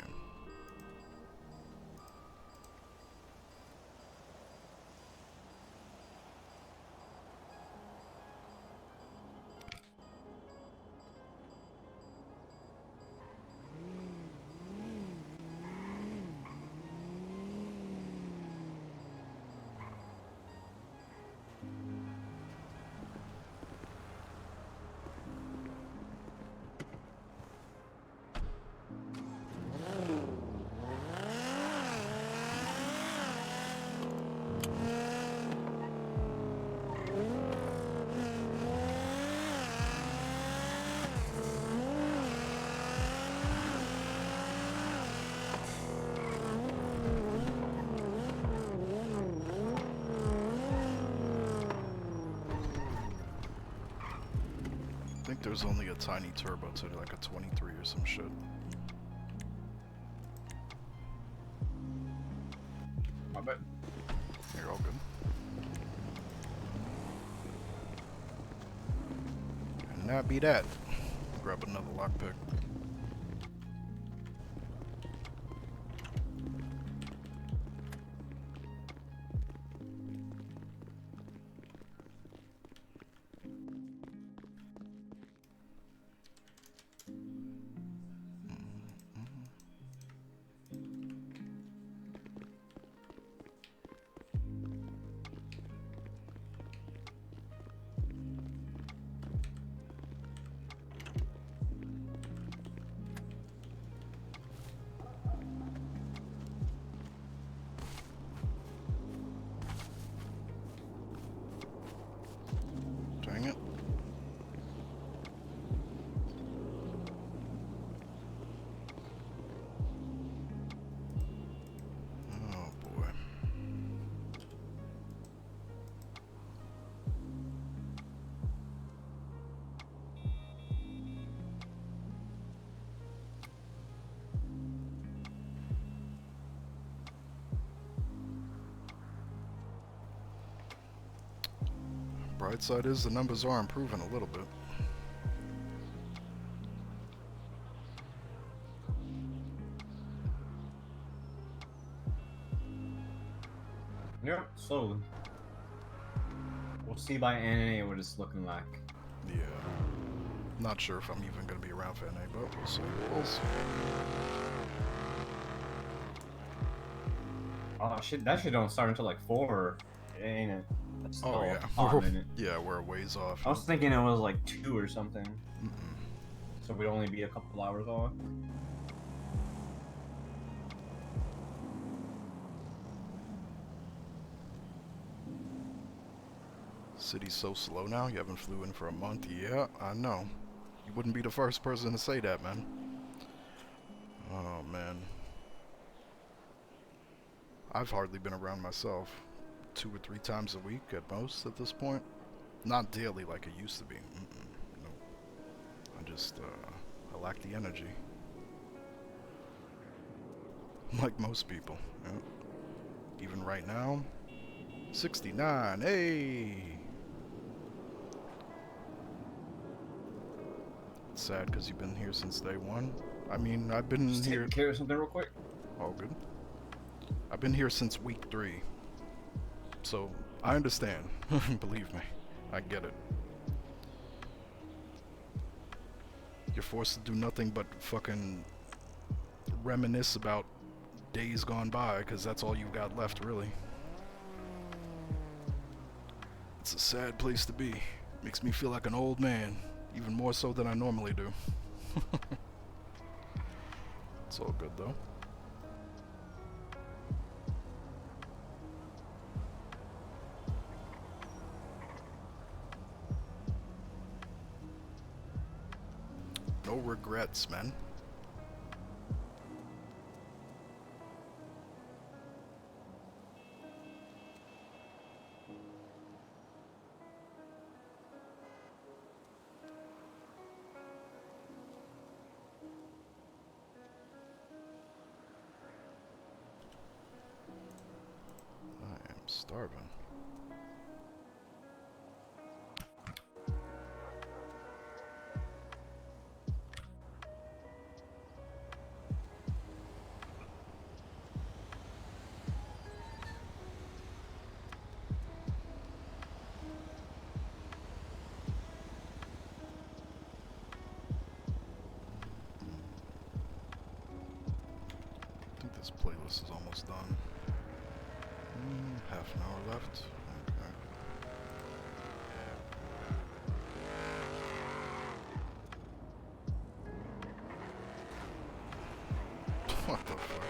I think there's only a tiny turbo to like a 23 or some shit. My bad. You're all good. And that be that. Grab another lockpick. Dang it. Oh boy. Bright side is the numbers are improving a little bit. Yep, slowly. We'll see by NA what it's looking like. Yeah. Not sure if I'm even gonna be around for NA, but we'll see. We'll see. Oh shit, that shit don't start until like 4, ain't it? That's Oh still yeah. a hot minute. Yeah, we're a ways off. I was thinking it was like 2 or something, Mm-mm. so we'd only be a couple hours off. City's so slow now. You haven't flew in for a month. Yeah, I know. You wouldn't be the first person to say that, man. Oh man. I've hardly been around myself. 2 or 3 times a week at most at this point. Not daily like it used to be. No. I just, I lack the energy. Like most people. Yeah. Even right now. 69. Hey! It's sad because you've been here since day one. I mean, I've been Just here. take care of something real quick. All good. I've been here since week 3. So, I understand. Believe me. I get it. You're forced to do nothing but fucking reminisce about days gone by, because that's all you've got left, really. It's a sad place to be. Makes me feel like an old man, even more so than I normally do. It's all good, though. No regrets, man. I am starving. I think this playlist is almost done. Half an hour left. Okay. What the fuck?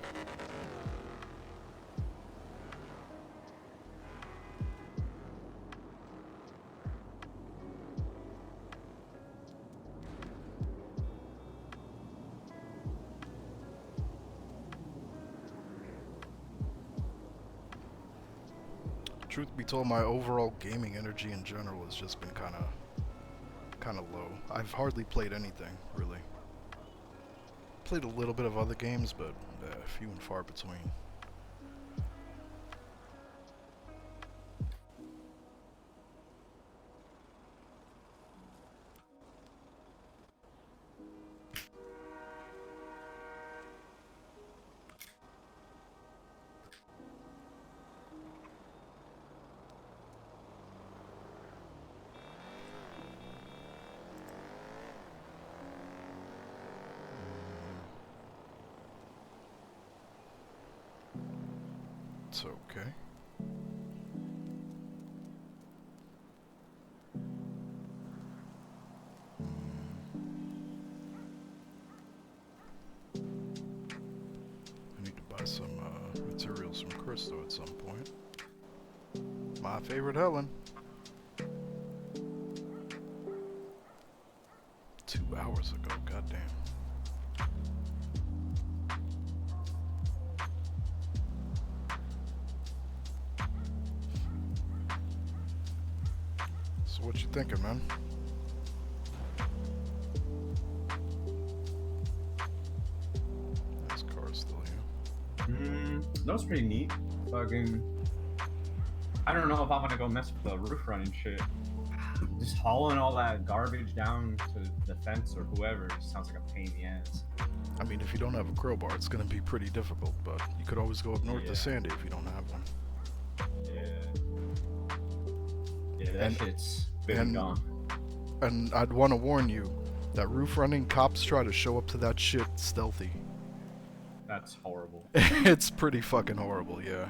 Truth be told, my overall gaming energy in general has just been kind of low. I've hardly played anything, really. Played a little bit of other games, but few and far between. It's okay. I need to buy some materials from Crystal at some point. My favorite Helen. 2 hours ago, goddamn. So what you thinking, man? This car's still here. That was pretty neat. Fucking. I don't know if I'm gonna go mess with the roof running shit. Just hauling all that garbage down to the fence or whoever just sounds like a pain in the ass. I mean, if you don't have a crowbar, it's gonna be pretty difficult, but you could always go up north Yeah. to Sandy if you don't have one. Yeah, that And- shit's been and- gone. And I'd want to warn you that roof running cops try to show up to that shit stealthy. That's horrible. It's pretty fucking horrible, yeah.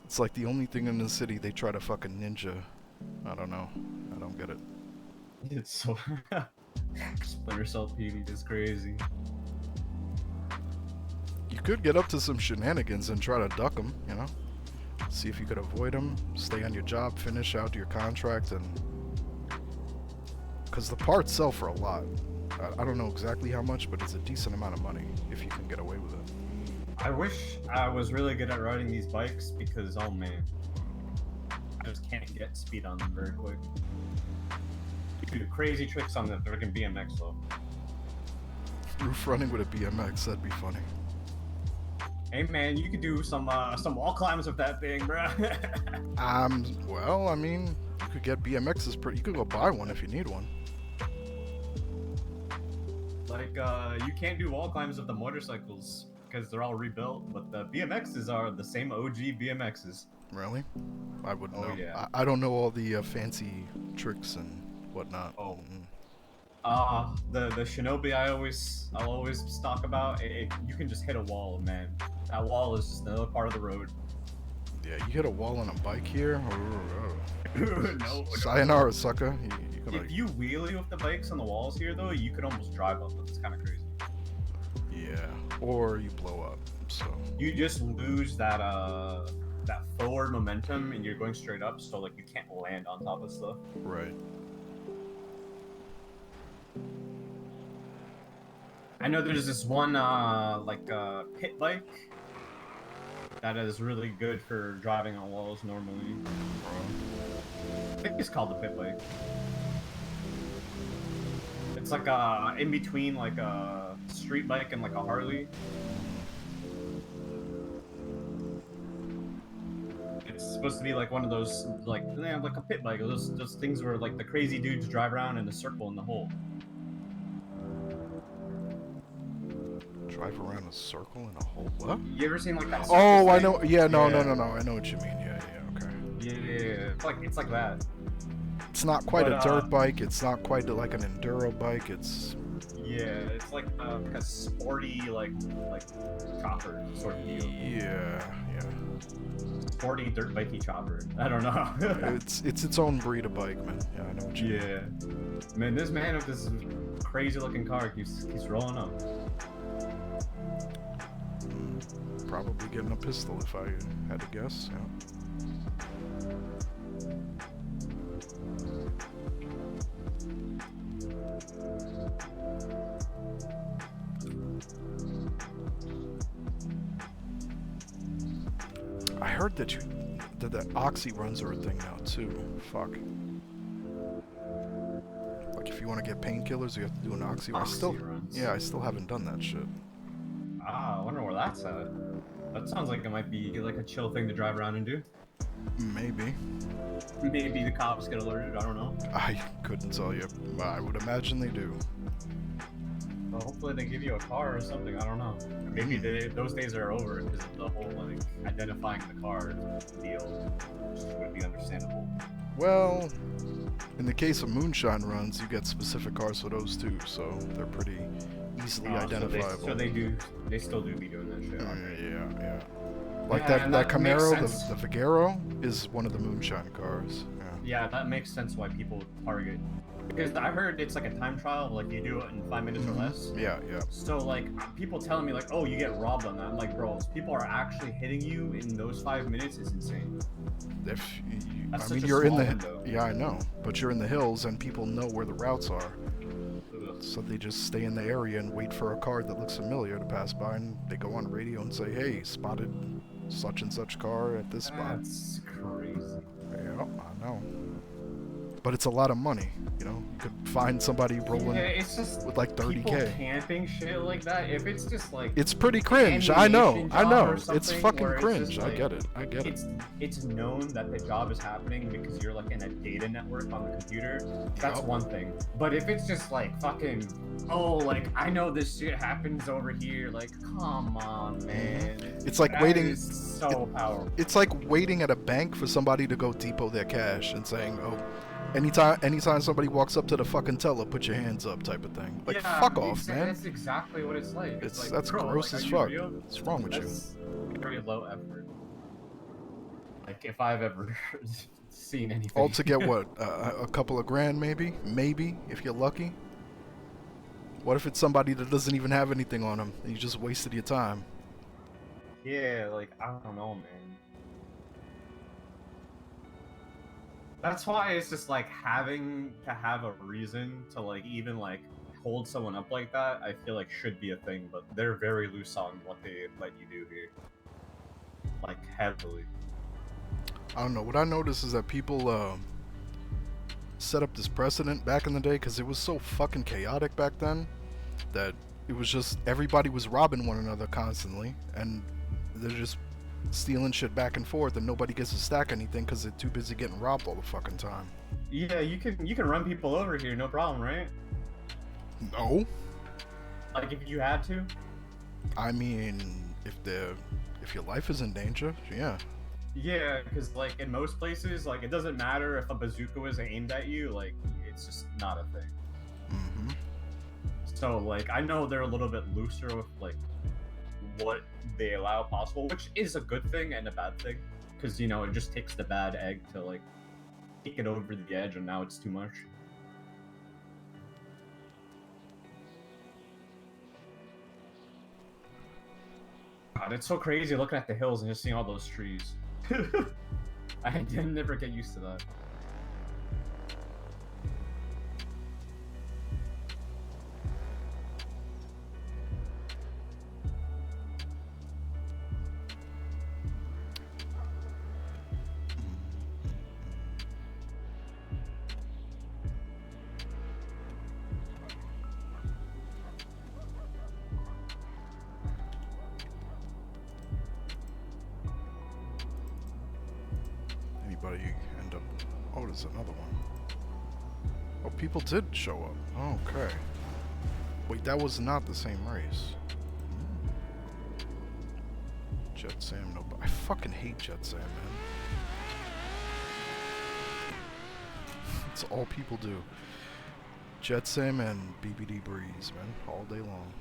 It's like the only thing in the city they try to fucking ninja. I don't know. I don't get it. It's so. Splinter Cell PD is crazy. You could get up to some shenanigans and try to duck them, you know? See if you could avoid them, stay on your job, finish out your contract, and... Because the parts sell for a lot. I don't know exactly how much, but it's a decent amount of money if you can get away with it. I wish I was really good at riding these bikes because, oh man, I just can't get speed on them very quick. You can do crazy tricks on the freaking BMX though. Roof running with a BMX, that'd be funny. Hey man, you could do some wall climbs with that thing, bruh. Well, I mean, you could get BMXs you could go buy one if you need one. Like, you can't do wall climbs with the motorcycles because they're all rebuilt, but the BMXs are the same OG BMXs. Really? I wouldn't Oh, know. yeah. I don't know all the fancy tricks and whatnot. Oh. Mm. The Shinobi I'll always talk about, you can just hit a wall, man. That wall is just another part of the road. Yeah, you hit a wall on a bike here? No. Sayonara, sucker. You gonna, If you wheelie with the bikes on the walls here, though, you could almost drive up them. It's kind of crazy. yeah. Or you blow up, so... You just lose that forward momentum, and you're going straight up, so like you can't land on top of stuff. Right. I know there's this one pit bike that is really good for driving on walls normally. I think it's called the pit bike. It's like in between like a street bike and like a Harley. It's supposed to be like one of those like a pit bike. Those things where like the crazy dudes drive around in a circle in the hole. Drive around a circle in a hole. What? You ever seen like that? Oh, circus I thing? know. Yeah, no. Yeah. I know what you mean. Yeah, okay. Yeah, it's like that. It's not quite But, a dirt bike. It's not quite like an enduro bike. It's... Yeah, it's like a sporty like chopper sort of deal. Yeah. Sporty dirt bikey chopper. I don't know. It's its own breed of bike, man. Yeah, I know what you mean. Yeah, man, this man with this crazy looking car keeps rolling up. Probably getting a pistol if I had to guess. Yeah. I heard that the oxy runs are a thing now too. Fuck. Like if you want to get painkillers, you have to do an oxy run. Oxy runs. Yeah, I still haven't done that shit. Ah, I wonder where that's at. That sounds like it might be like a chill thing to drive around and do. Maybe. Maybe the cops get alerted. I don't know. I couldn't tell you. I would imagine they do. Well, hopefully they give you a car or something. I don't know. Maybe those days are over because of the whole like identifying the car deal, which would be understandable. Well, in the case of moonshine runs, you get specific cars for those too, so they're pretty easily identifiable. So they still do be doing that shit. Okay. Yeah. Like Yeah, that and that that makes Camaro, sense. the Vigero, is one of the moonshine cars. Yeah. Yeah, that makes sense why people target. Because I heard it's like a time trial, like you do it in 5 minutes or less. Yeah, yeah. So like people telling me like, oh, you get robbed on that. I'm like, bro, if people are actually hitting you in those 5 minutes is insane. If you, That's I such mean, a you're in small the window. yeah, I know, but you're in the hills and people know where the routes are, Ugh. so they just stay in the area and wait for a car that looks familiar to pass by, and they go on radio and say, "Hey, spotted such and such car at this spot." That's crazy. Yeah, I know. But it's a lot of money, you know. You could find somebody rolling Yeah, it's just with like people 30K. camping shit like that. If it's just like It's pretty cringe. I know. ammunition I job know. or It's something fucking where it's cringe. just, I like, get it. I get it. it's known that the job is happening because you're like in a data network on the computer. That's Yup. one thing. But if it's just like fucking, oh, like I know this shit happens over here. Like, come on, man. It's like That waiting. is so powerful. It's like waiting at a bank for somebody to go depot their cash and saying, "Oh, anytime somebody walks up to the fucking teller, put your hands up," type of thing. Like, Yeah, fuck off, man. That's exactly what it's like. It's like, That's bro, gross like, as are you fuck. real? What's wrong with you? That's very low effort. Like if I've ever seen anything. All to get what? A couple of grand, maybe? Maybe, if you're lucky. What if it's somebody that doesn't even have anything on them? And you just wasted your time. Yeah, like I don't know, man. That's why it's just like having to have a reason to like even like hold someone up like that. I feel like should be a thing, but they're very loose on what they let you do here. Like heavily. I don't know. What I noticed is that people set up this precedent back in the day because it was so fucking chaotic back then that it was just everybody was robbing one another constantly, and they're just stealing shit back and forth, and nobody gets to stack anything because they're too busy getting robbed all the fucking time. Yeah, you can run people over here, no problem, right? No, Like if you had to. I mean if your life is in danger, yeah. Yeah, because like in most places, like it doesn't matter if a bazooka was aimed at you, like it's just not a thing. Mm-hmm. So like I know they're a little bit looser with like what they allow possible, which is a good thing and a bad thing, because you know it just takes the bad egg to like take it over the edge, and now it's too much. God, it's so crazy looking at the hills and just seeing all those trees. I didn't never get used to that. Anybody end up... Oh, there's another one. Oh, people did show up. Okay. Wait, that was not the same race. Jet Sam, no... I fucking hate Jet Sam, man. It's all people do. Jet Sam and BBD Breeze, man. All day long.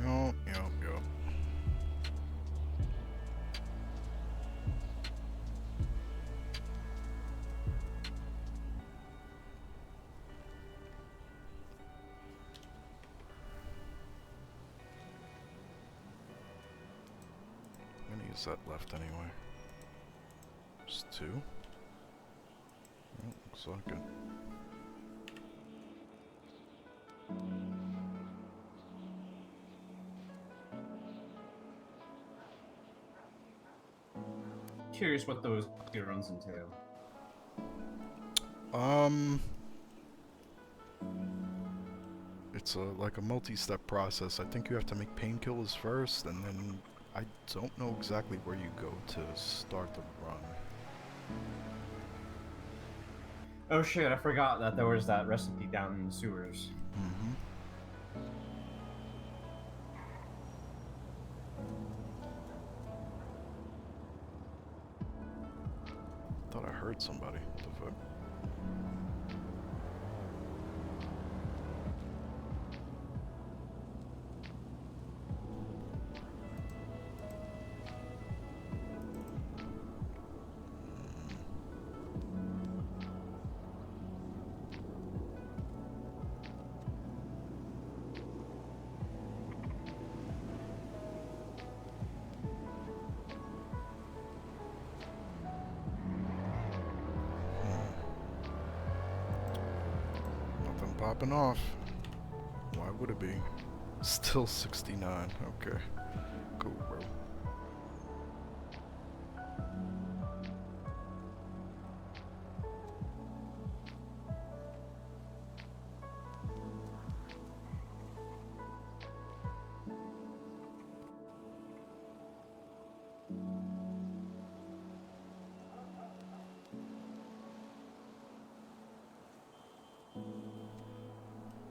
Yup. How many is that left anyway? Just two? Well, looks like it. Curious what those runs entail. It's like a multi-step process. I think you have to make painkillers first, and then I don't know exactly where you go to start the run. Oh shit, I forgot that there was that recipe down in the sewers. Mm-hmm. hurt somebody. What the fuck? Nothing popping off. Why would it be? Still 69. Okay. Cool, bro.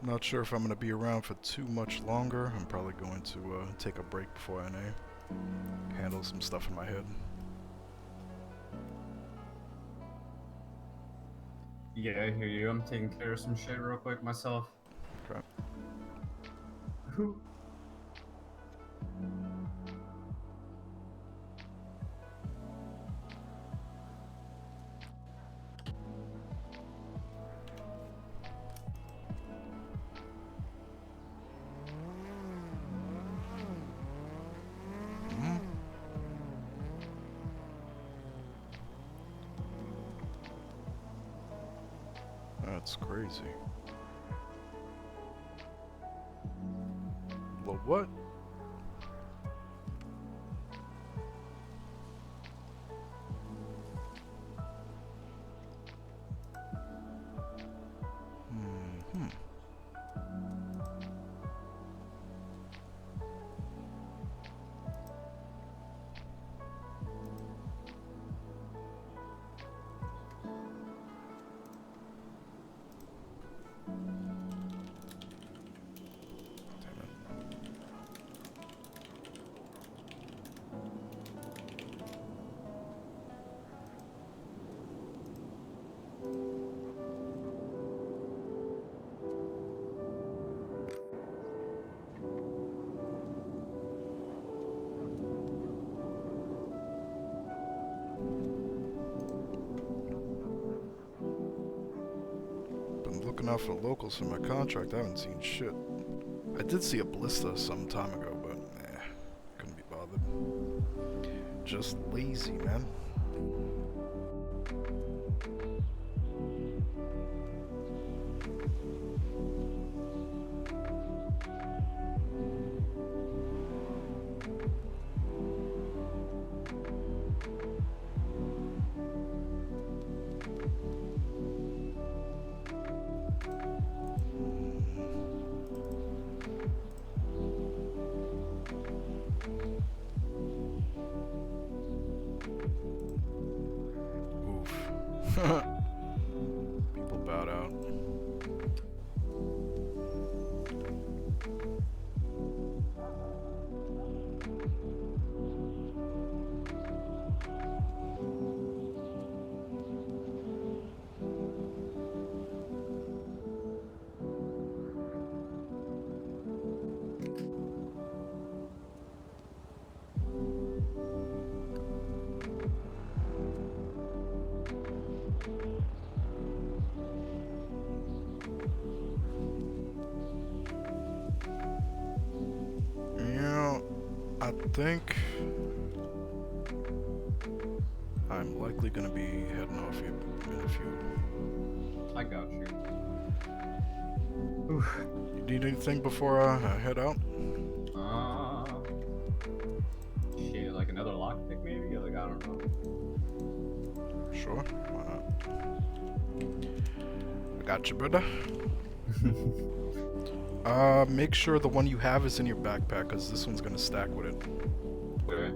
Not sure if I'm going to be around for too much longer. I'm probably going to take a break before NA. Handle some stuff in my head. Yeah, I hear you. I'm taking care of some shit real quick myself. Okay. Hmm? That's crazy. Well, what? Hmm. Damn it. Been looking out for locals for my contract. I haven't seen shit. I did see a blister some time ago, but couldn't be bothered. Just lazy, man. Oof. People bowed out. I think I'm likely gonna be heading off here in a few. I got you. You need anything before I head out? Shit, like another lockpick maybe? Like, I don't know. Sure, why not? I got you, brother. Make sure the one you have is in your backpack, because this one's gonna stack with it. Okay.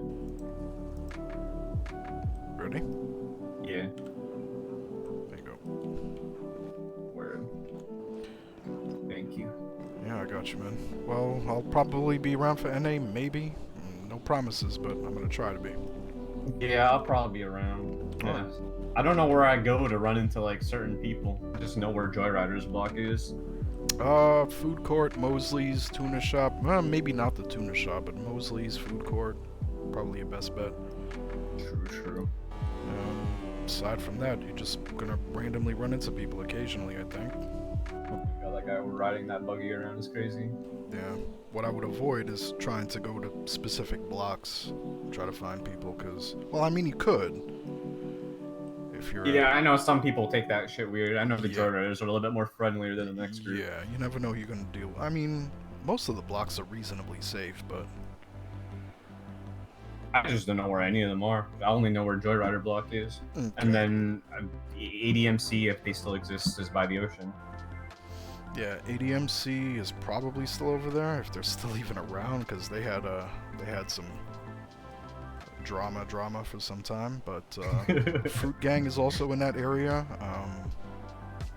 Ready? Yeah. There you go. Word. Thank you. Yeah, I got you, man. Well, I'll probably be around for NA, maybe. No promises, but I'm gonna try to be. Yeah, I'll probably be around. Yeah. Alright. I don't know where I go to run into like certain people. I just know where Joyrider's block is. Food court, Mosley's, tuna shop. Maybe not the tuna shop, but Mosley's food court. Probably your best bet. True. Aside from that, you're just gonna randomly run into people occasionally, I think. Oh my god, that guy riding that buggy around is crazy. Yeah. What I would avoid is trying to go to specific blocks, try to find people, because, well, I mean, you could. If you're. Yeah, I know some people take that shit weird. I know the Yeah. Joyriders are a little bit more friendlier than the next group. Yeah, you never know who you're gonna deal. I mean, most of the blocks are reasonably safe, but. I just don't know where any of them are. I only know where Joyrider block is. Okay. And then ADMC, if they still exist, is by the ocean. Yeah, ADMC is probably still over there if they're still even around, because they had some drama for some time. But Fruit Gang is also in that area,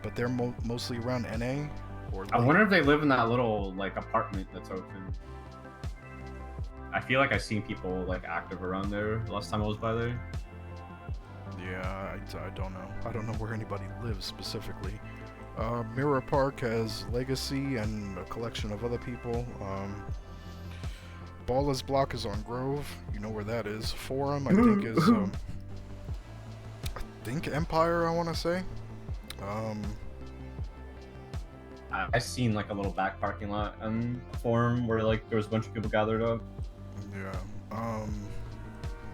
but they're mostly around NA. Or I wonder if they live in that little like apartment that's open. I feel like I've seen people like active around there last time I was by there. Yeah, I don't know. I don't know where anybody lives specifically. Mirror Park has Legacy and a collection of other people. Baller's Block is on Grove. You know where that is. Forum, I think, is I think Empire, I want to say. I've seen like a little back parking lot and forum where like there was a bunch of people gathered up. Yeah.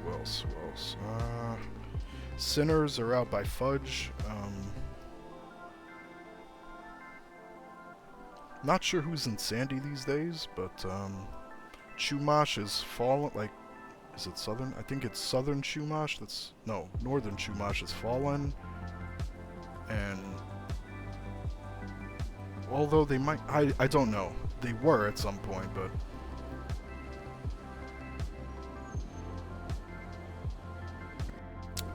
Who else? Sinners are out by Fudge. Not sure who's in Sandy these days, but Chumash is fallen. Like, is it southern? I think it's southern Chumash. No, northern Chumash is fallen. And although they might, I don't know. They were at some point, but.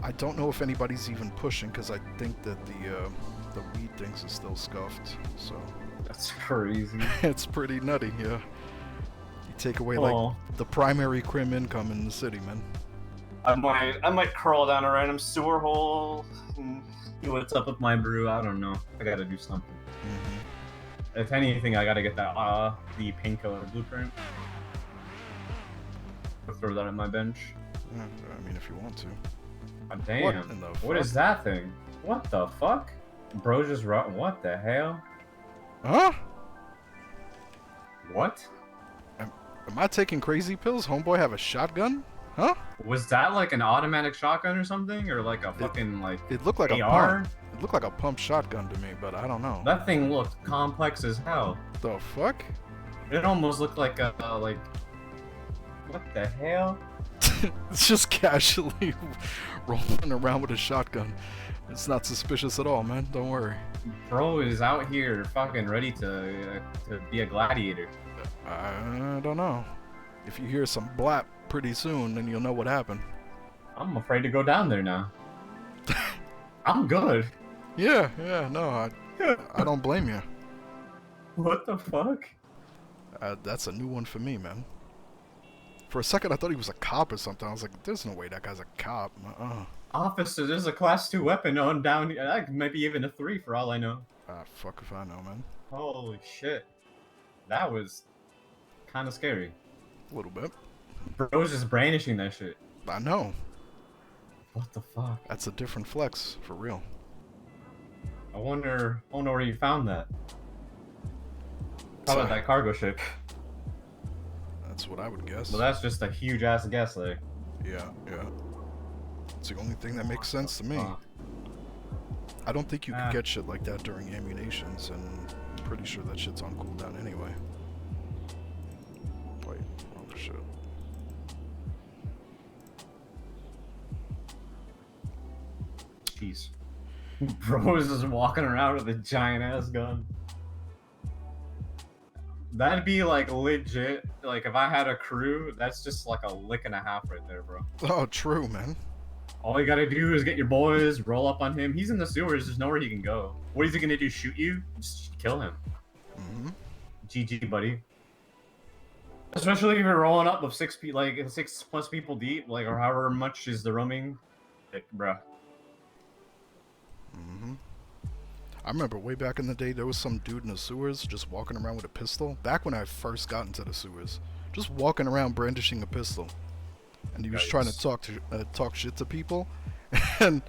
I don't know if anybody's even pushing, because I think that the weed things is still scuffed. So That's crazy. it's pretty nutty, yeah. You take away like the primary crim income in the city, man. I might crawl down a random sewer hole and see what's up with my brew. I don't know. I gotta do something. Mm-hmm. If anything, I gotta get that the painkiller blueprint. I'll throw that on my bench. Yeah, I mean, if you want to. God damn. What in the What is that thing? What the fuck? Bro just run. What the hell? Huh? What? Am I taking crazy pills? Homeboy have a shotgun? Huh? Was that like an automatic shotgun or something? Or like a fucking like It looked like a AR? pump. It looked like a pump shotgun to me, but I don't know. That thing looked complex as hell. The fuck? It almost looked like a like. What the hell? It's just casually rolling around with a shotgun. It's not suspicious at all, man. Don't worry. Bro is out here fucking ready to be a gladiator. I don't know. If you hear some blap pretty soon, then you'll know what happened. I'm afraid to go down there now. I'm good. Yeah, no, I don't blame you. What the fuck? That's a new one for me, man. For a second, I thought he was a cop or something. I was like, there's no way that guy's a cop. Officer, there's a class 2 weapon on down here. That might be even a 3 for all I know. Fuck if I know, man. Holy shit. That was kind of scary. A little bit. Bro was just brandishing that shit. I know. What the fuck? That's a different flex, for real. I wonder where you found that. Probably that cargo ship. That's what I would guess. Well, that's just a huge ass guess there. Yeah. It's the only thing that makes sense to me. Fuck. I don't think you could get shit like that during ammunitions, and I'm pretty sure that shit's on cooldown anyway. Wait, wrong shit. Jeez. Bro is just walking around with a giant ass gun. That'd be like legit. Like if I had a crew, that's just like a lick and a half right there, bro. Oh, true, man. All you gotta do is get your boys, roll up on him. He's in the sewers. There's nowhere he can go. What is he gonna do? Shoot you? Just kill him. Mm-hmm. GG, buddy. Especially if you're rolling up with 6+ people deep, like, or however much is the roaming. Like, bruh. Hmm. I remember way back in the day, there was some dude in the sewers just walking around with a pistol. Back when I first got into the sewers, just walking around brandishing a pistol, and he was trying to talk shit to people, and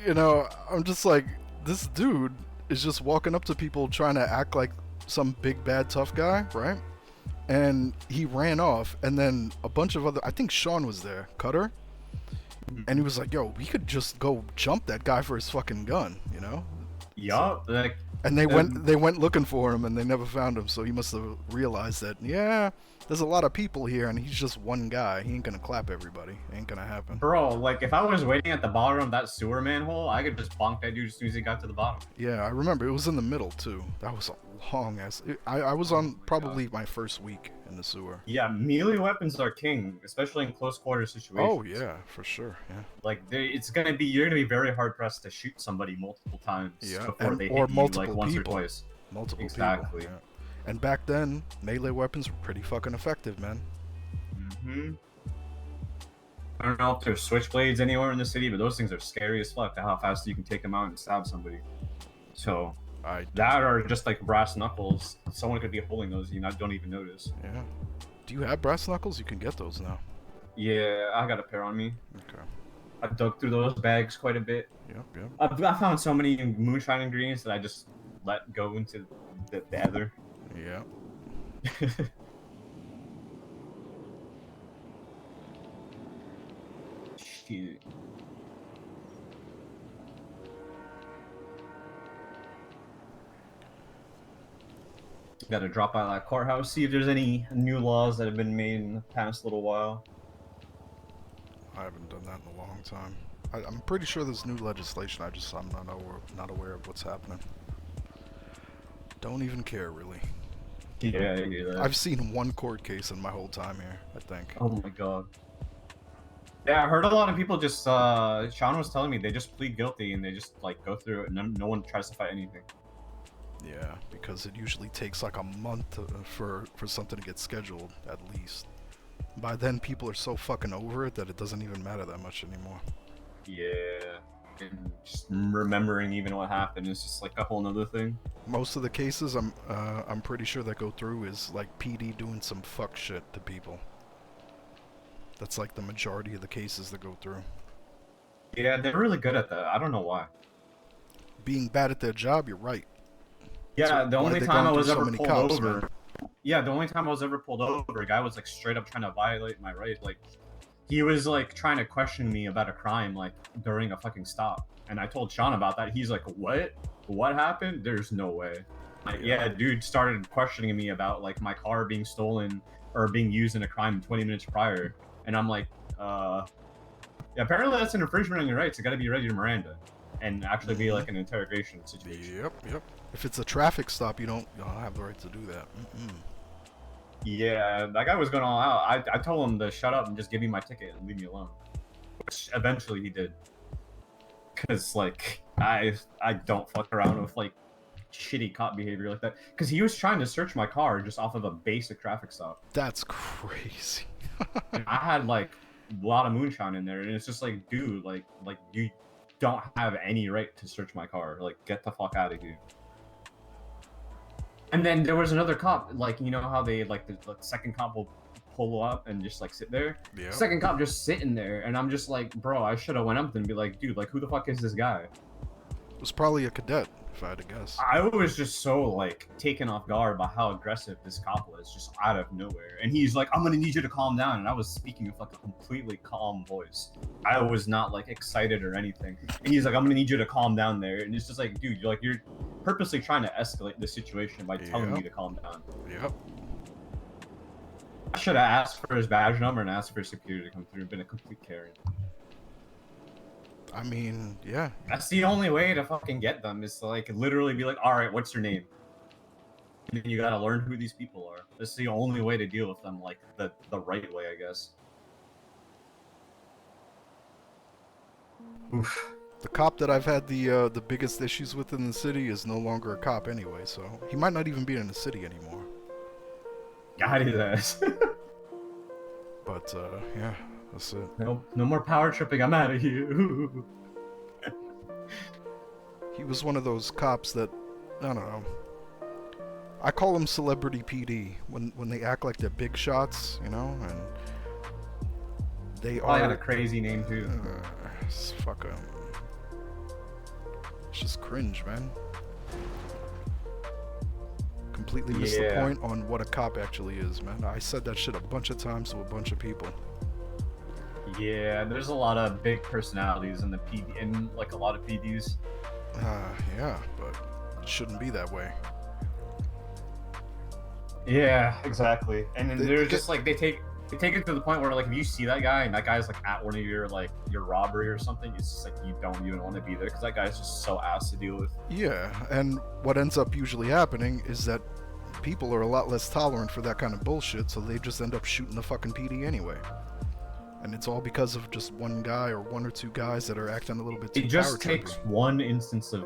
you know, I'm just like, this dude is just walking up to people trying to act like some big bad tough guy, right? And he ran off, and then a bunch of other, I think Sean was there, Cutter, and he was like, yo, we could just go jump that guy for his fucking gun, you know? Yup, like, And they went looking for him, and they never found him, so he must have realized that, yeah, there's a lot of people here, and he's just one guy. He ain't gonna clap everybody. Ain't gonna happen. bro, like, if I was waiting at the bottom of that sewer manhole, I could just bonk that dude as soon as he got to the bottom. Yeah, I remember, it was in the middle, too. That was a long ass... I was on probably my first week in the sewer. Yeah, melee weapons are king, especially in close quarter situations. Oh, yeah, for sure, yeah. Like, you're gonna be very hard pressed to shoot somebody multiple times before they hit you, multiple like, once people. or twice. Multiple Exactly. people. Yeah. And back then, melee weapons were pretty fucking effective, man. Hmm. I don't know if there's switchblades anywhere in the city, but those things are scary as fuck to how fast you can take them out and stab somebody. So, that or just like brass knuckles. Someone could be holding those, you don't even notice. Yeah. Do you have brass knuckles? You can get those now. Yeah, I got a pair on me. Okay. I've dug through those bags quite a bit. Yep. I found so many moonshine ingredients that I just let go into the other. Yeah. Shit. Gotta drop by that courthouse, see if there's any new laws that have been made in the past little while. I haven't done that in a long time. I'm pretty sure there's new legislation. I'm not aware of what's happening. Don't even care, really. Yeah, I hear that. I've seen one court case in my whole time here, I think. Oh my god. Yeah, I heard a lot of people just, Sean was telling me they just plead guilty and they just, like, go through it and no one tries to fight anything. Yeah, because it usually takes like a month for something to get scheduled, at least. By then, people are so fucking over it that it doesn't even matter that much anymore. Yeah, and just remembering even what happened is just like a whole nother thing. Most of the cases I'm pretty sure that go through is like PD doing some fuck shit to people. That's like the majority of the cases that go through. Yeah, they're really good at that. I don't know why. Being bad at their job, you're right. Yeah, the only time I was ever many pulled cops, over. man. Yeah, the only time I was ever pulled over, a guy was like straight up trying to violate my right. Like, he was like trying to question me about a crime, like during a fucking stop. And I told Sean about that. He's like, "What? What happened? There's no way." Like, yeah, dude started questioning me about like my car being stolen or being used in a crime 20 minutes prior. And I'm like, yeah, apparently that's an infringement on your rights. You gotta be ready to Miranda and actually be like an interrogation situation. Yep. If it's a traffic stop, you don't have the right to do that. Yeah, that guy was going all out. I told him to shut up and just give me my ticket and leave me alone. Which eventually he did. Cause like I don't fuck around with like shitty cop behavior like that. Cause he was trying to search my car just off of a basic traffic stop. That's crazy. And I had like a lot of moonshine in there, and it's just like, dude, like you don't have any right to search my car. Like, get the fuck out of here. And then there was another cop, like, you know how they, like, the second cop will pull up and just, like, sit there? Yeah. Second cop just sitting there, and I'm just like, bro, I should have went up and be like, dude, like, who the fuck is this guy? It was probably a cadet, if I had to guess. I was just so, like, taken off guard by how aggressive this cop was, just out of nowhere. And he's like, I'm gonna need you to calm down. And I was speaking with, like, a completely calm voice. I was not, like, excited or anything. And he's like, I'm gonna need you to calm down there. And it's just like, dude, you're purposely trying to escalate the situation by telling me to calm down. Yep. I should have asked for his badge number and asked for security to come through and been a complete Karen. I mean, yeah. That's the only way to fucking get them, is to, like, literally be like, alright, what's your name? And then you gotta learn who these people are. That's the only way to deal with them, like, the right way, I guess. Oof. The cop that I've had the biggest issues with in the city is no longer a cop anyway, so he might not even be in the city anymore. Got his ass. But yeah, that's it. No more power tripping. I'm out of here. He was one of those cops that, I don't know. I call them celebrity PD when they act like they're big shots, you know, and they I had are. a crazy name too. It's fucking. It's just cringe, man. Completely missed the Yeah. point on what a cop actually is, man. I said that shit a bunch of times to a bunch of people. Yeah, there's a lot of big personalities in the PD, in like a lot of PDs. Yeah, but it shouldn't be that way. Yeah, exactly. And then They- they're they just like they take it to the point where like if you see that guy and that guy's like at one of your like your robbery or something, it's just like you don't even want to be there because that guy's just so ass to deal with. Yeah, and what ends up usually happening is that people are a lot less tolerant for that kind of bullshit, so they just end up shooting the fucking PD anyway. And it's all because of just one guy or one or two guys that are acting a little bit too It just power takes trippy. one instance of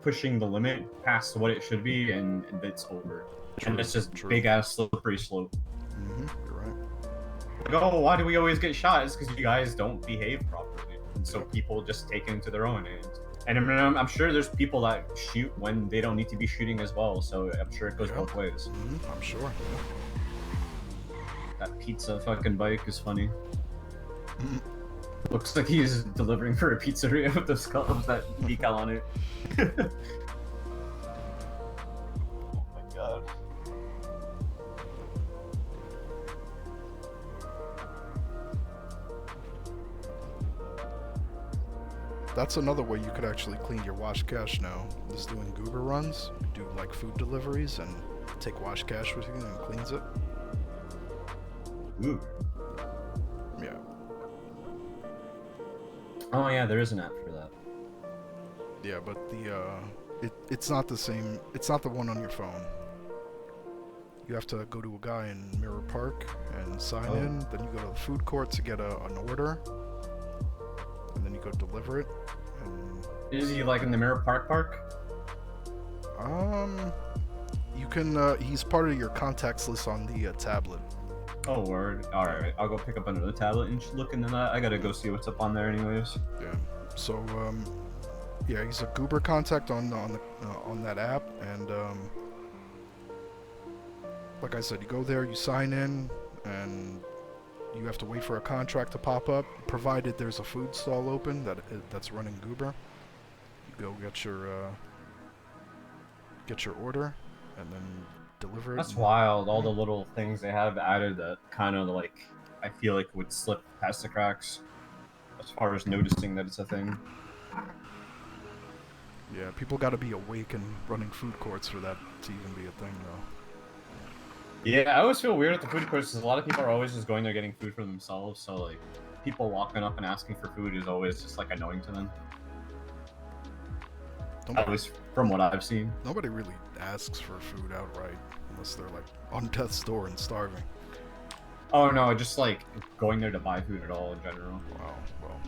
pushing the limit past what it should be, and it's over. And it's just True. big ass slippery slope. You're right. Like, oh, why do we always get shot? It's because you guys don't behave properly, and so people just take it into their own hands. And I'm sure there's people that shoot when they don't need to be shooting as well. So I'm sure it goes Yeah. both ways. I'm sure. That pizza fucking bike is funny. Mhm. Looks like he's delivering for a pizzeria with the skulls that decal on it. Oh my god. That's another way you could actually clean your wash cash now. Is doing goober runs. You do like food deliveries and take wash cash with you and it cleans it. Ooh. Yeah. Oh yeah, there is an app for that. Yeah, but it's not the same. It's not the one on your phone. You have to go to a guy in Mirror Park and sign in. Then you go to the food court to get an order, and then you go deliver it. And Is he like in the Mirror Park? you can. He's part of your contacts list on the tablet. Oh word. Alright, I'll go pick up another tablet and look into that. I gotta go see what's up on there anyways. Yeah. So yeah, he's a goober contact on that app, and like I said, you go there, you sign in, and you have to wait for a contract to pop up, provided there's a food stall open that's running goober. You go get your order, and then deliver it. That's and- wild, all the little things they have added that kind of like I feel like would slip past the cracks as far as noticing that it's a thing. Yeah, people got to be awake and running food courts for that to even be a thing, though. Yeah, I always feel weird at the food courts because a lot of people are always just going there getting food for themselves, so like people walking up and asking for food is always just like annoying to them. At Nobody, least from what I've seen. nobody really asks for food outright unless they're like on death's door and starving. Oh no, just like going there to buy food at all in general. Wow. Well,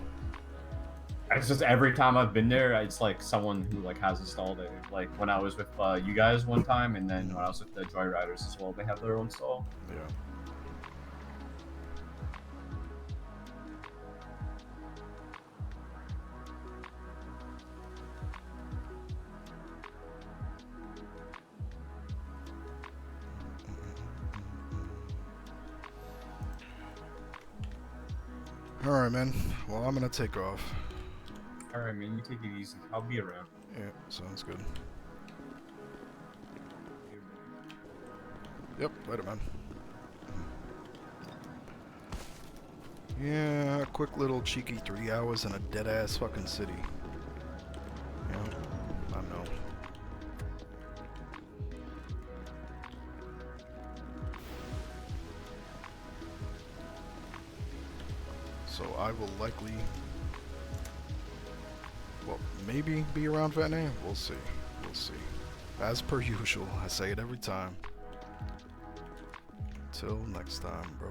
It's just every time I've been there, it's like someone who like has a stall there. Like when I was with you guys one time, and then when I was with the Joyriders as well, they have their own stall. yeah. Alright, man. Well, I'm gonna take off. All right, man, you take it easy. I'll be around. Yeah, sounds good. Yep, later, man. Yeah, a quick little cheeky 3 hours in a dead-ass fucking city. Yeah, I know. So I will likely, well, maybe be around Vene. We'll see. We'll see. As per usual, I say it every time. Till next time, bro.